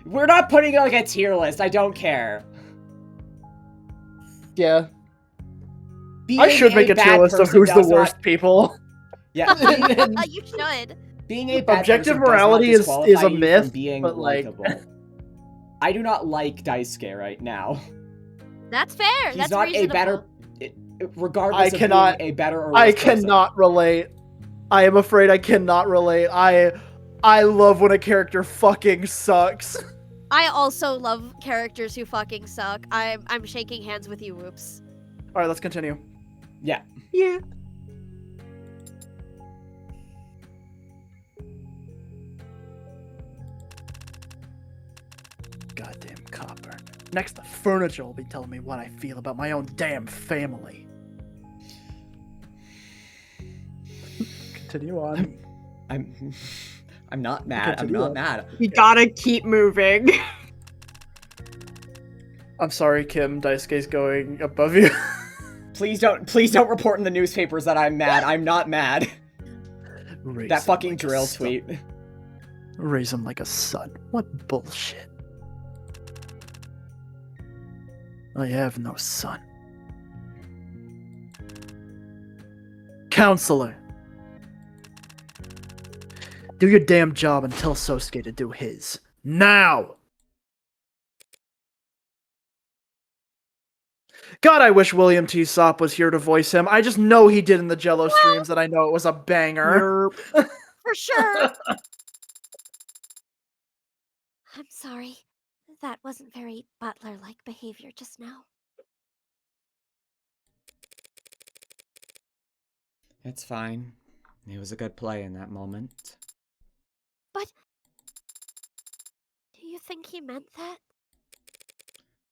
we're not putting like a tier list. I don't care.
Yeah.
Being
I should make a tier list of who's the worst people.
Yeah.
You should.
Being a bad
Objective
person
morality
does
is
not
a
disqualify you
myth,
from being
but, like...
likable. I do not like Daisuke right now.
That's fair.
He's
That's
not
reasonable.
a better... Regardless of being a better or worse
I
person.
cannot relate. I am afraid I cannot relate. I love when a character fucking sucks.
I also love characters who fucking suck. I'm shaking hands with you, Whoops.
Alright, let's continue.
Yeah.
Yeah.
Goddamn copper. Next, the furniture will be telling me what I feel about my own damn family. Continue on.
I'm not mad. I'm not mad.
You gotta keep moving.
I'm sorry, Kim. Daisuke's going above you.
Please don't report in the newspapers that I'm mad. I'm not mad. That fucking drill tweet.
Raise him like a son. What bullshit. I have no son. Counselor. Do your damn job and tell Sosuke to do his. Now! God, I wish William T. Sopp was here to voice him. I just know he did in the Jello streams, and I know it was a banger.
For sure. I'm sorry. That wasn't very butler-like behavior just now.
It's fine. It was a good play in that moment.
But... do you think he meant that?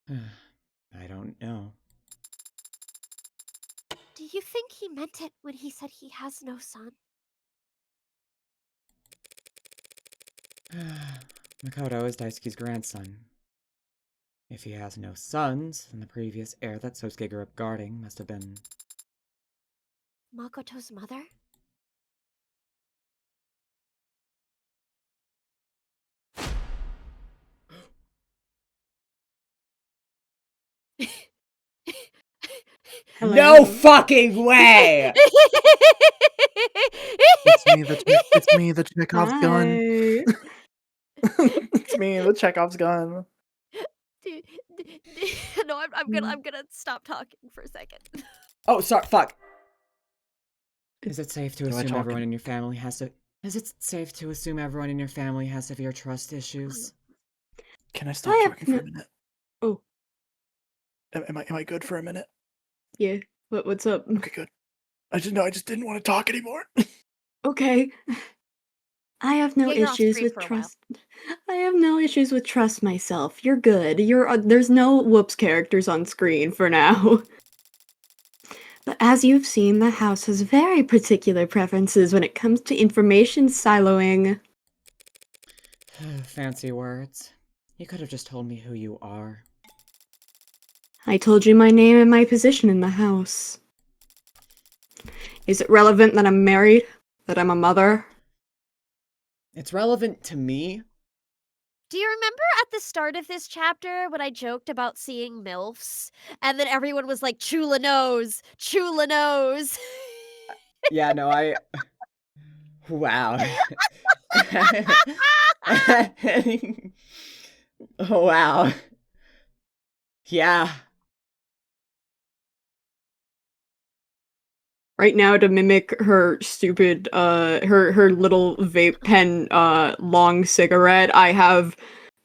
I don't know.
Do you think he meant it when he said he has no son?
Makoto is Daisuke's grandson. If he has no sons, then the previous heir that Sosuke grew up guarding must have been...
Makoto's mother?
Hello.
No fucking way!
It's me, the Chekhov's gun. It's me, the Chekhov's gun.
No, I'm gonna stop talking for a second.
Oh, sorry, fuck. Is it safe to
Am I
assume everyone
talking?
in your family has to... Is it safe to assume everyone in your family has severe trust issues?
Can I stop
I have
talking for a
no-
minute?
Oh.
Am I good for a minute?
Yeah. What's up?
Okay, good. I just didn't want to talk anymore.
Okay. I have no
Yeah, you're off
issues
screen
with
for a while.
trust. I have no issues with trust myself. You're good. There's no whoops characters on screen for now. But as you've seen, the house has very particular preferences when it comes to information siloing.
Fancy words. You could have just told me who you are.
I told you my name and my position in the house. Is it relevant that I'm married? That I'm a mother?
It's relevant to me.
Do you remember at the start of this chapter when I joked about seeing MILFs? And then everyone was like, Chula knows! Chula knows!
Yeah, no, I... Wow. Oh, wow. Yeah.
Right now, to mimic her stupid, her little vape pen, long cigarette, I have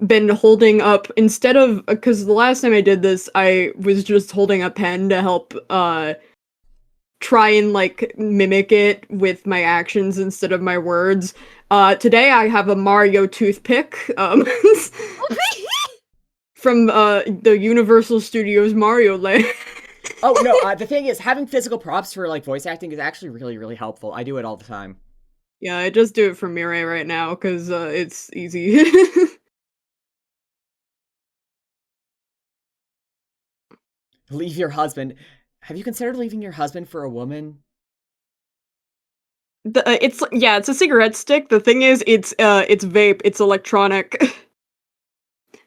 been holding up, instead of, because the last time I did this, I was just holding a pen to help, try and, like, mimic it with my actions instead of my words. Today I have a Mario toothpick, from, the Universal Studios Mario Land.
Oh, no, the thing is, having physical props for, like, voice acting is actually really, really helpful. I do it all the time.
Yeah, I just do it for Mirai right now, because, it's easy.
Leave your husband. Have you considered leaving your husband for a woman?
It's a cigarette stick. The thing is, it's vape. It's electronic.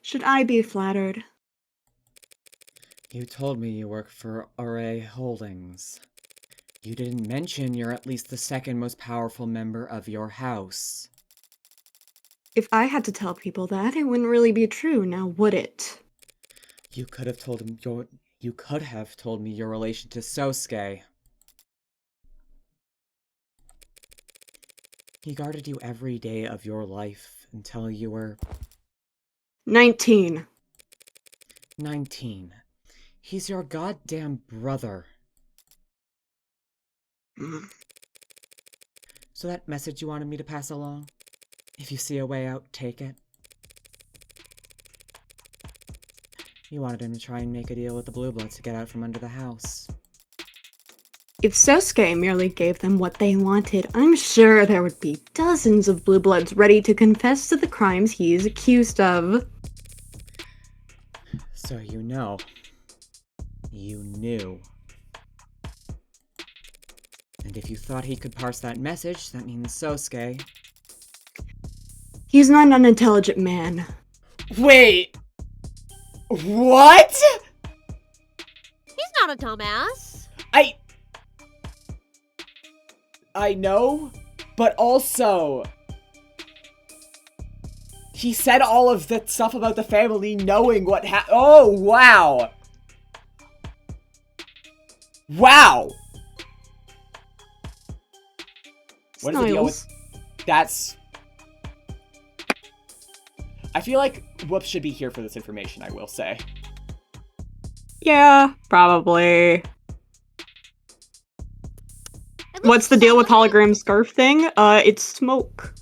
Should I be flattered?
You told me you work for Array Holdings. You didn't mention you're at least the second most powerful member of your house.
If I had to tell people that, it wouldn't really be true, now would it?
You could have told me your relation to Sosuke. He guarded you every day of your life until you were
19.
19. He's your goddamn brother. So that message you wanted me to pass along? If you see a way out, take it. You wanted him to try and make a deal with the Blue Bloods to get out from under the house.
If Sosuke merely gave them what they wanted, I'm sure there would be dozens of Blue Bloods ready to confess to the crimes he is accused of.
So you know. You knew. And if you thought he could parse that message, that means Sosuke.
He's not an unintelligent man.
Wait! What?!
He's not a dumbass.
I know, but also... He said all of that stuff about the family knowing what oh, wow! Wow! What is the deal with... That's... I feel like Whoops should be here for this information, I will say.
Yeah, probably. What's the deal with hologram scarf thing? It's smoke.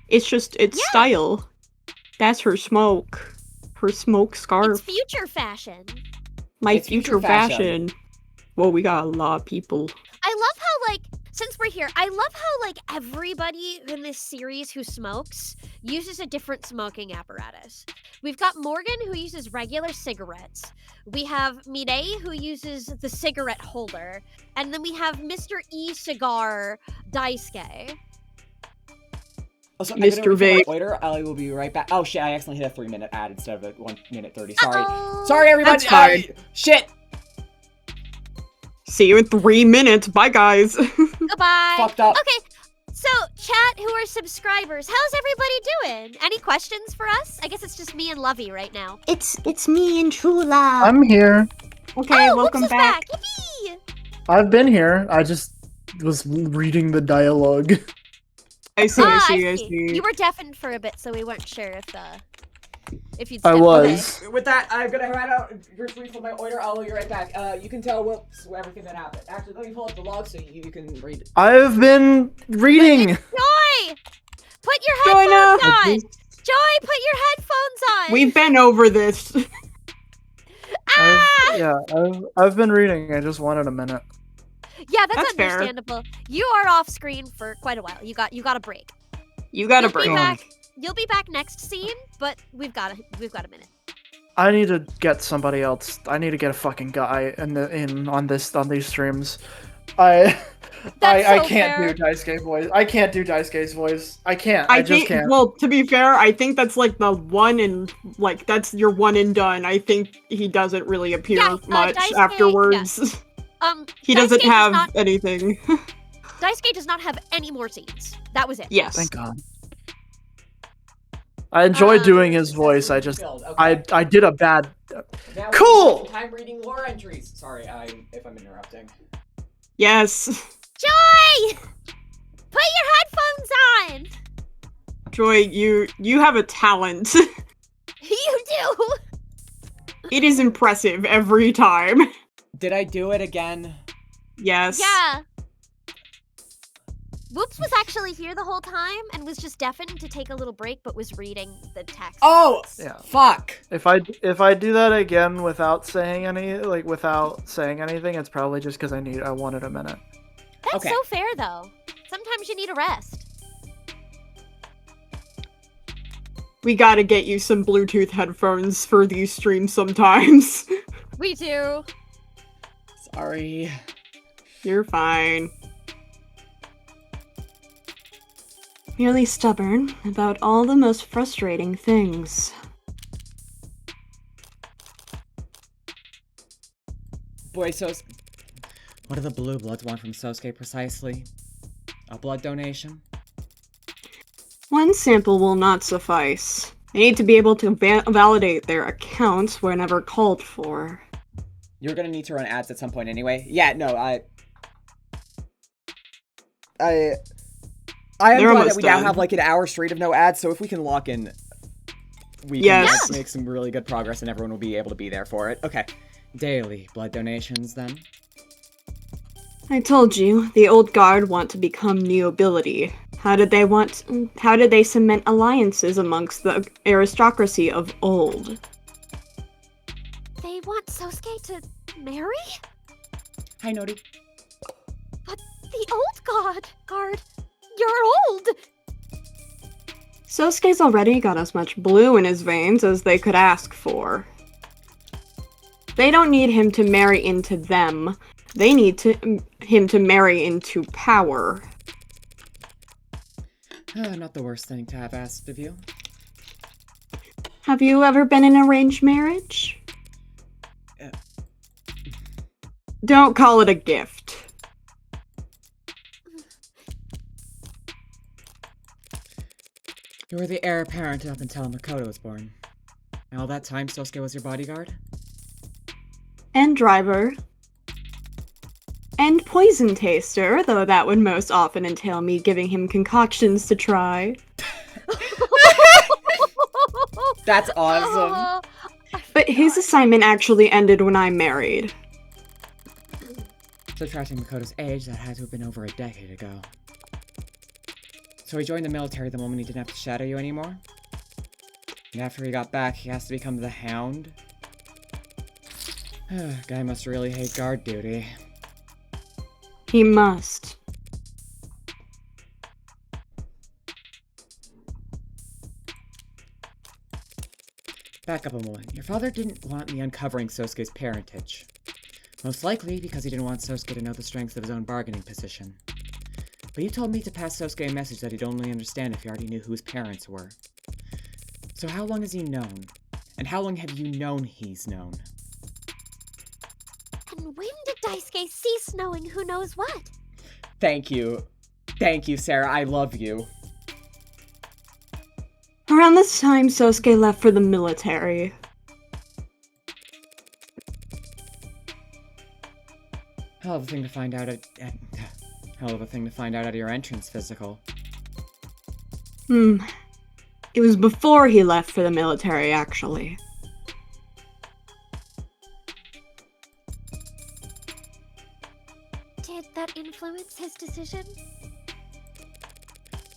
It's style. That's her smoke. Her smoke scarf.
It's future fashion.
It's future fashion. Well, we got a lot of people.
I love how, like, since we're here, I love how, like, everybody in this series who smokes uses a different smoking apparatus. We've got Morgan, who uses regular cigarettes. We have Mireille, who uses the cigarette holder. And then we have Mr. E-Cigar Daisuke.
Also,
Mr. Vape.
Later, I will be right back. Oh shit, I accidentally hit a 3-minute ad instead of a 1 minute 30. Sorry.
Uh-oh.
Sorry, everybody.
That's fine.
Shit.
See you in 3 minutes. Bye, guys.
Goodbye.
Fucked up.
Okay, so chat, who are subscribers, how's everybody doing? Any questions for us? I guess it's just me and Lovey right now.
It's me and Chula.
I'm here.
Okay,
Oh,
welcome
Whoops is
back.
Yippee!
I've been here. I just was reading the dialogue.
I see.
I see. You were deafened for a bit, so we weren't sure if you'd
I
stepped
was.
away.
With that, I'm gonna head out, retrieve from my order. I'll be right back. You can tell Whoops everything that happened. Actually, let me pull up the log so you can read it.
I've been reading.
Joy! Put your
Joy,
headphones
no.
on! Joy, put your headphones on!
We've been over this.
I've been reading. I just wanted a minute.
Yeah, that's
fair.
understandable. You are off screen for quite a while. You got a break.
You got a
You'll
break.
be back. You'll be back next scene, but we've got a minute.
I need to get somebody else. I need to get a fucking guy on these streams. I can't
fair.
do Daisuke voice. I can't do Daisuke's voice. I can't. I just can't.
Well, to be fair, I think that's like the one and like that's your one and done. I think he doesn't really appear much
Daisuke,
afterwards.
Yeah.
He doesn't have anything.
Daisuke does not have any more scenes. That was it.
Yes.
Thank God. I enjoy doing his voice. I just I did a bad.
Now
Cool.
Time reading lore entries. Sorry, if I'm interrupting.
Yes.
Joy! Put your headphones on!
Joy, you have a talent.
You do!
It is impressive every time.
Did I do it again?
Yes.
Yeah. Whoops was actually here the whole time and was just deafened to take a little break, but was reading the text.
Oh,
Yeah.
fuck.
If I do that again without saying anything, it's probably just because I wanted a minute.
That's
Okay.
so fair, though. Sometimes you need a rest.
We gotta get you some Bluetooth headphones for these streams sometimes.
We do.
Sorry.
You're fine. Merely stubborn about all the most frustrating things.
Boy, what do the blue bloods want from Sosuke precisely? A blood donation?
One sample will not suffice. They need to be able to validate their accounts whenever called for.
You're gonna need to run ads at some point anyway. Yeah, no, I am
They're
glad
almost
that we now
done.
have like an hour straight of no ads, so if we can lock in, we
Yes.
can like, make some really good progress and everyone will be able to be there for it. Okay. Daily blood donations then.
I told you, the old guard want to become nobility. How did they cement alliances amongst the aristocracy of old?
They want Sosuke to marry?
Hi, Nodi.
But the old guard, you're old!
Sosuke's already got as much blue in his veins as they could ask for. They don't need him to marry into them. They need him to marry into power.
Not the worst thing to have asked of you.
Have you ever been in an arranged marriage? Don't call it a gift.
You were the heir apparent up until Makoto was born. And all that time, Sosuke was your bodyguard?
And driver. And poison taster, though that would most often entail me giving him concoctions to try.
That's awesome.
But his assignment actually ended when I married.
Subtracting Makoto's age, that had to have been over a decade ago. So he joined the military the moment he didn't have to shadow you anymore? And after he got back, he has to become the Hound? Guy must really hate guard duty.
He must.
Back up a moment. Your father didn't want me uncovering Sosuke's parentage. Most likely because he didn't want Sosuke to know the strengths of his own bargaining position. But you told me to pass Sosuke a message that he'd only understand if he already knew who his parents were. So how long has he known? And how long have you known he's known?
And when did Daisuke cease knowing who knows what?
Thank you. Thank you, Sarah. I love you.
Around this time, Sosuke left for the military.
Hell of a thing to find out hell of a thing to find out at your entrance physical.
It was before he left for the military, actually.
Did that influence his decision?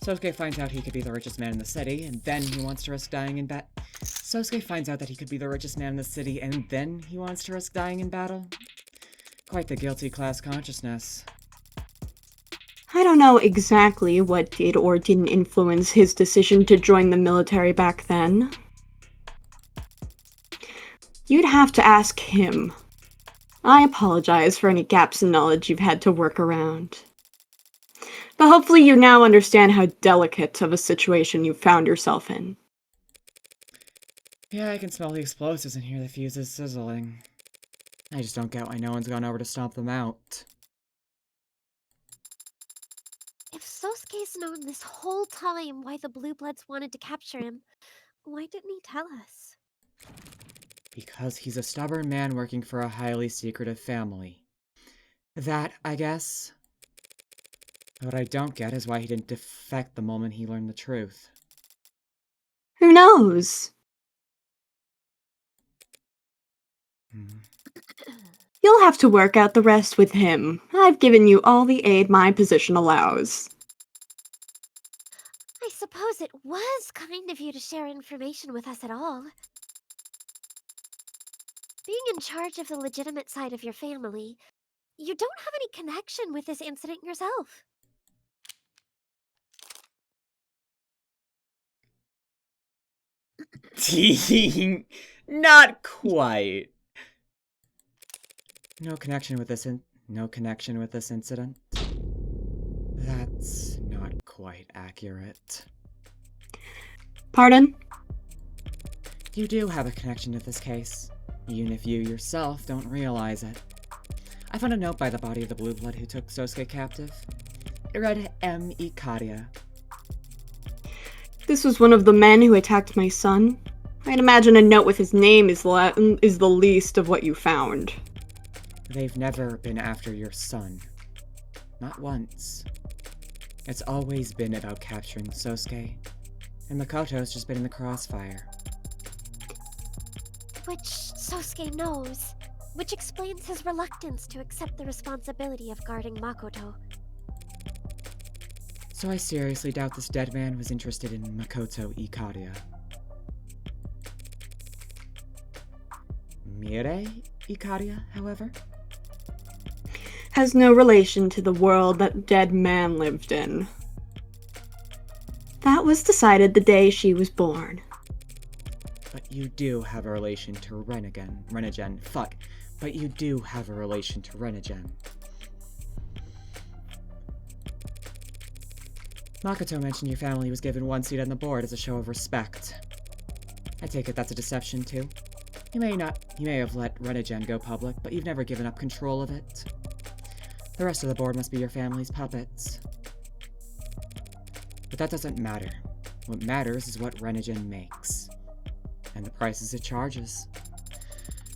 Sosuke finds out he could be the richest man in the city, and then he wants to risk dying in battle. Sosuke finds out that he could be the richest man in the city, and then he wants to risk dying in battle? Quite the guilty class consciousness.
I don't know exactly what did or didn't influence his decision to join the military back then. You'd have to ask him. I apologize for any gaps in knowledge you've had to work around. But hopefully you now understand how delicate of a situation you found yourself in.
Yeah, I can smell the explosives and hear the fuses sizzling. I just don't get why no one's gone over to stomp them out.
If Sosuke's known this whole time why the Blue Bloods wanted to capture him, why didn't he tell us?
Because he's a stubborn man working for a highly secretive family. That, I guess. What I don't get is why he didn't defect the moment he learned the truth.
Who knows? You'll have to work out the rest with him. I've given you all the aid my position allows.
I suppose it was kind of you to share information with us at all. Being in charge of the legitimate side of your family, you don't have any connection with this incident yourself.
Not quite. No connection with this incident. That's not quite accurate.
Pardon?
You do have a connection to this case, even if you yourself don't realize it. I found a note by the body of the blue blood who took Sosuke captive. It read M. Ikaria.
This was one of the men who attacked my son. I'd imagine a note with his name is the least of what you found.
They've never been after your son. Not once. It's always been about capturing Sosuke, and Makoto's just been in the crossfire.
Which Sosuke knows, which explains his reluctance to accept the responsibility of guarding Makoto.
So I seriously doubt this dead man was interested in Makoto Ikaria. Mire Ikaria, however?
Has no relation to the world that dead man lived in. That was decided the day she was born.
But you do have a relation to Renigen. Fuck. But you do have a relation to Renigen. Makoto mentioned your family was given one seat on the board as a show of respect. I take it that's a deception too. You may have let Renigen go public, but you've never given up control of it. The rest of the board must be your family's puppets. But that doesn't matter. What matters is what Renigen makes. And the prices it charges.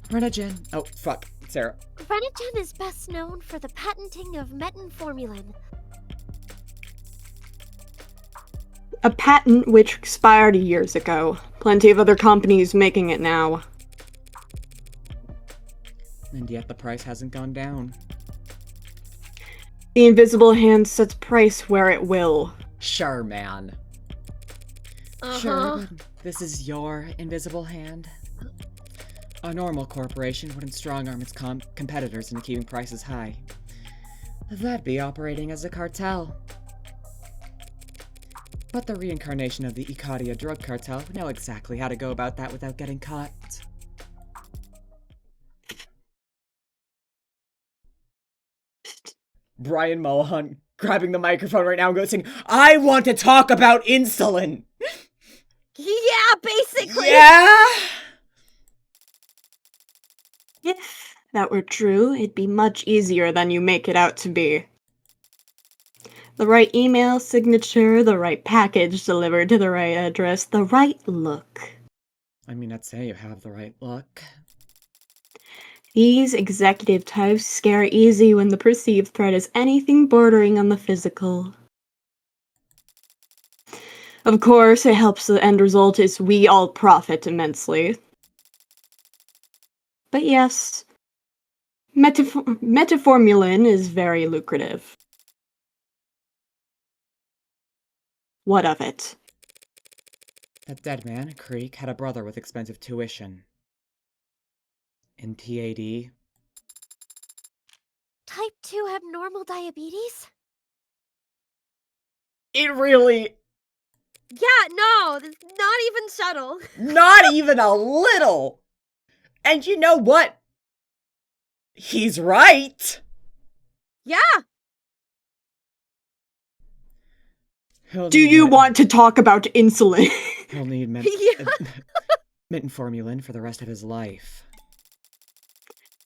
Renigen... Oh, fuck. Sarah.
Renigen is best known for the patenting of metenformulin.
A patent which expired years ago. Plenty of other companies making it now.
And yet the price hasn't gone down.
The invisible hand sets price where it will.
Sure, man. Sure, but this is your invisible hand. A normal corporation wouldn't strong-arm its competitors into keeping prices high. That'd be operating as a cartel. But the reincarnation of the Ikaria drug cartel would know exactly how to go about that without getting caught. Brian Mulholland grabbing the microphone right now and going, I want to talk about insulin!
Yeah, basically!
Yeah!
If that were true, it'd be much easier than you make it out to be. The right email signature, the right package delivered to the right address, the right look.
I mean, I'd say you have the right look.
These executive types scare easy when the perceived threat is anything bordering on the physical. Of course, it helps the end result is we all profit immensely. But yes, metformulin is very lucrative. What of it?
That dead man, Creek, had a brother with expensive tuition. In TAD.
Type 2 abnormal diabetes?
It really...
Yeah, no, not even subtle.
Not even a little! And you know what? He's right!
Yeah!
Do you want to talk about insulin?
He'll need metformulin for the rest of his life.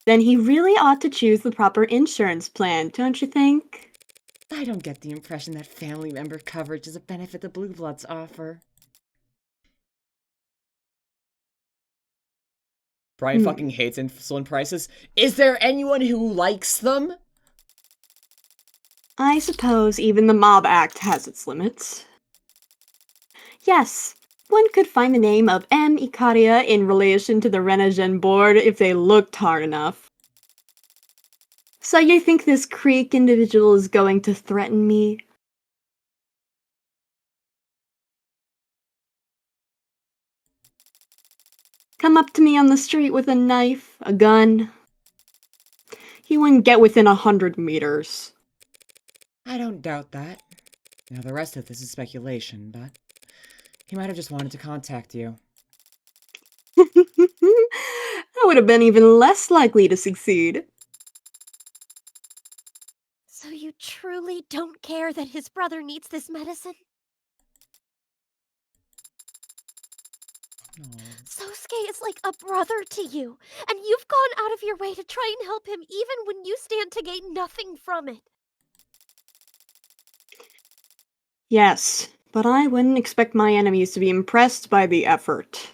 Then he really ought to choose the proper insurance plan, don't you think?
I don't get the impression that family member coverage is a benefit the Blue Bloods offer. Brian fucking hates insulin prices. Is there anyone who likes them?
I suppose even the Mob Act has its limits. Yes, one could find the name of M. Icaria in relation to the Renagen board if they looked hard enough. So you think this Creek individual is going to threaten me? Come up to me on the street with a knife, a gun. He wouldn't get within 100 meters.
I don't doubt that. Now, the rest of this is speculation, but he might have just wanted to contact you.
I would have been even less likely to succeed.
So you truly don't care that his brother needs this medicine?
Oh.
Sosuke is like a brother to you, and you've gone out of your way to try and help him even when you stand to gain nothing from it.
Yes, but I wouldn't expect my enemies to be impressed by the effort.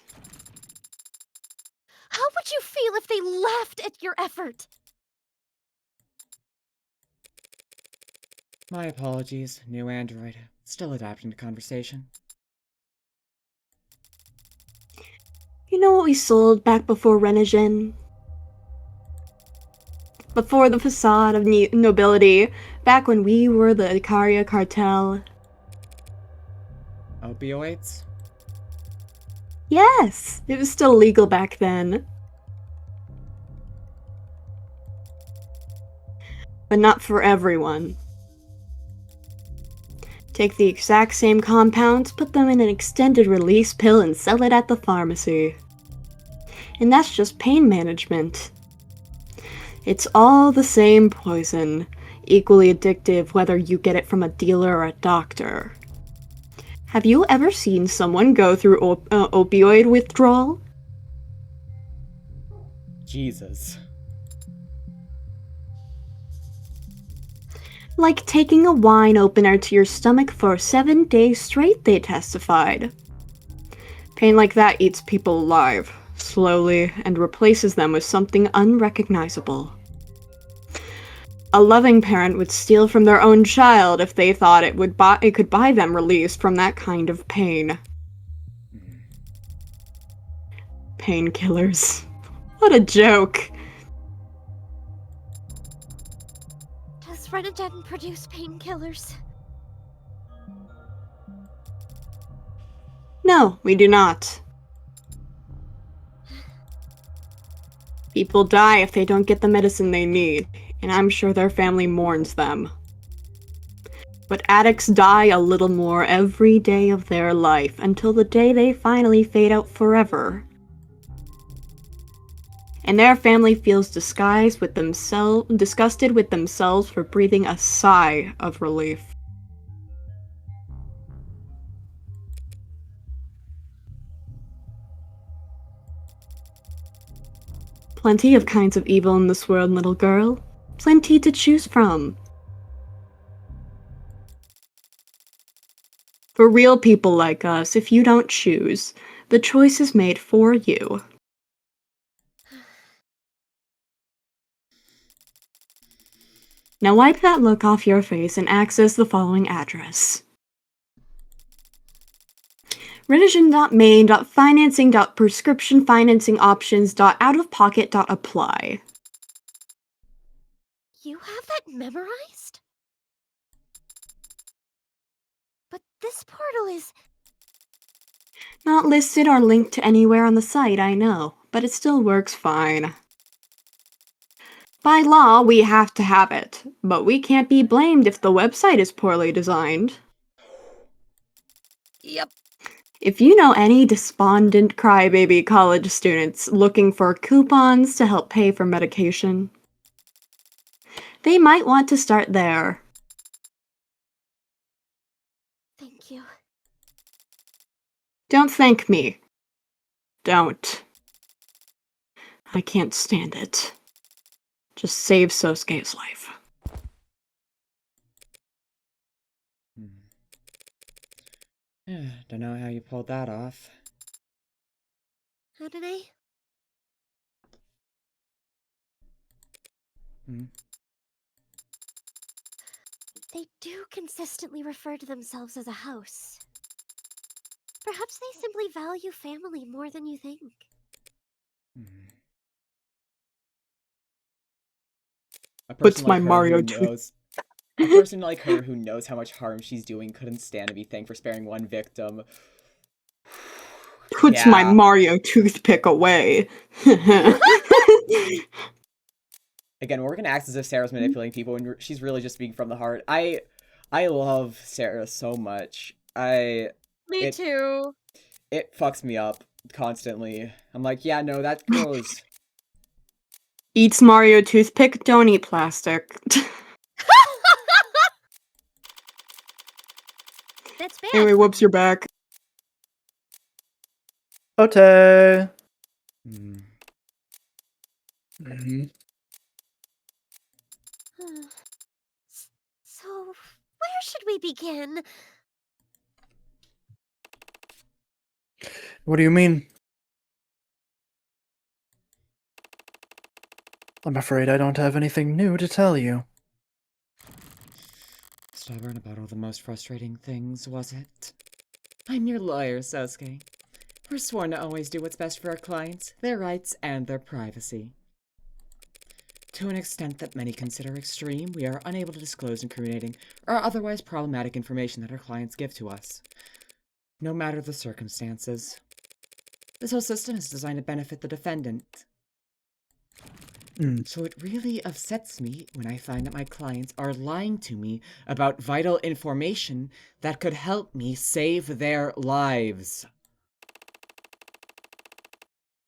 How would you feel if they laughed at your effort?
My apologies, new android. Still adapting to conversation.
You know what we sold back before Renagen? Before the facade of nobility, back when we were the Icaria cartel?
Opioids?
Yes, it was still legal back then. But not for everyone. Take the exact same compounds, put them in an extended release pill, and sell it at the pharmacy. And that's just pain management. It's all the same poison, equally addictive whether you get it from a dealer or a doctor. Have you ever seen someone go through opioid withdrawal?
Jesus.
Like taking a wine opener to your stomach for 7 days straight, they testified. Pain like that eats people alive, slowly, and replaces them with something unrecognizable. A loving parent would steal from their own child if they thought it could buy them release from that kind of pain. Painkillers. What a joke.
Does Renagen produce painkillers?
No, we do not. People die if they don't get the medicine they need, and I'm sure their family mourns them. But addicts die a little more every day of their life until the day they finally fade out forever. And their family feels disgusted with themselves for breathing a sigh of relief. Plenty of kinds of evil in this world, little girl. Plenty to choose from. For real people like us, if you don't choose, the choice is made for you. Now wipe that look off your face and access the following address. Renagen.main.financing.prescriptionfinancingoptions.outofpocket.apply.
You have that memorized? But this portal is...
Not listed or linked to anywhere on the site, I know, but it still works fine. By law, we have to have it, but we can't be blamed if the website is poorly designed.
Yep.
If you know any despondent crybaby college students looking for coupons to help pay for medication, they might want to start there.
Thank you.
Don't thank me. Don't. I can't stand it. Just save Sosuke's life.
Don't know how you pulled that off.
How did I? They do consistently refer to themselves as a house. Perhaps they simply value family more than you think.
A
Puts
person
my
like her
Mario
who knows. A person like her who knows how much harm she's doing couldn't stand to be thanked for sparing one victim.
Puts my Mario toothpick away.
Again, we're gonna act as if Sarah's manipulating people when she's really just speaking from the heart. I love Sarah so much.
Me too.
It fucks me up constantly. I'm like, yeah, no, that goes.
Eats Mario toothpick, don't eat plastic.
That's bad.
Anyway, whoops, you're back.
Okay.
So, where should we begin?
What do you mean? I'm afraid I don't have anything new to tell you.
Stubborn about all the most frustrating things, was it? I'm your lawyer, Sosuke. We're sworn to always do what's best for our clients, their rights, and their privacy. To an extent that many consider extreme, we are unable to disclose incriminating or otherwise problematic information that our clients give to us, no matter the circumstances. This whole system is designed to benefit the defendant. So it really upsets me when I find that my clients are lying to me about vital information that could help me save their lives.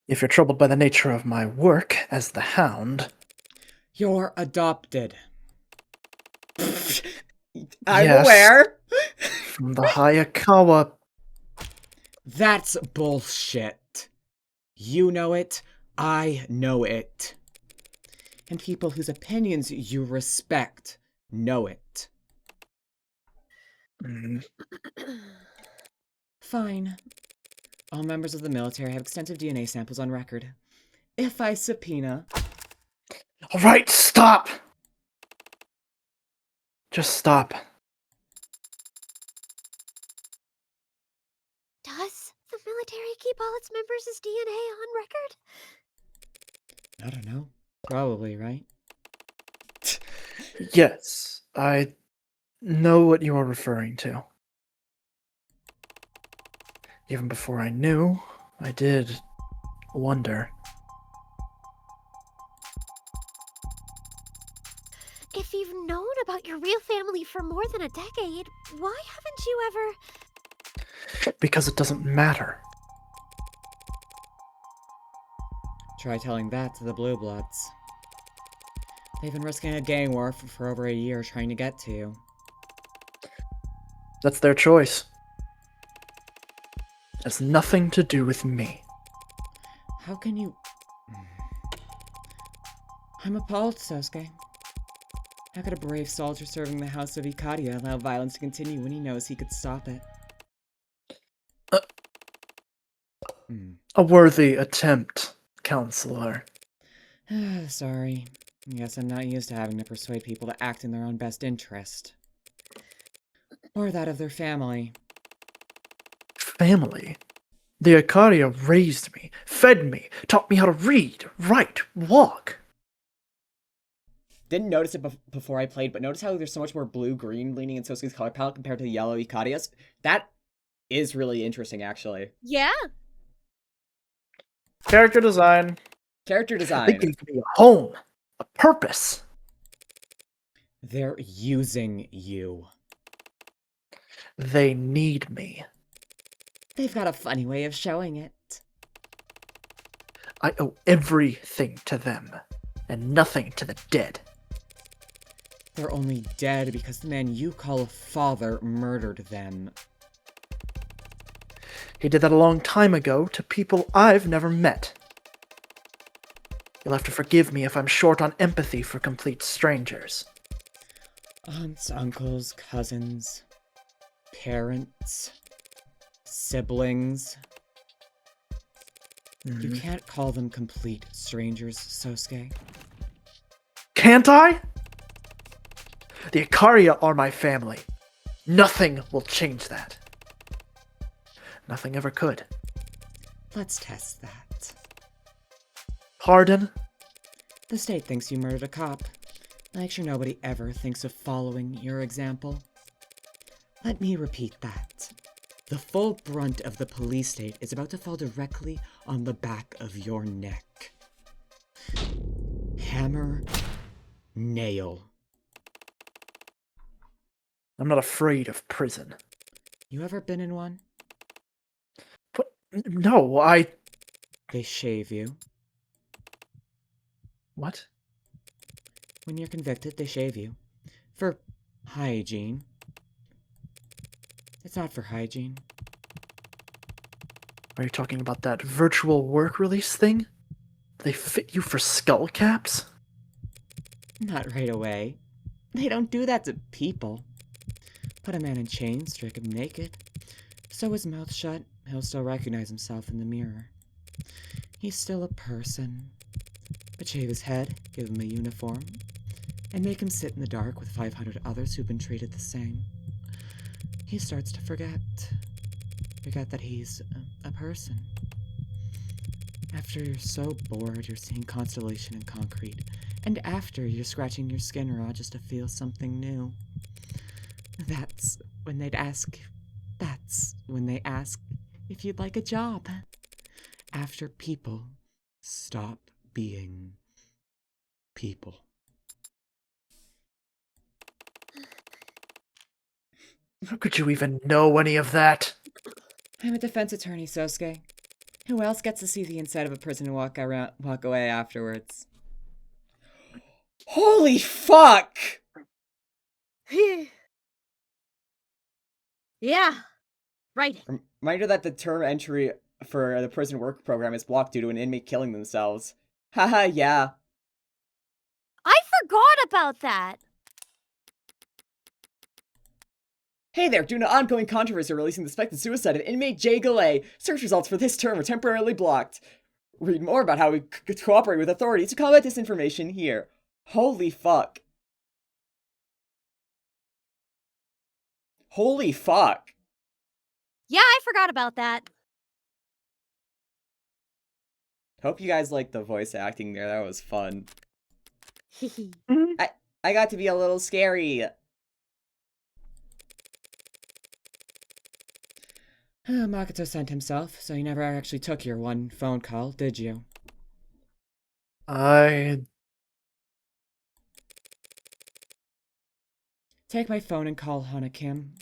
If you're troubled by the nature of my work as the Hound...
You're adopted. I'm aware.
From the Hayakawa...
That's bullshit. You know it, I know it. And people whose opinions you respect know it. Fine. All members of the military have extensive DNA samples on record. If I subpoena...
Alright, stop! Just stop.
Does the military keep all its members' DNA on record?
I don't know. Probably, right?
Yes, I know what you are referring to. Even before I knew, I did wonder.
If you've known about your real family for more than a decade, why haven't you ever...
Because it doesn't matter.
Try telling that to the Blue Bloods. They've been risking a gang war for over a year trying to get to you.
That's their choice. It has nothing to do with me.
How can you... I'm appalled, Sosuke. How could a brave soldier serving the House of Ikaria allow violence to continue when he knows he could stop it?
A worthy attempt, Counselor.
Sorry. Guess I'm not used to having to persuade people to act in their own best interest. Or that of their family.
Family? The Ikaria raised me, fed me, taught me how to read, write, walk.
Didn't notice it before I played, but notice how there's so much more blue-green leaning in Sosuke's color palette compared to the yellow Ikaria's? That is really interesting, actually.
Yeah.
Character design.
Character design.
They gave me a home, a purpose.
They're using you.
They need me.
They've got a funny way of showing it.
I owe everything to them, and nothing to the dead.
They're only dead because the man you call a father murdered them.
He did that a long time ago to people I've never met. You'll have to forgive me if I'm short on empathy for complete strangers.
Aunts, uncles, cousins, parents, siblings. You can't call them complete strangers, Sosuke.
Can't I? The Icaria are my family. Nothing will change that. Nothing ever could.
Let's test that.
Pardon?
The state thinks you murdered a cop. Make sure nobody ever thinks of following your example. Let me repeat that. The full brunt of the police state is about to fall directly on the back of your neck. Hammer, nail.
I'm not afraid of prison.
You ever been in one?
What? No, I...
They shave you.
What?
When you're convicted, they shave you. For hygiene. It's not for hygiene.
Are you talking about that virtual work release thing? They fit you for skull caps?
Not right away. They don't do that to people. Put a man in chains, strike him naked. Sew his mouth shut, he'll still recognize himself in the mirror. He's still a person. But shave his head, give him a uniform, and make him sit in the dark with 500 others who've been treated the same. He starts to forget. Forget that he's a person. After you're so bored, you're seeing constellation in concrete. And after you're scratching your skin raw just to feel something new. That's when they ask if you'd like a job. After people stop being people.
How could you even know any of that?
I'm a defense attorney, Sosuke. Who else gets to see the inside of a prison and walk away afterwards? Holy fuck!
Yeah. Writing.
Reminder that the term entry for the prison work program is blocked due to an inmate killing themselves. Haha, yeah.
I forgot about that.
Hey there, due to ongoing controversy releasing the suspected suicide of inmate Jay Gallet, search results for this term are temporarily blocked. Read more about how we cooperate with authorities to combat disinformation here. Holy fuck. Holy fuck.
Yeah, I forgot about that.
Hope you guys liked the voice acting there, that was fun.
Mhm.
I got to be a little scary. Makoto sent himself, so you never actually took your one phone call, did you? Take my phone and call Hana Kim.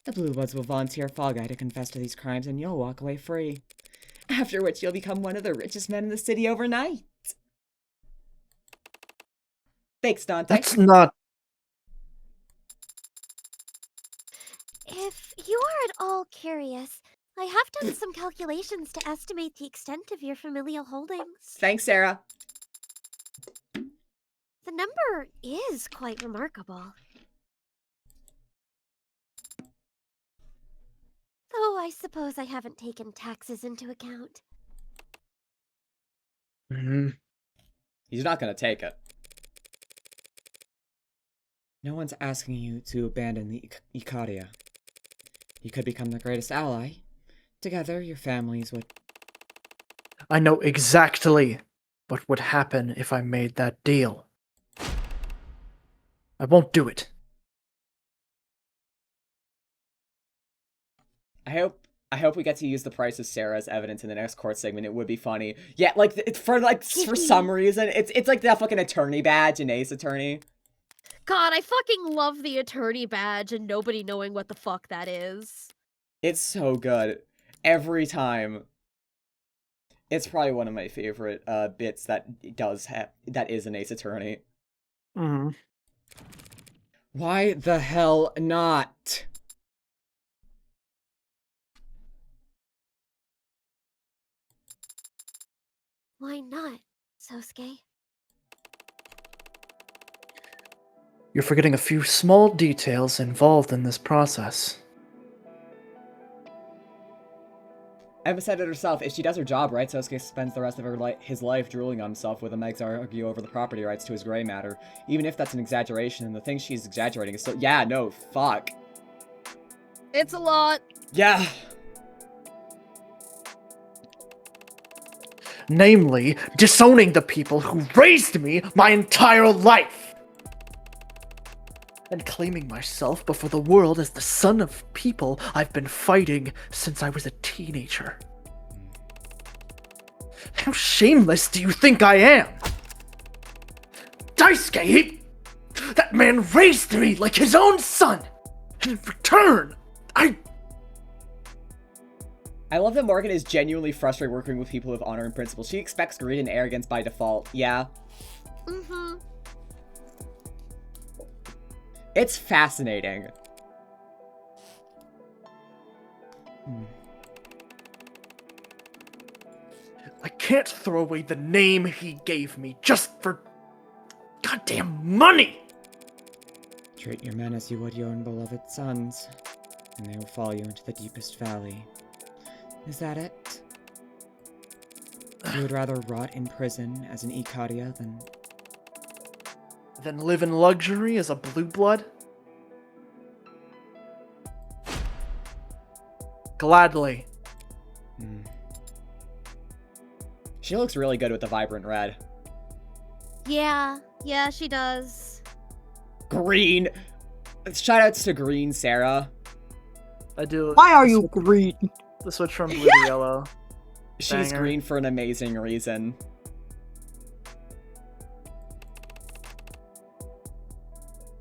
The Blue Bloods will volunteer a fall guy to confess to these crimes and you'll walk away free. After which you'll become one of the richest men in the city overnight. Thanks, Dante.
That's not...
If you are at all curious, I have done some calculations to estimate the extent of your familial holdings.
Thanks, Sarah.
The number is quite remarkable. Though I suppose I haven't taken taxes into account.
He's not gonna take it. No one's asking you to abandon the Icaria. You could become the greatest ally. Together, your families would...
I know exactly what would happen if I made that deal. I won't do it.
I hope we get to use the price of Sarah as evidence in the next court segment. It would be funny. Yeah, like for some reason, it's like that fucking attorney badge in Ace Attorney.
God, I fucking love the attorney badge and nobody knowing what the fuck that is.
It's so good. Every time. It's probably one of my favorite bits that is an Ace Attorney. Why the hell not?
Why not, Sosuke?
You're forgetting a few small details involved in this process.
Emma said it herself. If she does her job right, Sosuke spends the rest of his life drooling on himself with the Megs argue over the property rights to his gray matter. Even if that's an exaggeration, and the thing she's exaggerating is still— yeah, no, fuck.
It's a lot.
Yeah.
Namely, disowning the people who raised me my entire life. And claiming myself before the world as the son of people I've been fighting since I was a teenager. How shameless do you think I am? Daisuke, that man raised me like his own son. And in return, I
love that Morgan is genuinely frustrated working with people with honor and principle. She expects greed and arrogance by default. Yeah.
Mm-hmm.
It's fascinating.
I can't throw away the name he gave me just for goddamn money!
Treat your men as you would your own beloved sons, and they will follow you into the deepest valley. Is that it? You would rather rot in prison as an Ikaria
than live in luxury as a blue blood? Gladly.
She looks really good with the vibrant red.
Yeah, she does.
Green! Shoutouts to Green Sarah.
I do.
Why are you green?
The switch from blue to yellow.
She's
Banger.
green for an amazing reason.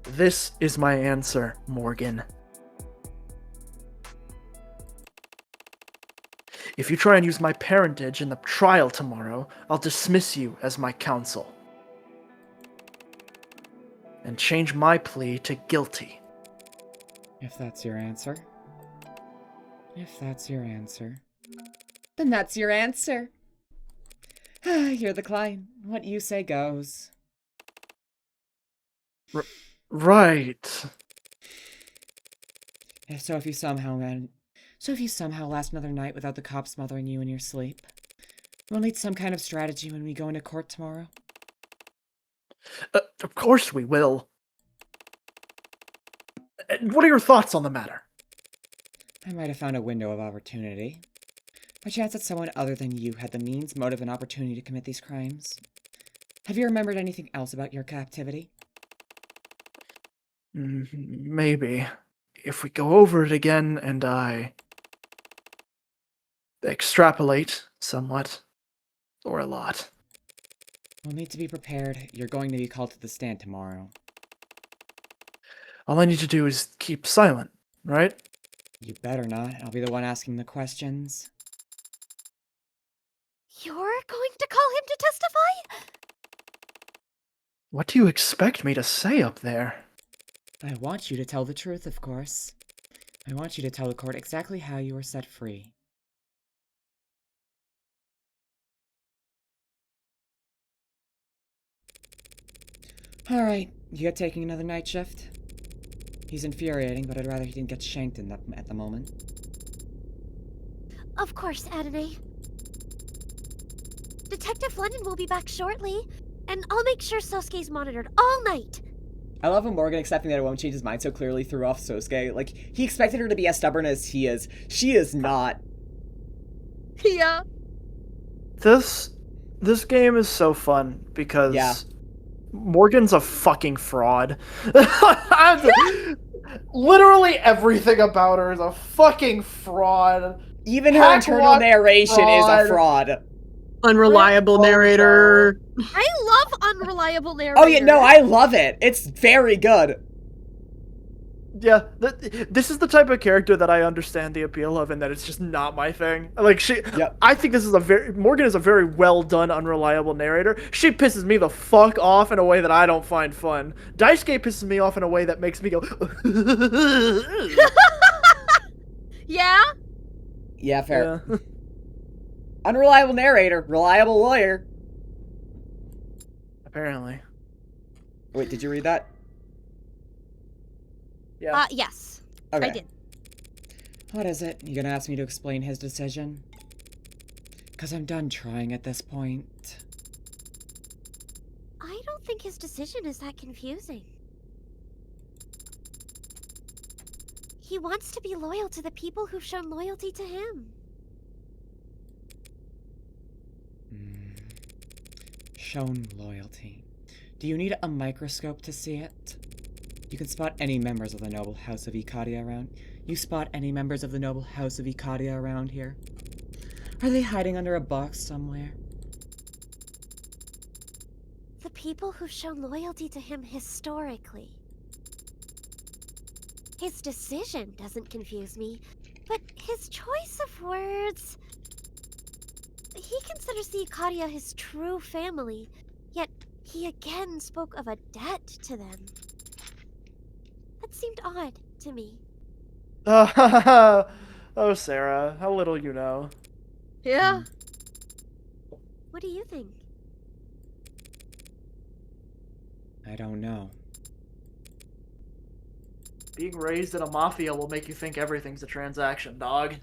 This is my answer, Morgan. If you try and use my parentage in the trial tomorrow, I'll dismiss you as my counsel. And change my plea to guilty.
If that's your answer. If that's your answer. Then that's your answer. You're the client. What you say goes.
Right.
If you somehow last another night without the cops smothering you in your sleep, we'll need some kind of strategy when we go into court tomorrow.
Of course we will. What are your thoughts on the matter?
I might have found a window of opportunity. By chance that someone other than you had the means, motive, and opportunity to commit these crimes. Have you remembered anything else about your captivity?
Maybe. If we go over it again and I extrapolate somewhat, or a lot.
We'll need to be prepared. You're going to be called to the stand tomorrow.
All I need to do is keep silent, right?
You better not. I'll be the one asking the questions.
You're going to call him to testify?
What do you expect me to say up there?
I want you to tell the truth, of course. I want you to tell the court exactly how you were set free. Alright, you get taking another night shift? He's infuriating, but I'd rather he didn't get shanked at the moment.
Of course, Adonai. Detective London will be back shortly, and I'll make sure Sosuke's monitored all night.
I love when Morgan accepting that it won't change his mind so clearly threw off Sosuke. Like, he expected her to be as stubborn as he is. She is not.
Yeah.
This game is so fun because Morgan's a fucking fraud. Literally everything about her is a fucking fraud.
Even her internal narration is a fraud.
Unreliable narrator.
I love unreliable narrator.
Oh yeah, no, I love it. It's very good.
Yeah, this is the type of character that I understand the appeal of, and that it's just not my thing. Like I think this is Morgan is a very well done, unreliable narrator. She pisses me the fuck off in a way that I don't find fun. Daisuke pisses me off in a way that makes me go.
Yeah.
Yeah, fair.
Yeah.
Unreliable narrator, reliable lawyer.
Apparently.
Wait, did you read that?
Yeah.
Yes.
Okay.
I did.
What is it? You gonna ask me to explain his decision? 'Cause I'm done trying at this point.
I don't think his decision is that confusing. He wants to be loyal to the people who've shown loyalty to him.
Shown loyalty. Do you need a microscope to see it? You can spot any members of the noble house of Ikadia around. You spot any members of the noble house of Ikadia around here? Are they hiding under a box somewhere?
The people who've shown loyalty to him historically. His decision doesn't confuse me, but his choice of words... He considers the Ikadia his true family, yet he again spoke of a debt to them. That seemed odd to me.
Oh, Sarah, how little you know.
Yeah. What do you think?
I don't know.
Being raised in a mafia will make you think everything's a transaction, dog.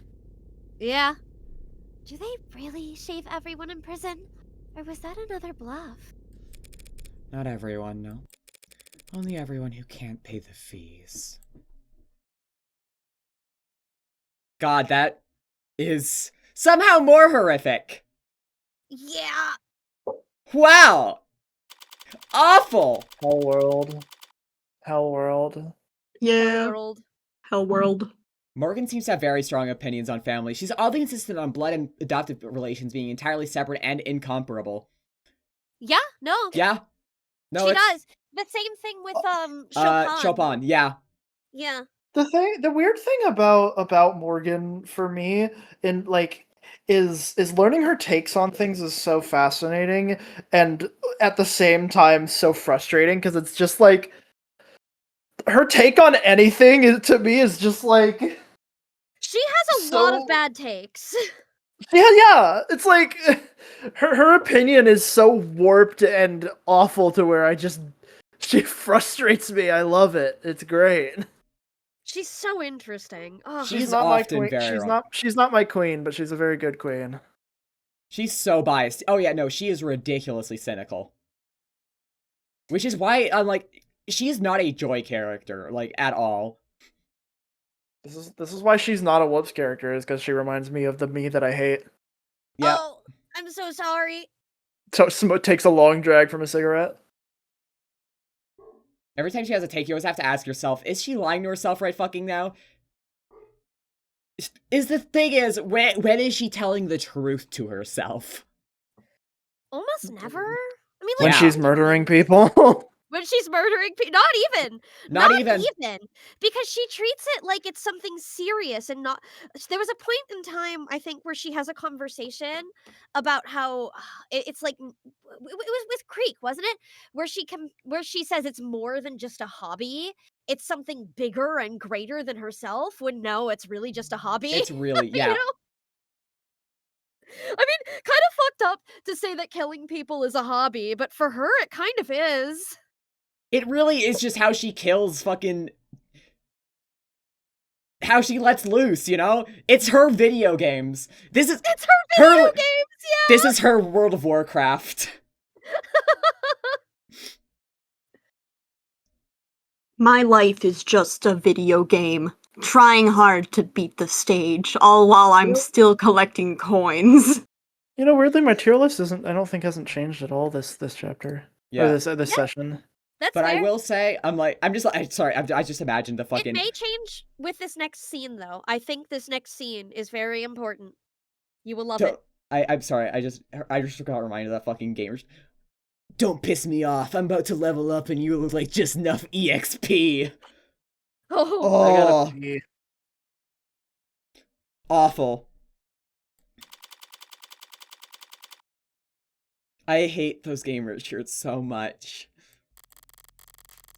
Yeah. Do they really shave everyone in prison? Or was that another bluff?
Not everyone, no. Only everyone who can't pay the fees. God, that is somehow more horrific.
Yeah.
Wow. Awful.
Hell world. Hell world.
Yeah.
World.
Hell world.
Morgan seems to have very strong opinions on family. She's oddly insistent on blood and adoptive relations being entirely separate and incomparable.
Yeah, no.
Yeah. No,
she
it's...
does. The same thing with Chopin.
Chopin, yeah.
Yeah.
The weird thing about Morgan for me in like is learning her takes on things is so fascinating and at the same time so frustrating because it's just like her take on anything to me is just like
she has a lot of bad takes.
Yeah, it's like her opinion is so warped and awful to where she frustrates me. I love it. It's great.
She's so interesting. Oh.
She's
not my
often
queen.
very
She's not my queen, but she's a very good queen.
She's so biased. Oh yeah, no, she is ridiculously cynical. Which is why I'm like, she is not a joy character, like, at all.
This is why she's not a Whoops character, is because she reminds me of the me that I hate.
Yeah.
Oh, I'm so sorry.
So takes a long drag from a cigarette.
Every time she has a take, you always have to ask yourself, is she lying to herself right fucking now? Is the thing is, when is she telling the truth to herself?
Almost never. I mean,
When
like,
she's murdering people.
When she's murdering people. Not even. Because she treats it like it's something serious and not... There was a point in time, I think, where she has a conversation about how it's like... It was with Creek, wasn't it? Where she says it's more than just a hobby. It's something bigger and greater than herself. When no, it's really just a hobby.
It's really, yeah.
You know? I mean, kind of fucked up to say that killing people is a hobby, but for her, it kind of is.
It really is just how she kills fucking... How she lets loose, you know? It's her video games. It's her video games, yeah! This is her World of Warcraft.
My life is just a video game. Trying hard to beat the stage, all while I'm still collecting coins.
You know, weirdly, my tier list hasn't changed at all this chapter.
Yeah.
Or this session.
That's
but
fair.
I will say, I just imagined the fucking...
It may change with this next scene, though. I think this next scene is very important. You will love it.
I'm sorry, I just got reminded of that fucking gamers. Don't piss me off, I'm about to level up and you look like just enough EXP.
Oh.
I gotta pee.
Awful. I hate those gamer shirts so much.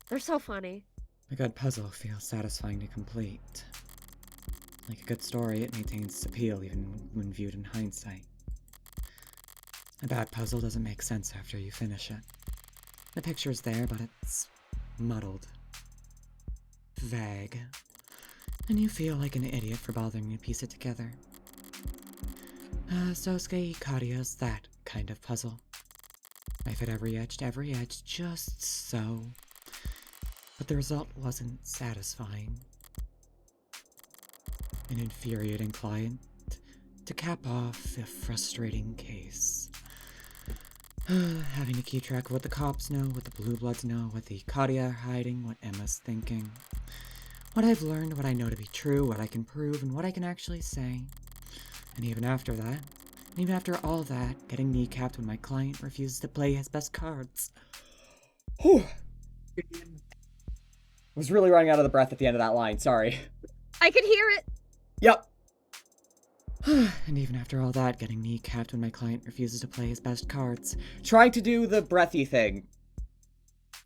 They're so funny.
A good puzzle feels satisfying to complete. Like a good story, it maintains its appeal even when viewed in hindsight. A bad puzzle doesn't make sense after you finish it. The picture's there, but it's muddled. Vague. And you feel like an idiot for bothering to piece it together. Sosuke Ikaria's that kind of puzzle. I fit every edge to every edge just so. But the result wasn't satisfying. An infuriating client to cap off a frustrating case. Having to keep track of what the cops know, what the Blue Bloods know, what the Ikaria are hiding, what Emma's thinking. What I've learned, what I know to be true, what I can prove, and what I can actually say. And even after that, even after all that, getting kneecapped when my client refuses to play his best cards. Whew. I was really running out of the breath at the end of that line, sorry.
I could hear it.
Yep. And even after all that, getting kneecapped when my client refuses to play his best cards. Trying to do the breathy thing.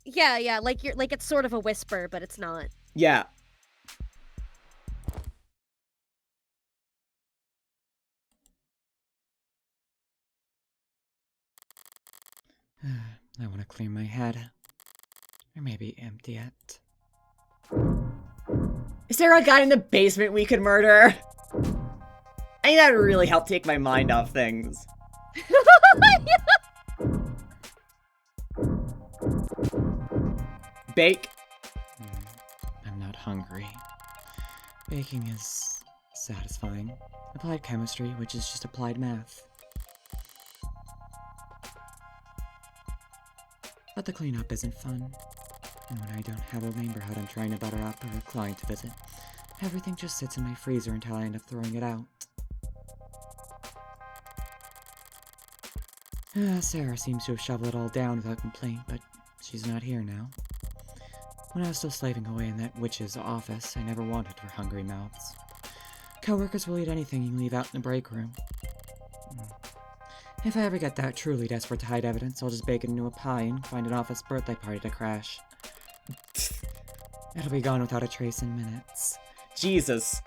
Yeah, like it's sort of a whisper, but it's not.
Yeah. I want to clear my head. Or maybe empty it. Is there a guy in the basement we could murder? I think that would really help take my mind off things. Bake? I'm not hungry. Baking is satisfying. Applied chemistry, which is just applied math. But the cleanup isn't fun. And when I don't have a neighborhood I'm trying to butter up or a client to visit, everything just sits in my freezer until I end up throwing it out. Sarah seems to have shoveled it all down without complaint, but she's not here now. When I was still slaving away in that witch's office, I never wanted for hungry mouths. Coworkers will eat anything you leave out in the break room. If I ever get that truly desperate to hide evidence, I'll just bake it into a pie and find an office birthday party to crash. It'll be gone without a trace in minutes. Jesus.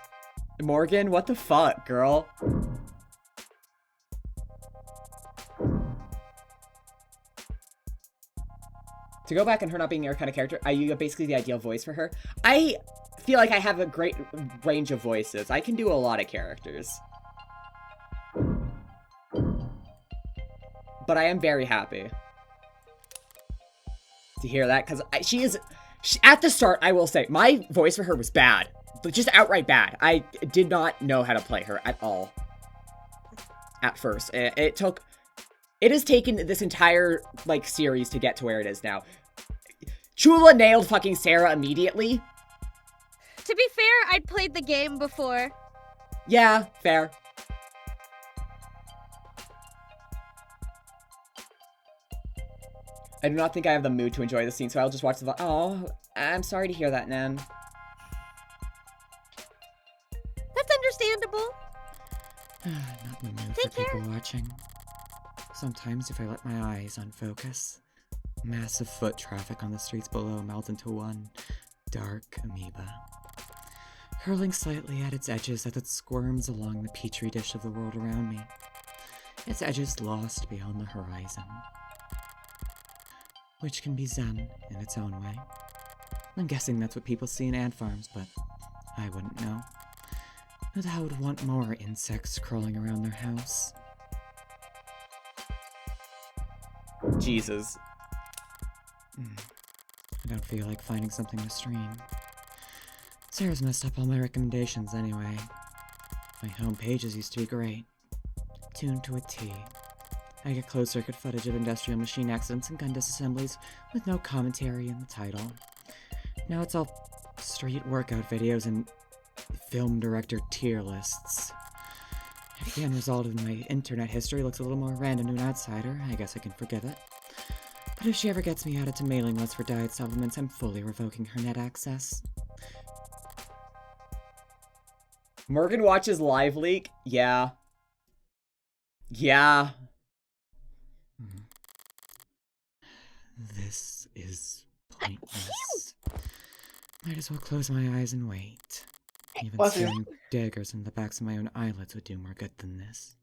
Morgan, what the fuck, girl? To go back on her not being your kind of character, you basically the ideal voice for her. I feel like I have a great range of voices. I can do a lot of characters. But I am very happy to hear that, because at the start, I will say, my voice for her was bad. But just outright bad. I did not know how to play her at all. At first. It has taken this entire, series to get to where it is now. Chula nailed fucking Sarah immediately.
To be fair, I'd played the game before.
Yeah, fair. I do not think I have the mood to enjoy the scene, so I'll just watch the Oh, I'm sorry to hear that, Nan.
That's understandable.
Not in the mood
Take
for
care.
people watching. Sometimes if I let my eyes unfocus, massive foot traffic on the streets below melts into one dark amoeba, hurling slightly at its edges as it squirms along the petri dish of the world around me, its edges lost beyond the horizon. Which can be zen in its own way. I'm guessing that's what people see in ant farms, but I wouldn't know. But I would want more insects crawling around their house. Jesus. I don't feel like finding something to stream. Sarah's messed up all my recommendations anyway. My home pages used to be great. Tuned to a T. I get closed-circuit footage of industrial machine accidents and gun disassemblies with no commentary in the title. Now it's all street workout videos and film director tier lists. If the end result of my internet history looks a little more random to an outsider, I guess I can forgive it. But if she ever gets me added to mailing lists for diet supplements, I'm fully revoking her net access. Morgan watches Live Leak? Yeah. Yeah. This is pointless. Might as well close my eyes and wait. Even
Bless you.
staring daggers in the backs of my own eyelids would do more good than this.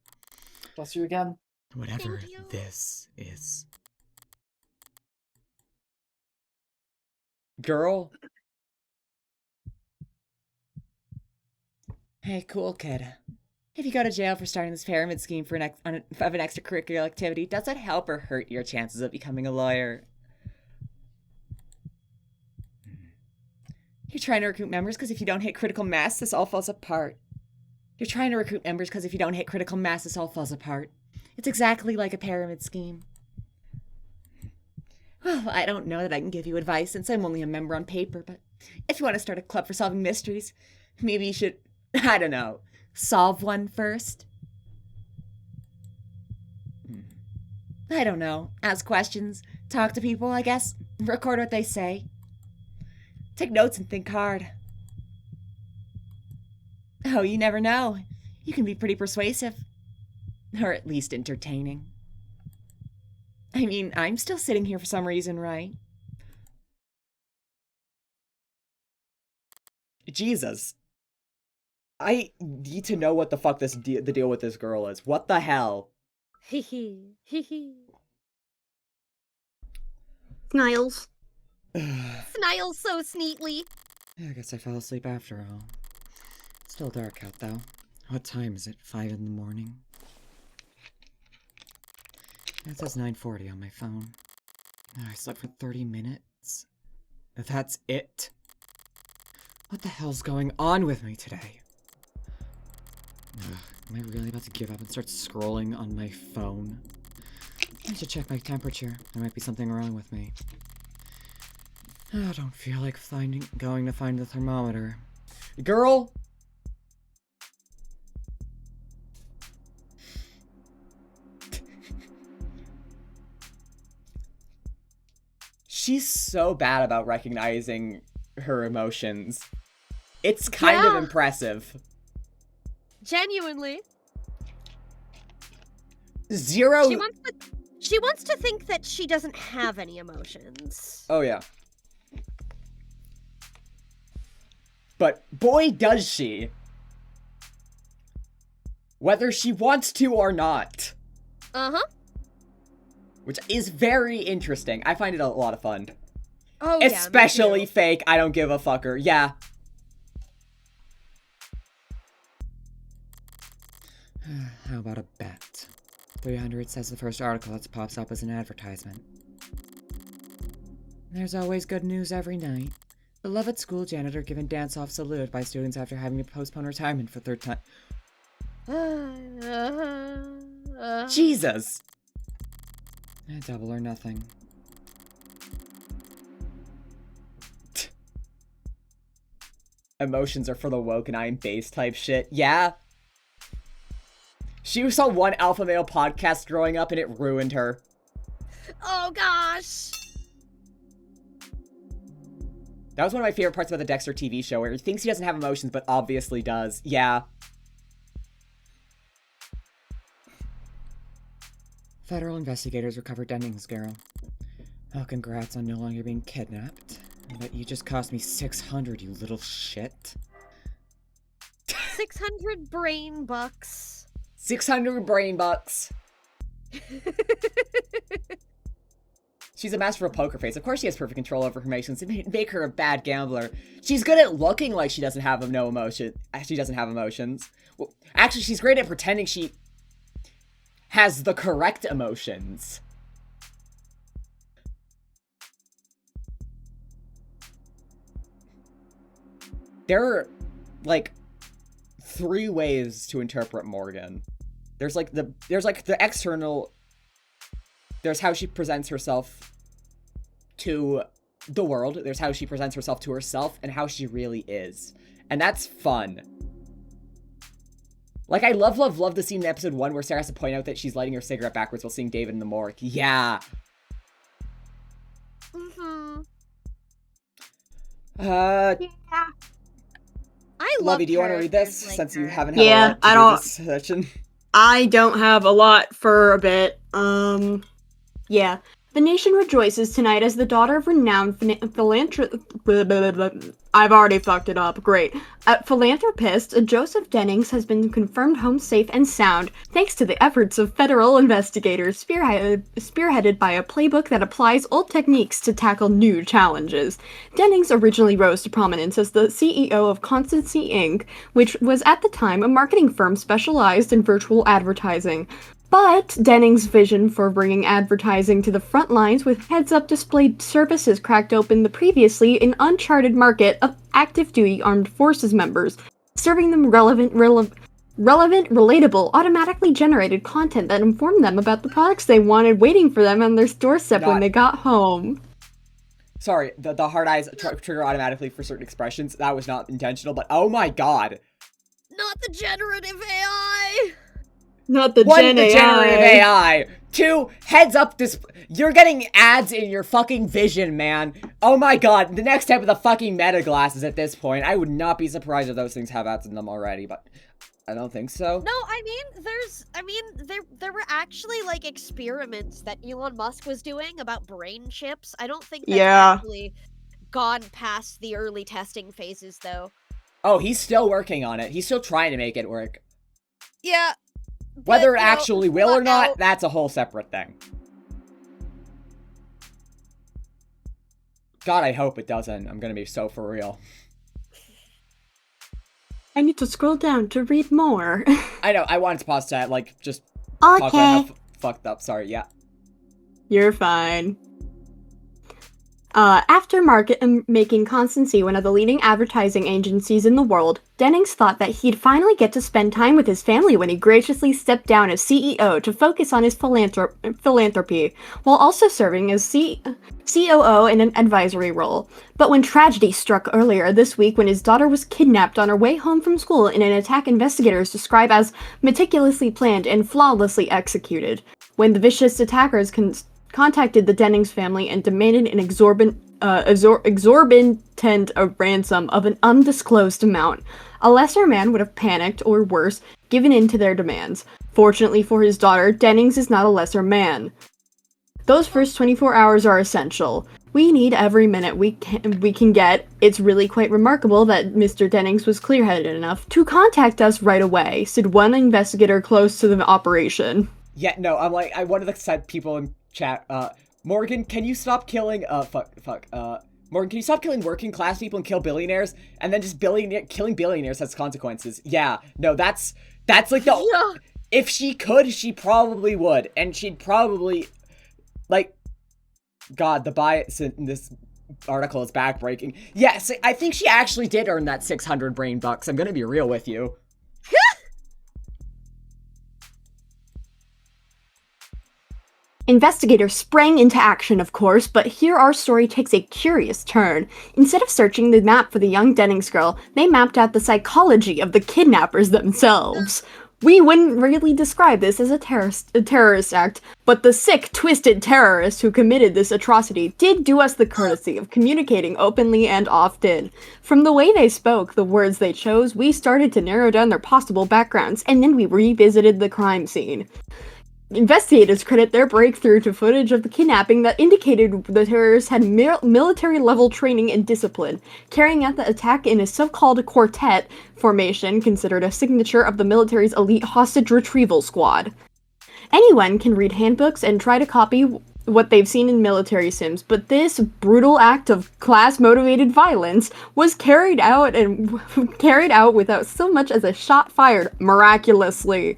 Bless you again.
Whatever
Thank you.
this is. Girl? Hey, cool kid. If you go to jail for starting this pyramid scheme of an extracurricular activity, does that help or hurt your chances of becoming a lawyer? You're trying to recruit members because if you don't hit critical mass, this all falls apart. You're trying to recruit members because if you don't hit critical mass, this all falls apart. It's exactly like a pyramid scheme. Well, I don't know that I can give you advice since I'm only a member on paper, but if you want to start a club for solving mysteries, maybe you should, I don't know, solve one first? I don't know. Ask questions, talk to people, I guess, record what they say. Take notes and think hard. Oh, you never know. You can be pretty persuasive. Or at least entertaining. I mean, I'm still sitting here for some reason, right? Jesus. I need to know what the fuck the deal with this girl is. What the hell?
Hee hee.
Sniles.
Sniles so sneetly.
I guess I fell asleep after all. It's still dark out, though. What time is it? 5 in the morning? It says 9:40 on my phone. I slept for 30 minutes. That's it? What the hell's going on with me today? Am I really about to give up and start scrolling on my phone? I should check my temperature. There might be something wrong with me. I don't feel like going to find the thermometer. Girl! She's so bad about recognizing her emotions. It's kind of impressive.
Genuinely.
Zero.
She wants to think that she doesn't have any emotions.
Oh, yeah. But boy, does she. Whether she wants to or not.
Uh-huh.
Which is very interesting. I find it a lot of fun.
Oh,
especially
yeah, me too.
fake, I don't give a fucker. Yeah. How about a bet? 300 says the first article that pops up as an advertisement. There's always good news every night. Beloved school janitor given dance-off salute by students after having to postpone retirement for third time. Jesus! Double or nothing. Emotions are for the woke and I am base type shit. Yeah. She saw one alpha male podcast growing up and it ruined her.
Oh gosh.
That was one of my favorite parts about the Dexter TV show, where he thinks he doesn't have emotions, but obviously does. Yeah. Federal investigators recovered Denning's girl. Oh, congrats on no longer being kidnapped. But you just cost me 600, you little shit.
600 brain bucks.
600 brain bucks. She's a master of poker face. Of course she has perfect control over her emotions. It make her a bad gambler. She's good at looking like she doesn't have no emotion. She doesn't have emotions. Well, actually, she's great at pretending she has the correct emotions. There are, like, 3 ways to interpret Morgan. There's the external. There's how she presents herself to the world. There's how she presents herself to herself and how she really is. And that's fun. Like, I love the scene in episode 1 where Sarah has to point out that she's lighting her cigarette backwards while seeing David in the morgue. Yeah.
Mm-hmm.
Yeah.
I love
Lovey, do you want to read this
like
since
her.
you haven't had a lot to do this session?
I don't have a lot for a bit. Yeah. The nation rejoices tonight as the daughter of renowned philanthropist. I've already fucked it up. Great. Philanthropist Joseph Dennings has been confirmed home safe and sound thanks to the efforts of federal investigators spearheaded by a playbook that applies old techniques to tackle new challenges. Dennings originally rose to prominence as the CEO of Constancy Inc., which was at the time a marketing firm specialized in virtual advertising. But Dennings' vision for bringing advertising to the front lines with heads-up display services cracked open the previously an uncharted market of active-duty armed forces members, serving them relevant, relatable, automatically generated content that informed them about the products they wanted waiting for them on their doorstep when they got home.
Sorry, the hard eyes trigger automatically for certain expressions. That was not intentional, but oh my god.
Not the generative AI!
Not the
generative AI. 2, heads up you're getting ads in your fucking vision, man. Oh my god, the next step of the fucking meta glasses at this point. I would not be surprised if those things have ads in them already, but I don't think so.
No, I mean, there were actually, like, experiments that Elon Musk was doing about brain chips. I don't think that's actually gone past the early testing phases, though.
Oh, he's still working on it. He's still trying to make it work.
Yeah.
Whether it actually will or not, that's a whole separate thing. God, I hope it doesn't. I'm gonna be so for real.
I need to scroll down to read more.
I know, I wanted to pause that, like, just talk about how fucked up. Sorry, yeah.
You're fine. After making Constancy one of the leading advertising agencies in the world, Dennings thought that he'd finally get to spend time with his family when he graciously stepped down as CEO to focus on his philanthropy, while also serving as COO in an advisory role. But when tragedy struck earlier this week when his daughter was kidnapped on her way home from school in an attack investigators describe as meticulously planned and flawlessly executed, when the vicious attackers contacted the Dennings family and demanded an exorbitant ransom of an undisclosed amount. A lesser man would have panicked, or worse, given in to their demands. Fortunately for his daughter, Dennings is not a lesser man. Those first 24 hours are essential. We need every minute we can get. It's really quite remarkable that Mr. Dennings was clear-headed enough to contact us right away, said one investigator close to the operation.
Yeah, no, I'm like, I wanted to set people in chat, Morgan, can you stop killing, Morgan, can you stop killing working class people and kill billionaires? And then just killing billionaires has consequences. Yeah, no, that's like the,
yeah.
If she could, she probably would. And she'd probably, like, God, the bias in this article is backbreaking. Yes, I think she actually did earn that 600 brain bucks. I'm gonna be real with you.
Investigators sprang into action, of course, but here our story takes a curious turn. Instead of searching the map for the young Dennings girl, they mapped out the psychology of the kidnappers themselves. We wouldn't really describe this as a terrorist act, but the sick, twisted terrorists who committed this atrocity did do us the courtesy of communicating openly and often. From the way they spoke, the words they chose, we started to narrow down their possible backgrounds, and then we revisited the crime scene. Investigators credit their breakthrough to footage of the kidnapping that indicated the terrorists had military-level training and discipline, carrying out the attack in a so-called quartet formation considered a signature of the military's elite hostage retrieval squad. Anyone can read handbooks and try to copy what they've seen in military sims, but this brutal act of class-motivated violence was carried out without so much as a shot fired miraculously.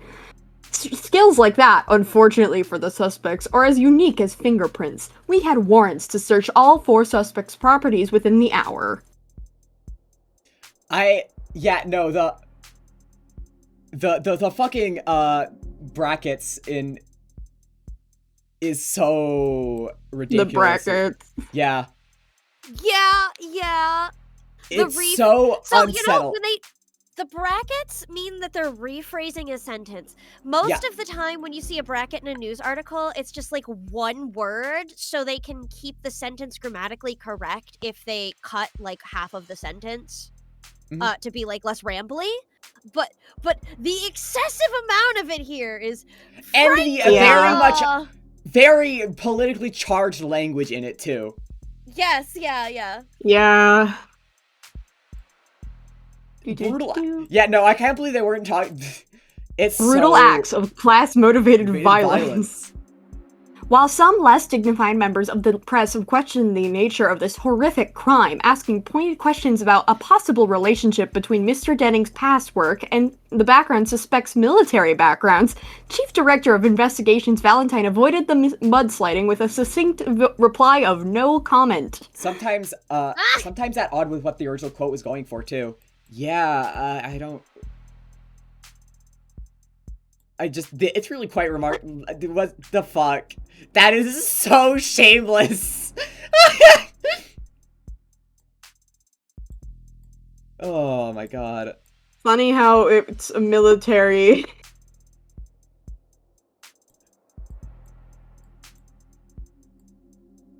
Skills like that, unfortunately for the suspects, are as unique as fingerprints. We had warrants to search all 4 suspects' properties within the hour.
The fucking, brackets in is so ridiculous.
The brackets.
Yeah.
Yeah.
It's so unsettled.
You know, the brackets mean that they're rephrasing a sentence. Most of the time when you see a bracket in a news article, it's just like one word, so they can keep the sentence grammatically correct if they cut like half of the sentence to be like less rambly. But the excessive amount of it here is
very much very politically charged language in it, too.
Yes, yeah.
Yeah.
Brutal. Yeah, no, I can't believe they weren't talking. It's
brutal acts of class-motivated violence. While some less dignified members of the press have questioned the nature of this horrific crime, asking pointed questions about a possible relationship between Mr. Denning's past work and the background suspect's military backgrounds, Chief Director of Investigations Valentine avoided the mudsliding with a succinct reply of no comment.
Sometimes at odd with what the original quote was going for, too. Yeah, I don't... it's really quite remarkable. What the fuck? That is so shameless. Oh my god.
Funny how it's a military...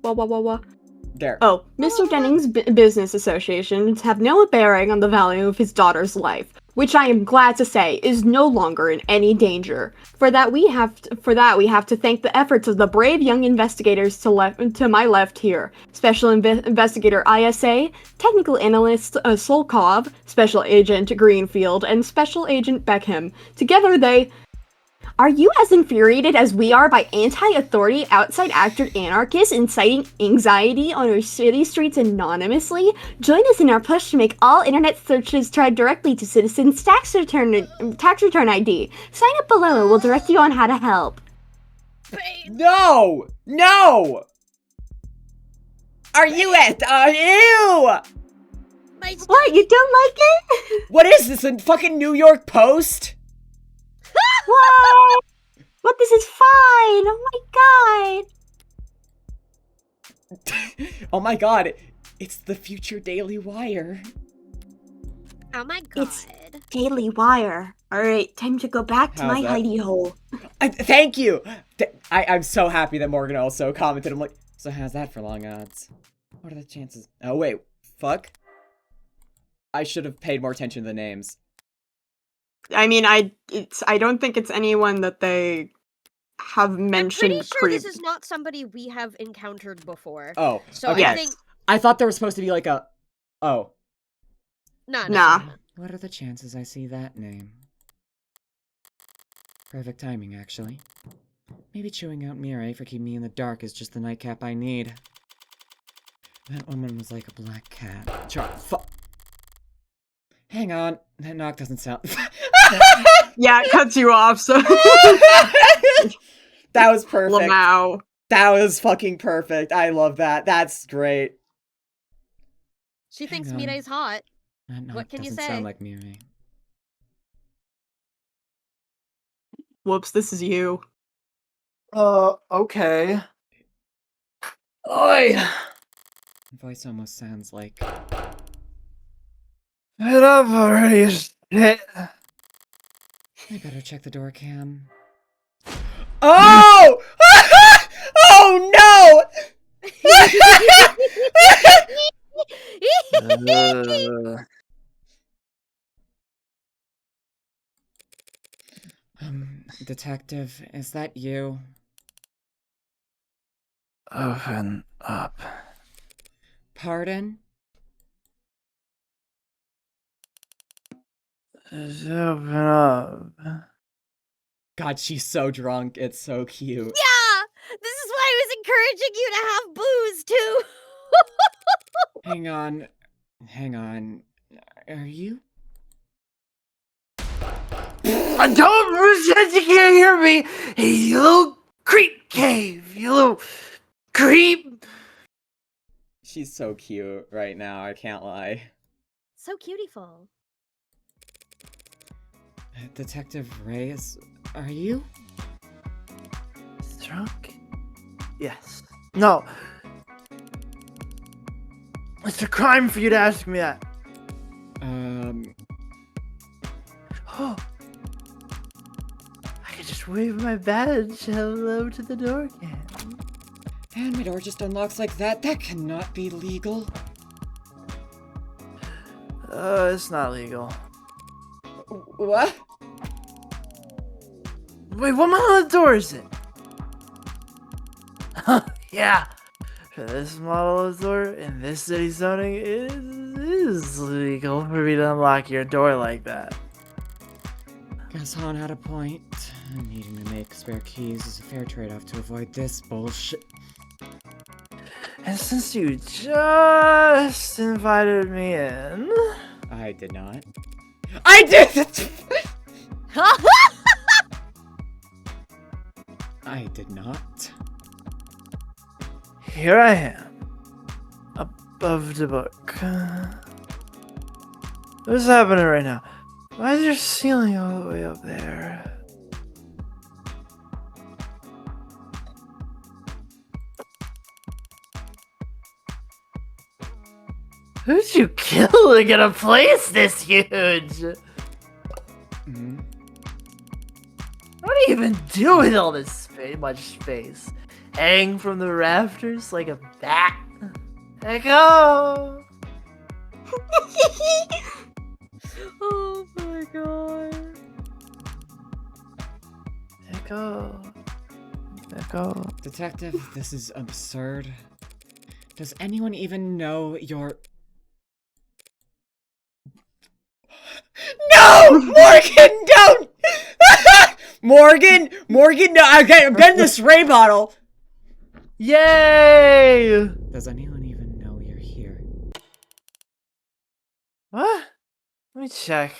Wah.
There.
Oh, Mr. Denning's business associations have no bearing on the value of his daughter's life, which I am glad to say is no longer in any danger. For that we have to thank the efforts of the brave young investigators to my left here. Special Investigator ISA, Technical Analyst Solkov, Special Agent Greenfield, and Special Agent Beckham. Together they... Are you as infuriated as we are by anti-authority, outside-acted anarchists inciting anxiety on our city streets anonymously? Join us in our push to make all internet searches tied directly to citizens' tax return ID. Sign up below and we'll direct you on how to help.
No! No! Are you it? Ew!
What? You don't like it?
What is this, a fucking New York Post?
What? What? This is fine. Oh my god.
Oh my god. It's the future Daily Wire.
Oh my god.
It's Daily Wire. Alright, time to go back to my hidey hole.
Thank you! I'm so happy that Morgan also commented. I'm like, so how's that for long odds? What are the chances? Oh wait, fuck. I should have paid more attention to the names.
I mean, I don't think it's anyone that they have mentioned.
I'm pretty sure this is not somebody we have encountered before.
Oh,
so
okay.
I think
I thought there was supposed to be like a. Oh.
Nah.
What are the chances I see that name? Perfect timing, actually. Maybe chewing out Mireille for keeping me in the dark is just the nightcap I need. That woman was like a black cat. Hang on, that knock doesn't sound.
Yeah, it cuts you off, so.
That was perfect.
Lamau.
That was fucking perfect. I love that. That's great.
She thinks Mirei's hot.
That knock
what can you
doesn't
say?
Sound like Mireille.
Whoops, this is you.
Okay. Oi!
Voice almost sounds like.
Get up already, shit.
I better check the door cam. Oh! Oh no! Detective, is that you?
Open up.
Pardon?
Just open up.
God, she's so drunk. It's so cute.
Yeah! This is why I was encouraging you to have booze, too!
Hang on. Are you?
I don't pretend you can't hear me! Hey, you little creep cave! You little creep!
She's so cute right now, I can't lie.
So cutieful.
Detective Reyes, are you?
Drunk? Yes. No. It's a crime for you to ask me that. Oh. I could just wave my badge hello to the door cam.
And my door just unlocks like that? That cannot be legal.
It's not legal.
What?
Wait, what model of door is it? Yeah. For this model of door in this city zoning, it is legal for me to unlock your door like that.
Guess Han had a point. Needing to make spare keys is a fair trade-off to avoid this bullshit.
And since you just invited me in...
I did not. I did! I did not.
Here I am. Above the book. What's happening right now? Why is your ceiling all the way up there? Who'd you kill to get a place this huge?
Mm-hmm.
What do you even do with all this much space? Hang from the rafters like a bat? Echo!
Oh my god.
Echo. Echo.
Detective, this is absurd. Does anyone even know your... No! Morgan, don't! Morgan, no, I've been the spray bottle.
Yay!
Does anyone even know you're here?
What? Let me check.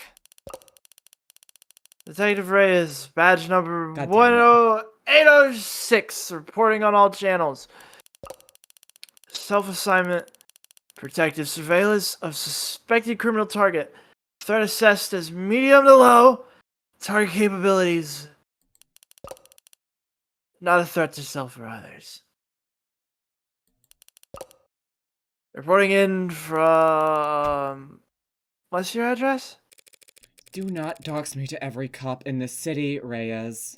Detective Reyes, badge number
God damn it.
10806, reporting on all channels. Self-assignment, protective surveillance of suspected criminal target. Threat assessed as medium to low. Target capabilities. Not a threat to self or others. Reporting in from... What's your address?
Do not dox me to every cop in the city, Reyes.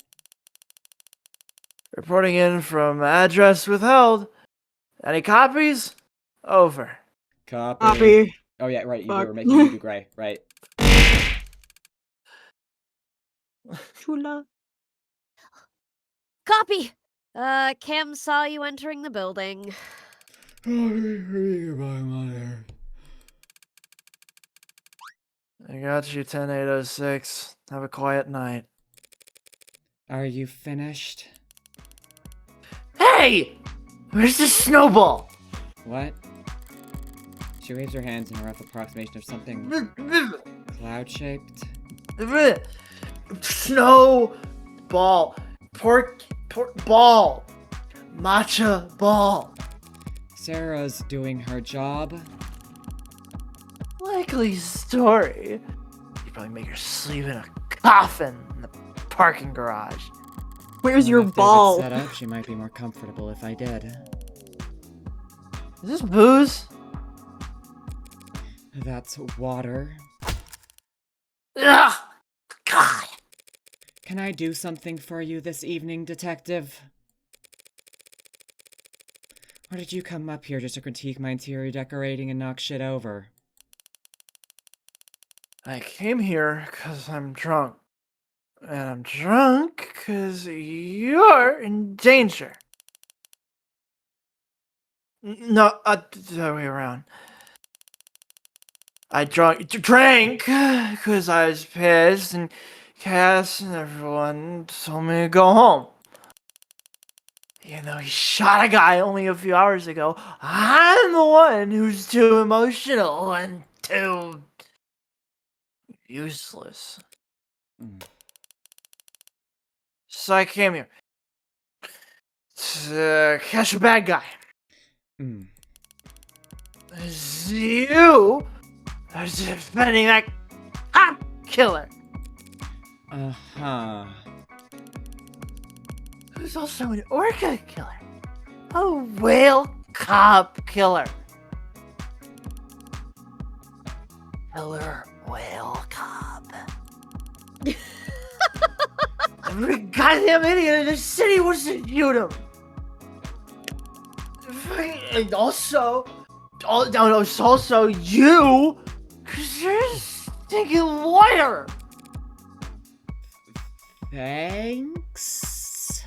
Reporting in from address withheld. Any copies? Over.
Copy.
Oh yeah, right, you
Fuck.
were making me do gray, right.
Chula.
Copy! Cam saw you entering the building.
I got you, 10806. Have a quiet night.
Are you finished?
Hey! Where's the snowball?
What? She waves her hands in a rough approximation of something cloud-shaped.
Snow ball. Pork ball. Matcha ball.
Sarah's doing her job.
Likely story. You'd probably make her sleep in a coffin in the parking garage.
Where's
Well,
your
if David's
ball?
set up, she might be more comfortable if I did.
Is this booze?
That's water.
Ugh! God!
Can I do something for you this evening, detective? Or did you come up here just to critique my interior decorating and knock shit over?
I came here because I'm drunk. And I'm drunk because you're in danger. No, the other way around. I drank because I was pissed, and Cass and everyone told me to go home. Even though he shot a guy only a few hours ago, I'm the one who's too emotional and too useless. So I came here to catch a bad guy. You are defending that cop killer.
Uh-huh.
Who's also an orca killer. A whale cop killer. Killer whale cop. Every goddamn idiot in the city wants to shoot him. And also, it's also you, because you're a stinking lawyer.
Thanks?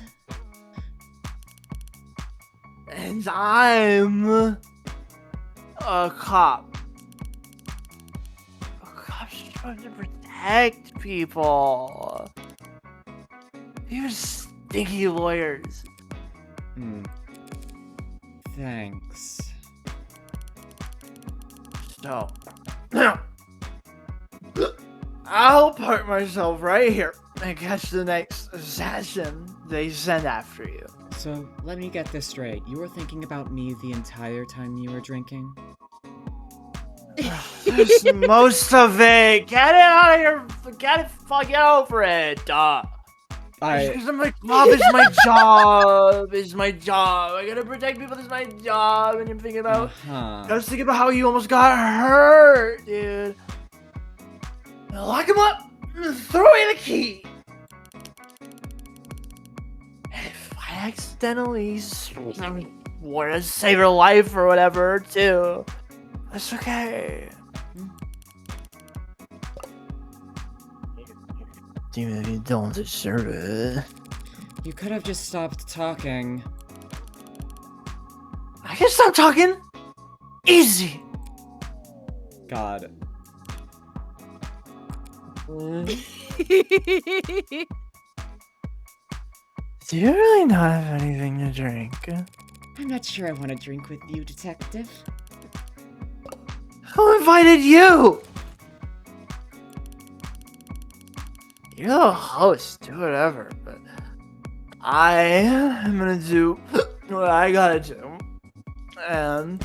And I'm a cop. A cop's trying to protect people. You stinky lawyers.
Thanks.
So, I'll park myself right here and catch the next assassin they send after you.
So, let me get this straight. You were thinking about me the entire time you were drinking?
That's most of it. Get it out of here. Get over it. Because my job is my job. Is my job. I gotta protect people. This is my job. And I'm thinking about. Just thinking about how you almost got hurt, dude. Lock him up. Throw away the key. And if I accidentally want to save your life or whatever, too, that's okay. Even if you don't deserve it.
You could have just stopped talking.
I can stop talking. Easy.
God.
Do you really not have anything to drink?
I'm not sure I want to drink with you, detective.
Who invited you? You're the host, do whatever, but I am gonna do what I gotta do. And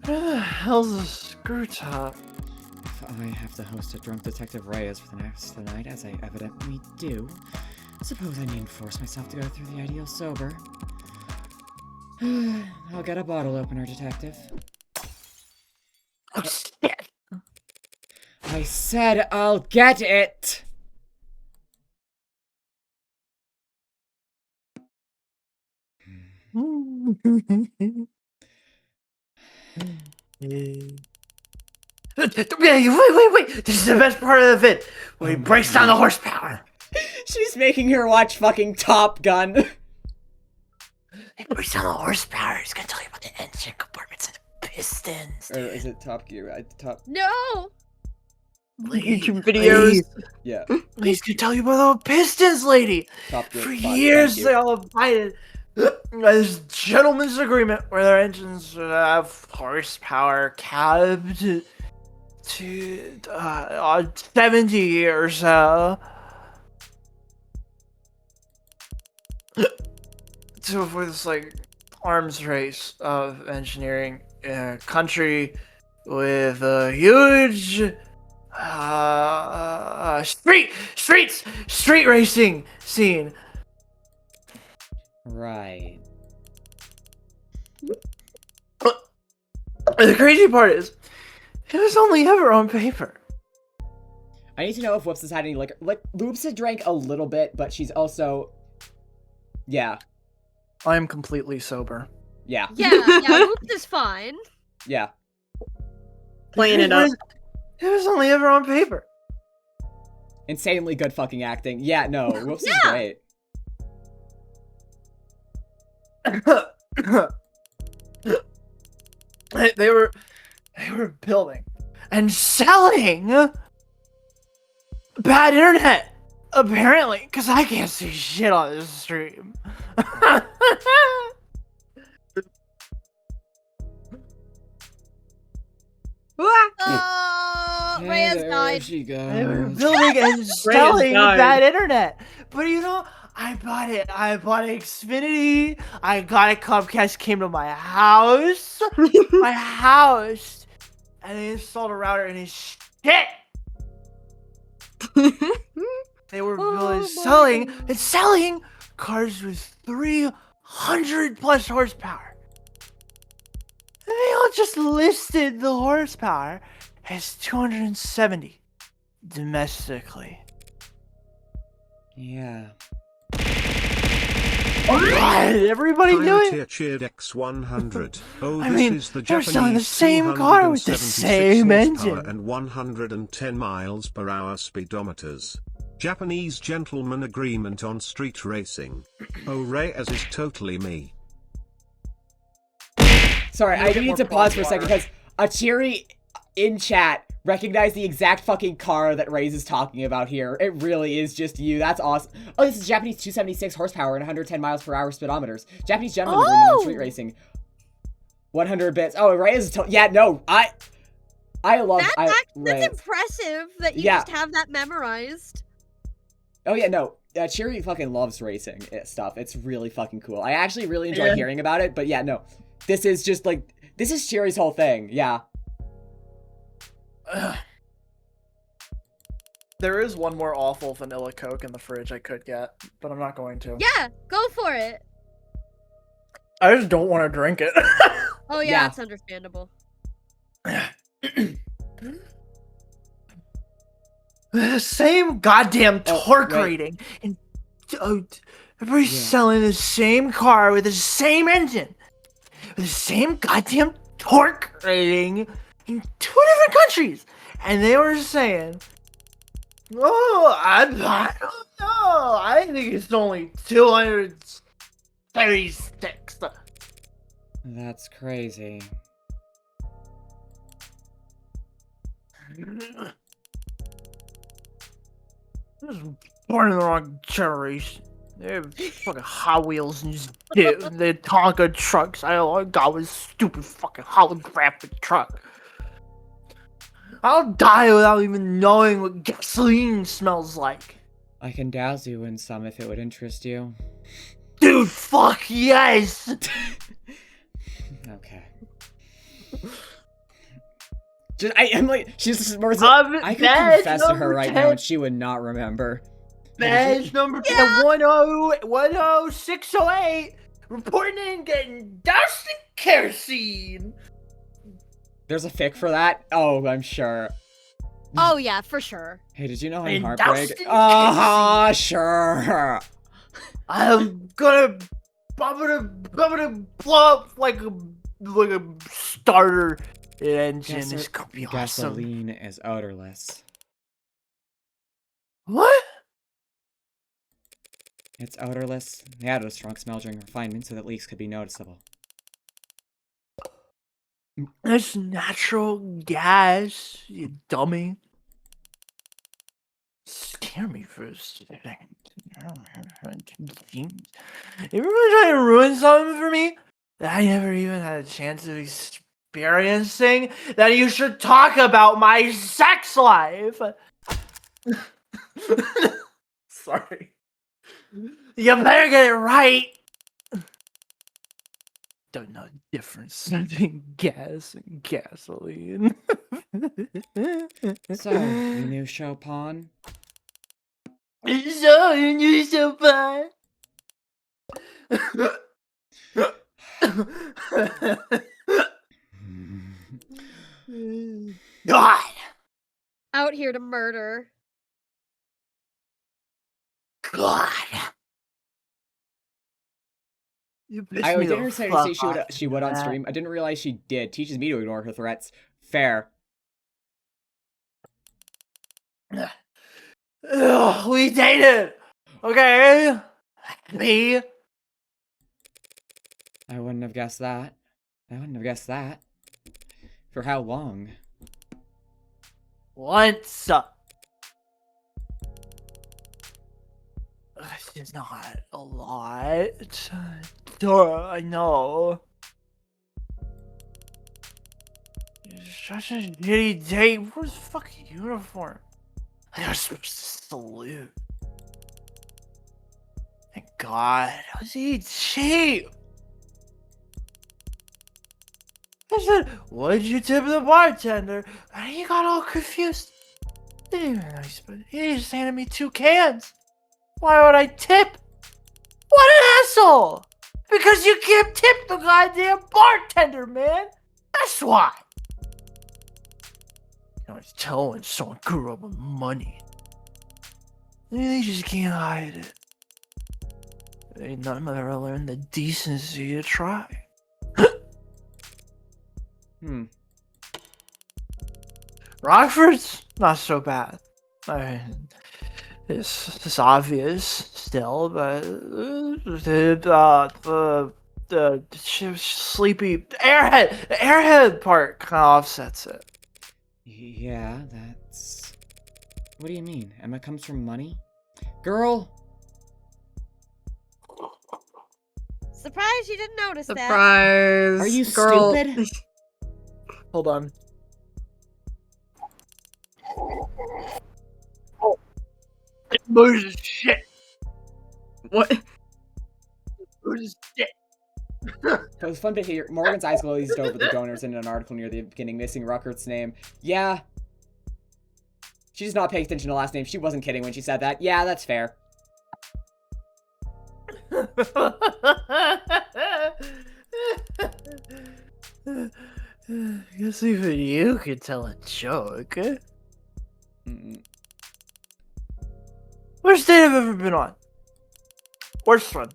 where the hell's the screw top?
If I have to host a drunk Detective Reyes for the rest of the night, as I evidently do, suppose I needn't force myself to go through the ideal sober. I'll get a bottle opener, detective.
Oh shit!
I said I'll get it!
Wait! This is the best part of the vid. When he breaks down the horsepower.
She's making her watch fucking Top Gun.
He breaks down the horsepower. He's gonna tell you about the engine compartments and the pistons.
Or is it Top Gear?
No!
YouTube videos.
Yeah.
He's gonna tell you about the pistons, lady.
Top Gear.
For years, they all abided this gentleman's agreement where their engines would have horsepower capped to 70 or so. To avoid this like arms race of engineering in a country with a huge street racing scene.
Right.
The crazy part is, it was only ever on paper.
I need to know if Whoops has had any liquor. Like, Whoops has drank a little bit, but she's also... Yeah.
I am completely sober.
Yeah.
Yeah, Whoops is fine.
Yeah.
Playing it up.
It was only ever on paper.
Insanely good fucking acting. Yeah, no, Whoops is great.
They were building and selling bad internet, apparently, because I can't see shit on this stream.
Reyes died.
She goes.
They were building and selling bad internet, but you know, I bought it. I bought Xfinity. I got it. Comcast came to my house. My house. And they installed a router and it's shit. They were really selling cars with 300 plus horsepower. And they all just listed the horsepower as 270 domestically.
Yeah.
What? Everybody knew it?
Cheered X100. Oh,
I
this
mean,
is the
they're
Japanese
selling the same car with the
276
same
horsepower
engine.
and 110 miles per hour speedometers. Japanese gentleman agreement on street racing. Oh, Reyes is totally me.
Sorry, I need to pause for a second because Achiri in chat recognized the exact fucking car that Reyes is talking about here. It really is just you. That's awesome. Oh, this is Japanese 276 horsepower and 110 miles per hour speedometers. Japanese gentleman agreement on street racing. 100 bits. Oh, Reyes is yeah, no, I love
That's
Reyes.
impressive that you just have that memorized.
Oh yeah, no. Chiri fucking loves racing stuff. It's really fucking cool. I actually really enjoy hearing about it, but yeah, no. This is just like, this is Chiri's whole thing, yeah.
There is one more awful vanilla Coke in the fridge I could get, but I'm not going to.
Yeah, go for it.
I just don't want to drink it.
Oh yeah, it's understandable.
The same goddamn torque rating. And everybody's selling the same car with the same engine. With the same goddamn torque rating in 2 different countries. And they were saying, oh, I don't know. I think it's only 236.
That's crazy.
This was born in the wrong generation. They have fucking Hot Wheels and just the Tonka trucks. All I got was stupid fucking holographic truck. I'll die without even knowing what gasoline smells like.
I can douse you in some if it would interest you.
Dude, fuck yes!
Okay. I'm like, she's more I could confess to her right now and she would not remember.
Badge number 10608, reporting in getting doused in kerosene.
There's a fic for that? Oh, I'm sure.
Oh yeah, for sure.
Hey, did you know I'm
And
heartbreak?
doused in
Sure.
I'm gonna blow up like a starter engine. It's gonna be awesome.
Gasoline is odorless.
What?
It's odorless. They added a strong smell during refinement so that leaks could be noticeable.
That's natural gas, you dummy. Scare me for a second. You really trying to ruin something for me that I never even had a chance of experiencing? That you should talk about my sex life. Sorry. You better get it right. Don't know the difference between gas and gasoline.
So, your new show, Pawn?
So, your new show, Pawn? God!
Out here to murder.
God!
I didn't her say she would on stream. I didn't realize she did. Teaches me to ignore her threats. Fair.
Ugh, we dated! Okay? Me?
I wouldn't have guessed that. For how long?
Once. It's not a lot. Duh, I know. It's such a shitty date. Where's the fucking uniform? I was supposed to salute. Thank God. I was eating cheap. I said, what did you tip the bartender? And he got all confused. Didn't even know he just handed me 2 cans. Why would I tip? What an asshole! Because you can't tip the goddamn bartender, man! That's why! You can always tell when someone grew up with money. They just can't hide it. Ain't none of them ever learned the decency to try. Rockford's not so bad. It's obvious still, but the sleepy airhead part kind of offsets it.
Yeah, that's... What do you mean? Emma comes from money? Girl!
Surprised you didn't notice that.
Surprise!
Are you
girl.
stupid?
Hold on. Moose is shit.
What?
Moose is shit.
It was fun to hear. Morgan's eyes glazed over the donors in an article near the beginning, missing Ruckert's name. Yeah. She does not pay attention to last name. She wasn't kidding when she said that. Yeah, that's fair.
Guess even you can tell a joke. Worst date I've ever been on. Worst one.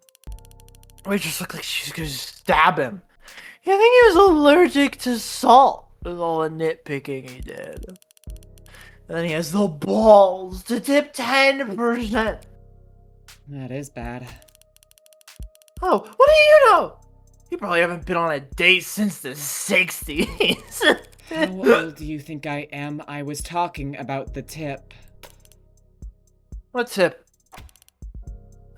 We just looked like she was gonna stab him. Yeah, I think he was allergic to salt. With all the nitpicking he did. And then he has the balls to tip 10%.
That is bad.
Oh, what do you know? You probably haven't been on a date since the 60s.
How old do you think I am? I was talking about the tip.
What tip?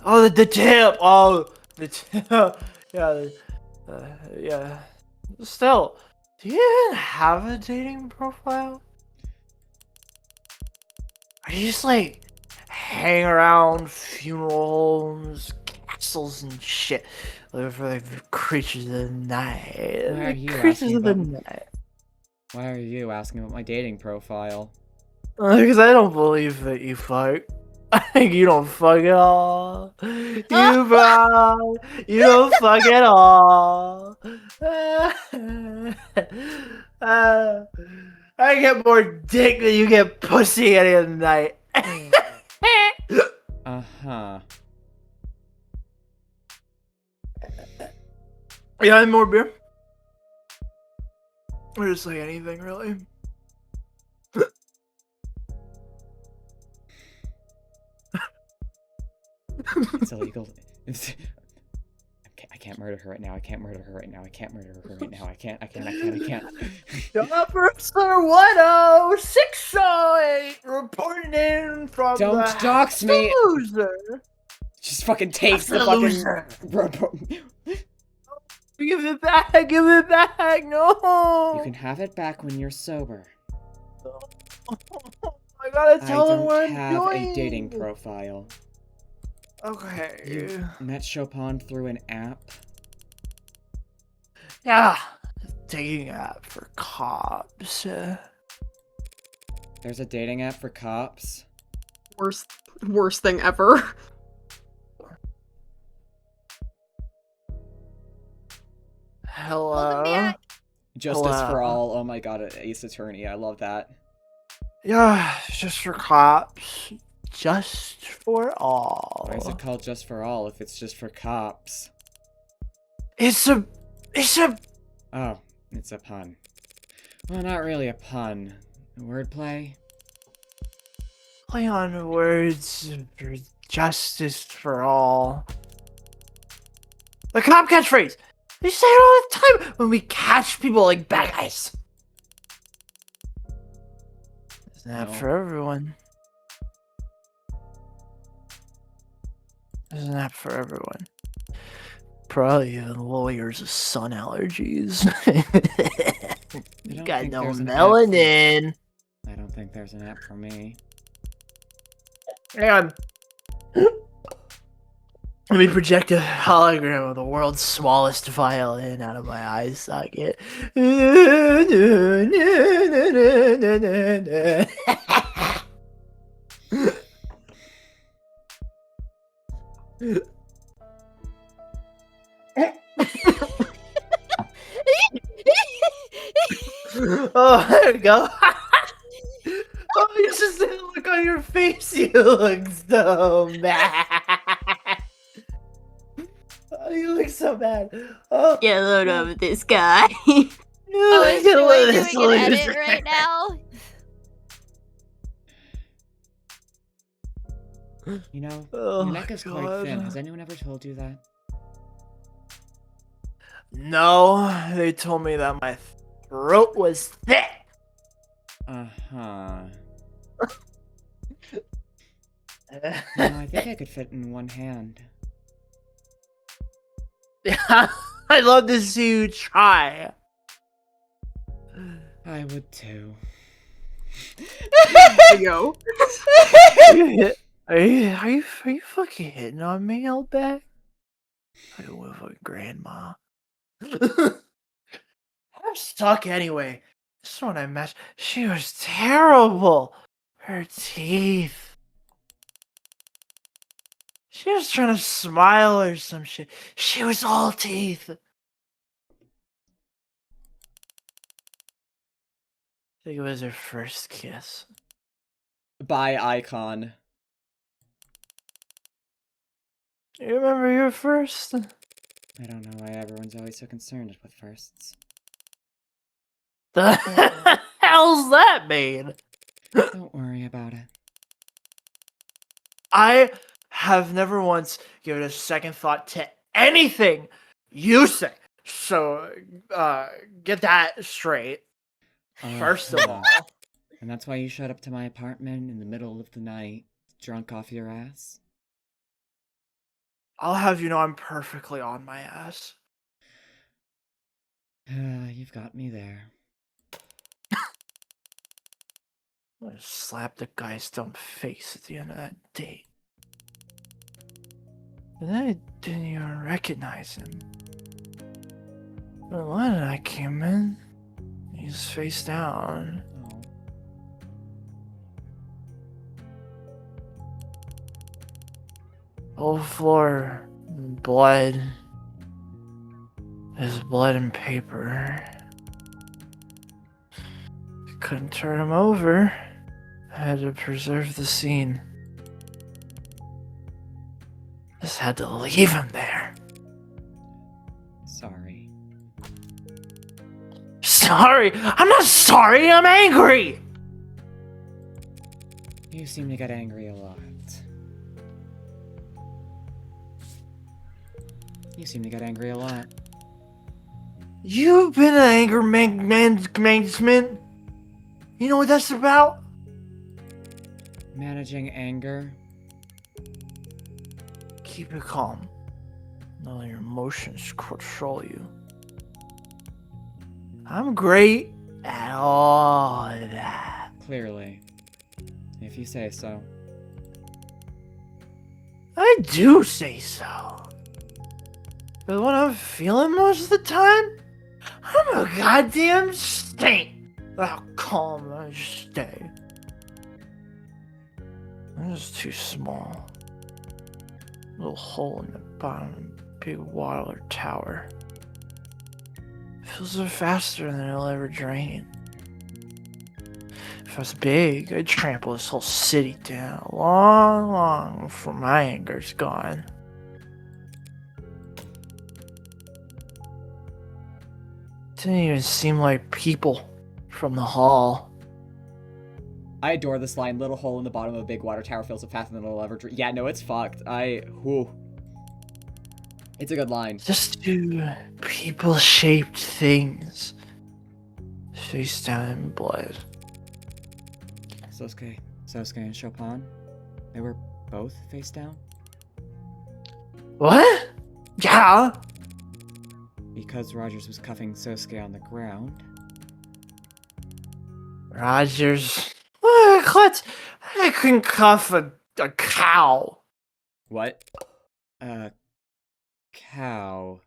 Oh, the tip. Oh, the tip. Yeah, yeah. Still, do you even have a dating profile? Are you just like hang around funeral homes, castles, and shit, looking for like the creatures of the night?
Why are
The
you
creatures
asking
of the
about-
night.
Why are you asking about my dating profile?
Because I don't believe that you fuck. I think you don't fuck at all. You bro, you don't fuck at all. I get more dick than you get pussy any of the night.
Uh-huh.
Yeah, and more beer. Or just like anything, really.
It's illegal. I can't murder her right now. I can't murder her right now. I can't murder her right now. I can't.
Officer 10608 reporting in from
Don't
the
dox me.
loser.
Just fucking takes the
Loser.
fucking...
Give it back, give it back, no!
You can have it back when you're sober.
I gotta tell
I
them what
don't
I'm
have
doing.
a dating profile.
Okay.
You met Chopin through an app?
Yeah. Dating app for cops.
There's a dating app for cops?
Worst thing ever.
Hello?
Justice for
Hello?
all. Oh my god, Ace Attorney. I love that.
Yeah, it's just for cops. Just for all.
Why is it called Just for All if it's just for cops?
It's a
Oh, it's a pun. Well, not really a pun. A wordplay?
play on words for justice for all. The cop catchphrase! They say it all the time when we catch people like bad guys. It's not
No.
for everyone. It's not for everyone. Probably even lawyers with sun allergies. You
don't
got
think
no
there's an app
melanin.
I don't think there's an app for me.
Hang on. Let me project a hologram of the world's smallest violin out of my eye socket. Oh, there we go. Oh, you just didn't look on your face. You look so bad. Oh, you look so bad. Oh,
Get a load of this guy.
you
Oh,
look
is
a
Joy
little
doing an
loser.
edit right now?
You know,
Oh,
your neck is quite thin.
God.
Has anyone ever told you that?
No, they told me that my throat was thick.
Uh-huh. No, I think I could fit in one hand.
Yeah, I'd love to see you try.
I would too.
There you go.
Are you fucking hitting on me, old bag? I with a grandma. I'm stuck anyway. This one I met, she was terrible. Her teeth. She was trying to smile or some shit. She was all teeth. I think it was her first kiss.
Bye, icon.
You remember your first?
I don't know why everyone's always so concerned with firsts.
The hell's that mean?
Don't worry about it.
I have never once given a second thought to anything you say. So, get that straight. First of all.
And that's why you showed up to my apartment in the middle of the night, drunk off your ass?
I'll have you know I'm perfectly on my ass.
You've got me there.
I slapped the guy's dumb face at the end of that date. And then I didn't even recognize him. But when I came in, he's face down.
Oh.
Whole floor, blood. There's blood and paper. Couldn't turn him over. I had to preserve the scene. Just had to leave him there.
Sorry.
Sorry! I'm not sorry, I'm angry!
You seem to get angry a lot. You seem to get angry a lot.
You've been an anger management. You know what that's about?
Managing anger?
Keep it calm. Don't let your emotions control you. I'm great at all of that.
Clearly. If you say so.
I do say so. But what I'm feeling most of the time, I'm a goddamn saint. How calm I stay. I'm just too small. Little hole in the bottom of a big water tower. Fills up faster than it'll ever drain. If I was big, I'd trample this whole city down long before my anger's gone. Didn't even seem like people from the hall.
I adore this line, little hole in the bottom of a big water tower fills up faster than it'll ever drink. Yeah, no, it's fucked. Whew. It's a good line.
Just two people-shaped things. Face down in blood.
Sosuke and Chopin, they were both face down?
What? Yeah.
Because Rogers was cuffing Sosuke on the ground.
Rogers. What? I couldn't cuff a cow.
What? Cow.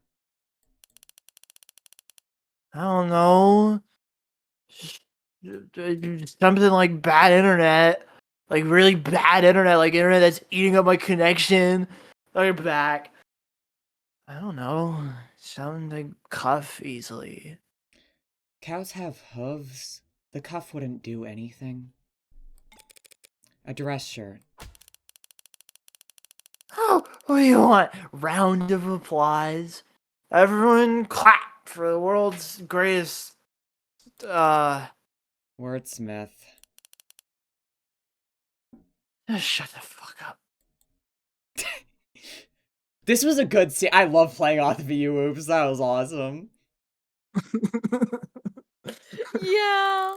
I don't know. Something like bad internet. Like really bad internet. Like internet that's eating up my connection. Like back. I don't know. Something to cuff easily.
Cows have hooves. The cuff wouldn't do anything. A dress shirt.
Oh, what do you want? Round of applause. Everyone clap for the world's greatest,
Wordsmith.
Just shut the fuck up.
This was a good scene. I love playing off the VU oops. That was awesome.
Yeah.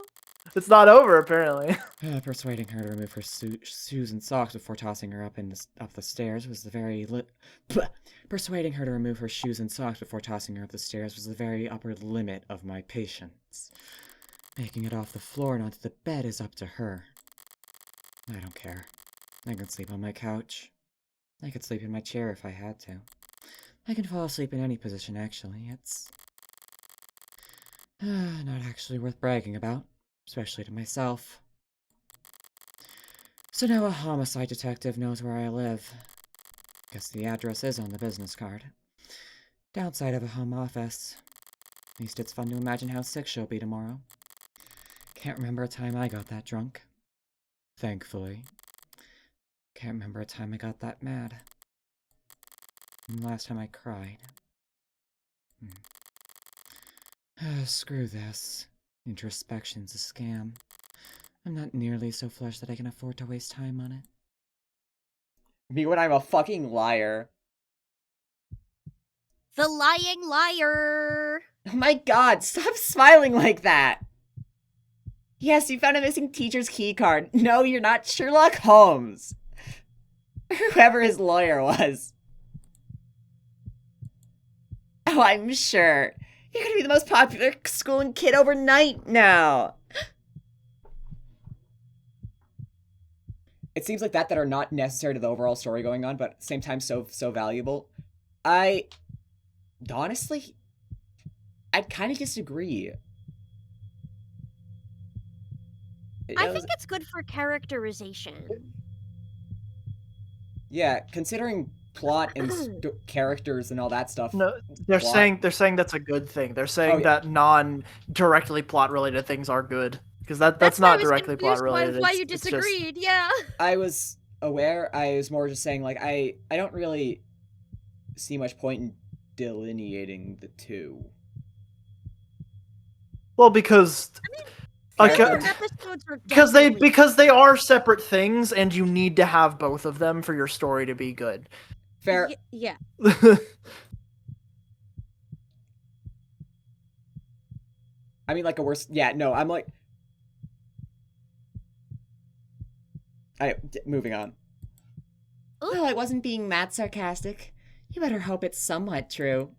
It's not over, apparently.
Persuading her to remove her shoes and socks before tossing her up the stairs was the very Persuading her to remove her shoes and socks before tossing her up the stairs was the very upper limit of my patience. Making it off the floor and onto the bed is up to her. I don't care. I can sleep on my couch. I could sleep in my chair if I had to. I can fall asleep in any position, actually. It's not actually worth bragging about, especially to myself. So now a homicide detective knows where I live. Guess the address is on the business card. Downside of a home office. At least it's fun to imagine how sick she'll be tomorrow. Can't remember a time I got that drunk. Thankfully. Can't remember a time I got that mad. And the last time I cried. Screw this. Introspection's a scam. I'm not nearly so flush that I can afford to waste time on it. Me when I'm a fucking liar.
The lying liar.
Oh my god, stop smiling like that! Yes, you found a missing teacher's keycard. No, you're not Sherlock Holmes. Whoever his lawyer was. Oh, I'm sure. You're gonna be the most popular school and kid overnight now. It seems like that are not necessary to the overall story going on, but at the same time so valuable. Honestly, I'd kind of disagree.
I think it's good for characterization.
Yeah, considering plot and characters and all that stuff.
No, they're saying that's a good thing. They're saying that non-directly plot related things are good because that's not directly plot related.
That's why you disagreed. Yeah.
I was aware. I was more just saying like I don't really see much point in delineating the two.
Well, because. Because they are separate things, and you need to have both of them for your story to be good.
Fair.
Yeah.
I mean, like a worse. Yeah, no, I'm like. Moving on. Well, I wasn't being that sarcastic. You better hope it's somewhat true.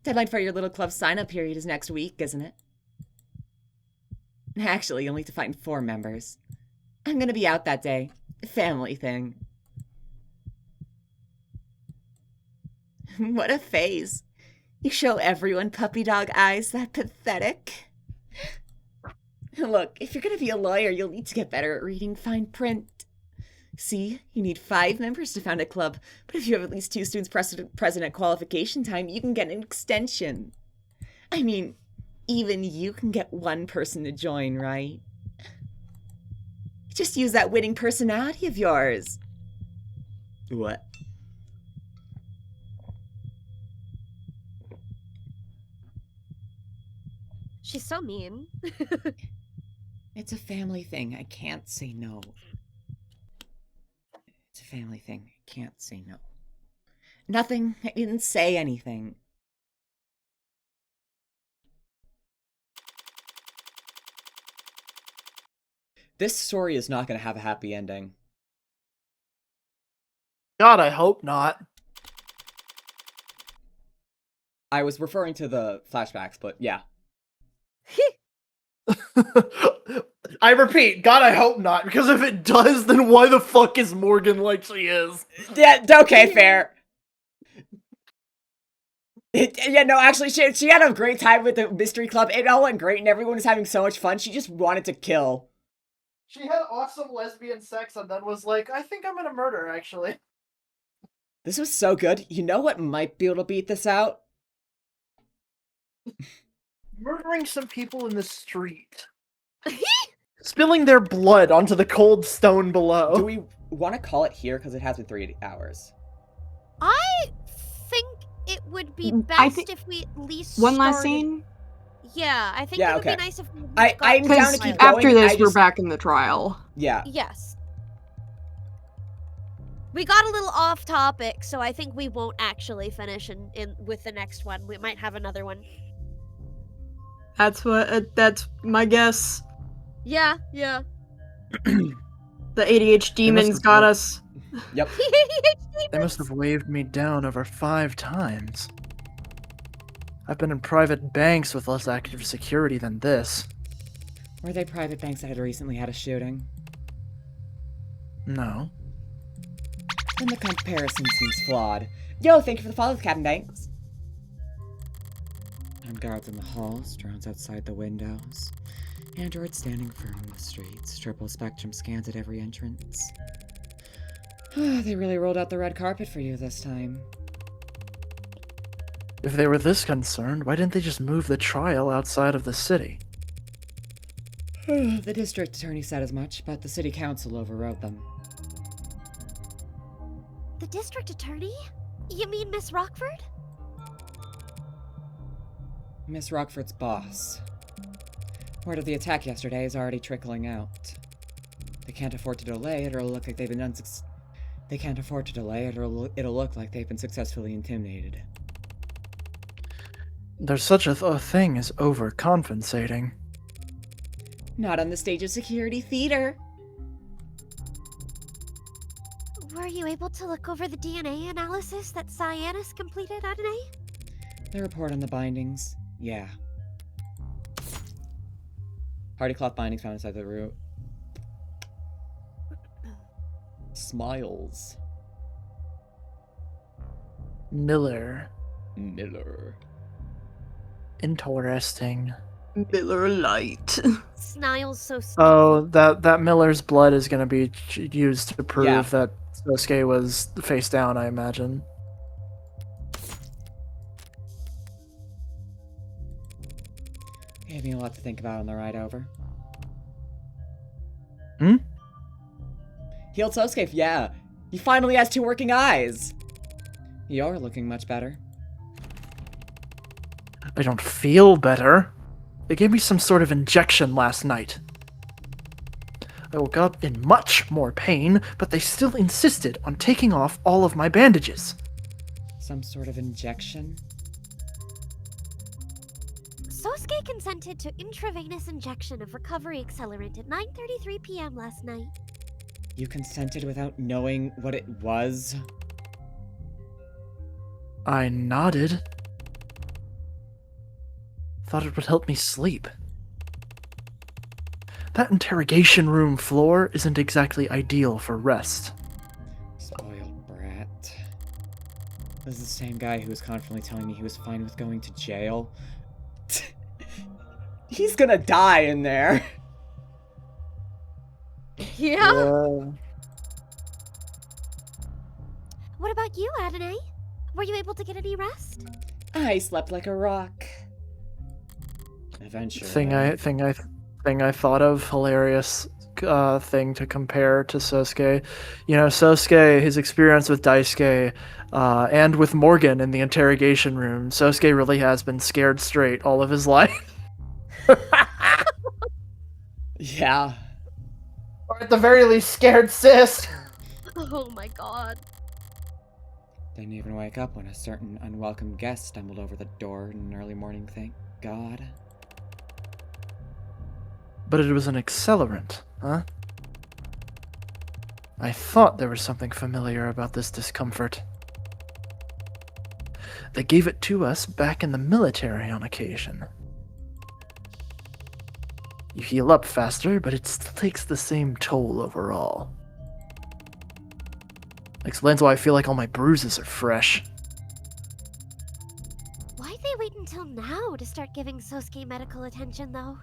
Deadline for your little club sign-up period is next week, isn't it? Actually, you'll need to find 4 members. I'm gonna be out that day. Family thing. What a phase. You show everyone puppy dog eyes that pathetic. Look, if you're gonna be a lawyer, you'll need to get better at reading fine print. See, you need 5 members to found a club, but if you have at least 2 students present at qualification time, you can get an extension. I mean, even you can get 1 person to join, right? Just use that winning personality of yours. What?
She's so mean.
It's a family thing. I can't say no. It's a family thing. I can't say no. Nothing. I didn't say anything. This story is not going to have a happy ending.
God, I hope not.
I was referring to the flashbacks, but yeah.
I repeat, God, I hope not, because if it does, then why the fuck is Morgan like she is?
Yeah, okay, fair. Yeah, no, actually, she had a great time with the mystery club. It all went great, and everyone was having so much fun. She just wanted to kill.
She had awesome lesbian sex and then was like, I think I'm gonna murder, actually.
This was so good. You know what might be able to beat this out?
Murdering some people in the street. Spilling their blood onto the cold stone below.
Do we want to call it here? Because it has been 3 hours.
I think it would be best if we at least
one last scene.
Yeah, I think it would be nice if we
I'm down to keep going.
After this, we're back in the trial.
Yeah.
Yes. We got a little off topic, so I think we won't actually finish in with the next one. We might have another one.
That's my guess.
Yeah.
The ADHD demons got us.
Yep.
They must have waved me down over 5 times. I've been in private banks with less active security than this.
Were they private banks that had recently had a shooting?
No.
Then the comparison seems flawed. Yo, thank you for the follow, Captain Banks. Armed guards in the halls, drones outside the windows. Androids standing firm in the streets, triple spectrum scans at every entrance. They really rolled out the red carpet for you this time.
If they were this concerned, why didn't they just move the trial outside of the city?
The district attorney said as much, but the city council overrode them.
The district attorney? You mean Miss Rockford?
Miss Rockford's boss. Word of the attack yesterday is already trickling out. They can't afford to delay it, or it'll look like they've been They can't afford to delay it, or it'll look like they've been successfully intimidated.
There's such a thing as overcompensating.
Not on the stage of security theater.
Were you able to look over the DNA analysis that Cyanus completed, Adonai?
The report on the bindings? Yeah. Hardy cloth bindings found inside the room. Smiles.
Miller. Interesting.
Miller Lite.
Snile's so
Oh, that Miller's blood is going to be used to prove
Yeah.
that Sosuke was face down, I imagine.
Gave me a lot to think about on the ride over.
Hmm?
Healed Sosuke, yeah. He finally has 2 working eyes. You're looking much better.
I don't feel better. They gave me some sort of injection last night. I woke up in much more pain, but they still insisted on taking off all of my bandages.
Some sort of injection?
Sosuke consented to intravenous injection of recovery accelerant at 9:33 p.m. last night.
You consented without knowing what it was?
I nodded. Thought it would help me sleep. That interrogation room floor isn't exactly ideal for rest.
Spoiled brat. This is the same guy who was constantly telling me he was fine with going to jail. He's gonna die in there.
Yeah?
Yeah.
What about you, Adonai? Were you able to get any rest?
I slept like a rock. Eventually.
Thing I thought of, hilarious thing to compare to Sosuke. You know, Sosuke, his experience with Daisuke, and with Morgan in the interrogation room, Sosuke really has been scared straight all of his life.
Yeah.
Or at the very least, scared sis.
Oh my god.
Didn't even wake up when a certain unwelcome guest stumbled over the door in an early morning, thank God.
But it was an accelerant, huh? I thought there was something familiar about this discomfort. They gave it to us back in the military on occasion. You heal up faster, but it still takes the same toll overall. Explains why I feel like all my bruises are fresh.
Why'd they wait until now to start giving Sosuke medical attention, though?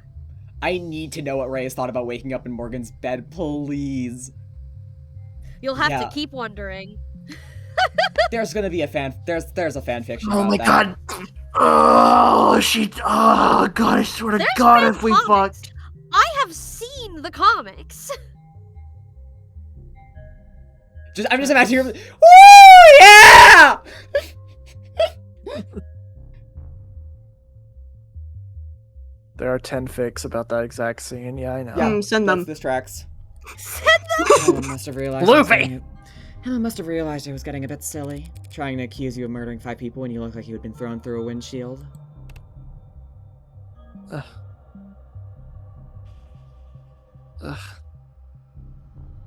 I need to know what Ray has thought about waking up in Morgan's bed, please.
You'll have
Yeah.
to keep wondering.
There's gonna be a there's a fan fiction
Oh
about
my
that.
god! Oh god, I swear to
There's
god
fan
if we
comics.
fucked.
I have seen the comics.
I'm just imagining you. Woo! Yeah!
There are 10 fics about that exact scene, yeah, I know.
Yeah.
Send them.
This tracks.
Send them.
I must have realized.
Luffy!
I must have realized I was getting a bit silly, trying to accuse you of murdering 5 people when you look like you had been thrown through a windshield.
Ugh.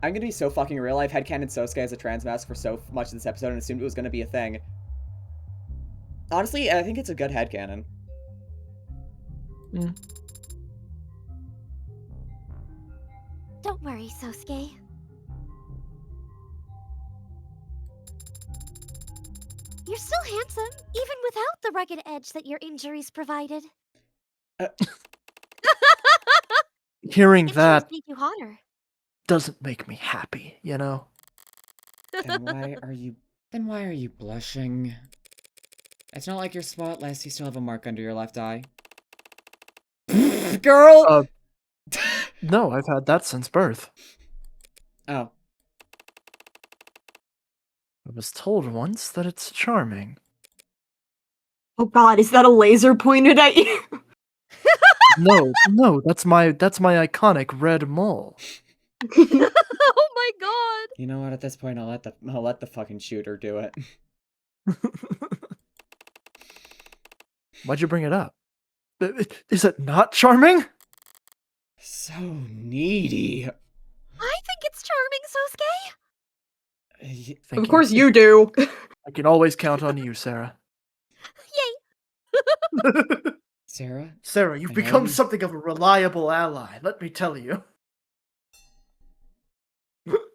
I'm gonna be so fucking real. I've headcanoned Sosuke as a trans mask for so much of this episode and assumed it was gonna be a thing. Honestly, I think it's a good headcanon.
Mm.
Don't worry, Sosuke. You're still handsome, even without the rugged edge that your injuries provided.
Hearing
Injuries
that
make you hotter.
doesn't make me happy, you know?
Then why are you blushing? It's not like you're spotless, you still have a mark under your left eye. Girl!
No, I've had that since birth.
Oh.
I was told once that it's charming.
Oh god, is that a laser pointed at you?
No, that's my iconic red mole.
Oh my god!
You know what, at this point I'll let the fucking shooter do it.
Why'd you bring it up? Is it not charming?
So needy.
I think it's charming, Sosuke!
Thank
Of course you do.
I can always count on you, Sarah.
Yay!
Sarah?
Sarah, you've
I know
become
you-
something of a reliable ally, let me tell you.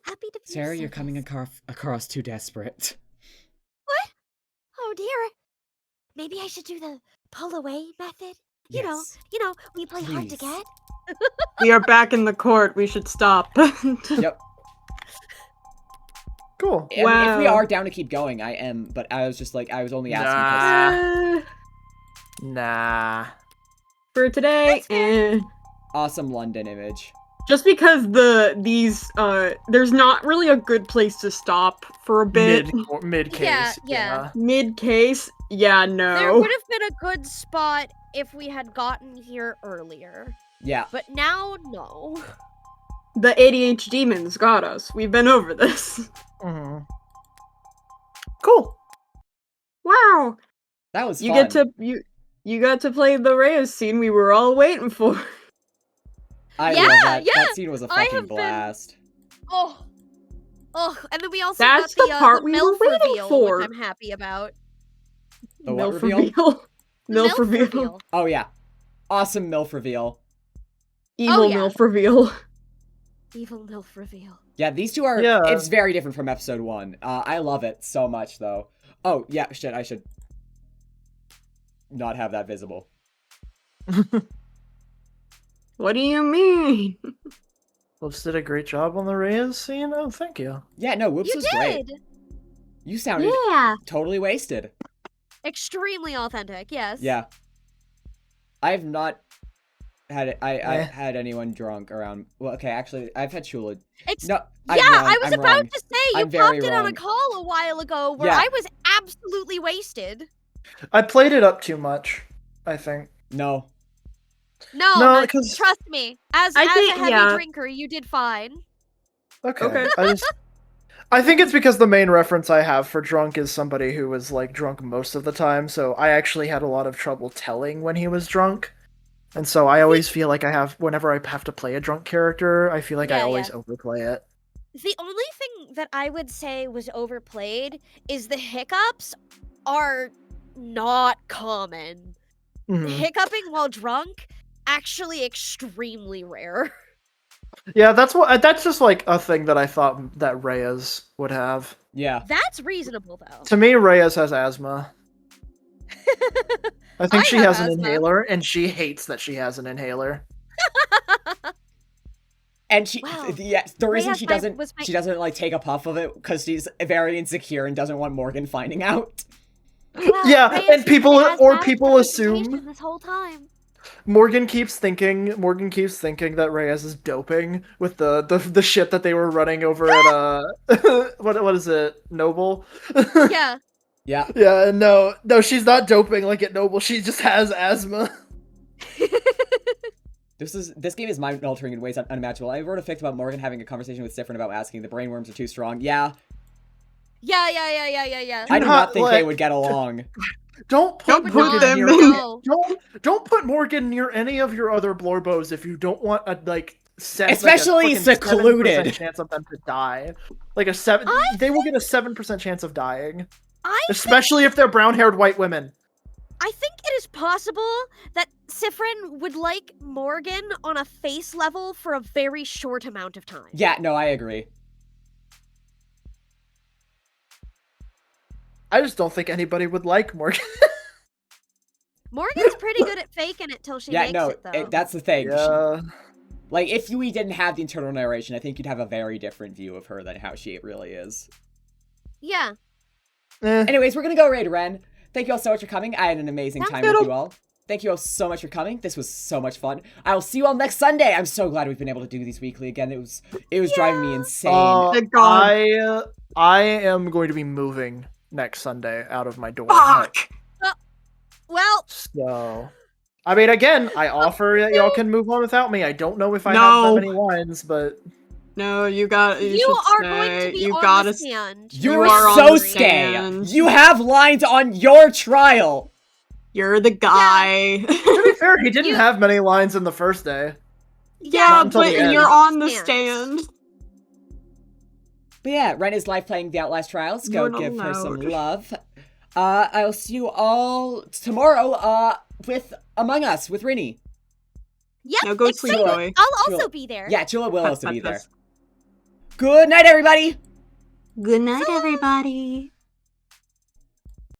Happy to be
Sarah,
of
you're coming
service.
across too desperate.
What? Oh dear. Maybe I should do the pull away method. You know, we play hard to
Please.
get.
We are back in the court. We should stop.
Yep.
Cool.
I mean, if we
Wow.
are down to keep going, I am, but I was just like, I was only asking because
Nah.
For today,
awesome London image.
just because there's not really a good place to stop for a bit.
Mid case.
Yeah.
Mid case, yeah,
There
no.
would have been a good spot if we had gotten here earlier.
Yeah.
But now, no.
The ADHD demons got us. We've been over this.
Mhm. Cool.
Wow.
That was
You
fun.
get to you got to play the Reyes scene we were all waiting for.
I
Yeah,
love that.
yeah,
That scene was a
I
fucking
have been-
blast.
Oh. And then we also
That's
got
the part
the
we were
MILF
waiting
reveal,
for.
which I'm happy about.
The what
MILF
reveal?
reveal. MILF reveal.
Oh yeah. Awesome MILF reveal.
Evil
yeah.
MILF reveal.
Evil MILF reveal.
Yeah, these two are,
Yeah.
it's very different from episode 1. I love it so much though. Oh, yeah, shit, I should not have that visible.
What do you mean?
Whoops did a great job on the Reyes scene. Oh, thank you.
Yeah, no, Whoops
You
was great.
did!
You sounded
Yeah!
totally wasted.
Extremely authentic, yes.
Yeah. I've not had I
Eh.
had anyone drunk around. Well, okay, actually, I've had Shula.
Ex-
No,
Yeah,
I'm wrong,
I was
I'm
about
wrong.
to say, you
I'm very
popped in on a
wrong.
call a while ago where
Yeah.
I was absolutely wasted.
I played it up too much, I think.
No.
No,
No,
but
'cause-
trust me, as
I
a
think-
heavy
yeah.
drinker, you did fine.
Okay. I think it's because the main reference I have for drunk is somebody who was like drunk most of the time, so I actually had a lot of trouble telling when he was drunk. And so I always feel like whenever I have to play a drunk character, I feel like I
Yeah,
always overplay it.
The only thing that I would say was overplayed is the hiccups are not common.
Mhm.
Hiccuping while drunk, actually extremely rare.
Yeah, that's just like a thing that I thought that Reyes would have.
Yeah.
That's reasonable, though.
To me, Reyes has asthma. I think
I
she
have
has an
asthma.
inhaler, and she hates that she has an inhaler.
And she,
Wow.
the reason
Reyes
she
my-
doesn't,
was my-
she doesn't like take a puff of it because she's very insecure and doesn't want Morgan finding out.
Well,
Yeah,
Reyes
and
has
people-
had
or
bad
people assume-
reputation this whole time.
Morgan keeps thinking that Reyes is doping with the shit that they were running over at what is it, Noble?
Yeah.
Yeah.
Yeah, no, she's not doping like at Noble. She just has asthma.
This game is mind altering in ways unimaginable. I wrote a fic about Morgan having a conversation with Sifrin about asking the brainworms are too strong. Yeah.
Yeah.
I do
not,
not think they
like-
would get along.
Don't
Don't
put
put
Morgan
them
near.
No.
Don't put Morgan near any of your other blorbos if you don't want a
Especially
like a frickin'
secluded.
7% chance of them to die. Like a 7. They will get a 7% chance of dying, especially if they're brown-haired white women.
I think it is possible that Sifrin would like Morgan on a face level for a very short amount of time.
Yeah, no, I agree.
I just don't think anybody would like Morgan.
Morgan's pretty good at faking it till she
Yeah,
makes
no,
it, though.
that's the thing.
Yeah.
Like, if we didn't have the internal narration, I think you'd have a very different view of her than how she really is.
Yeah.
Anyways, we're gonna go raid Ren. Thank you all so much for coming. I had an amazing time with you all. Thank you all so much for coming. This was so much fun. I will see you all next Sunday. I'm so glad we've been able to do these weekly again. It was driving me insane.
I am going to be moving next Sunday out of my dorm.
Fuck!
Well,
So, I mean, again, I offer that y'all can move on without me. I don't know if I have
No.
that many lines, but
No, you
you are going to be
you
on
gotta
the stand.
You
You
are
are on
so
the
scay.
stand.
You have lines on your trial.
You're the guy.
to be fair, he didn't have many lines in the first day.
Yeah,
Not until
but
the end.
you're on the
Stand.
stand.
But yeah, Ren is live playing the Outlast Trials. Go
You're not
give her some
allowed.
love. I'll see you all tomorrow, with Among Us, with Rini.
Yep,
Now go sleep,
excited.
Joey.
I'll also
Chula.
be there.
Yeah, Chula will also be there.
That's-
Good night, everybody!
Good night, everybody.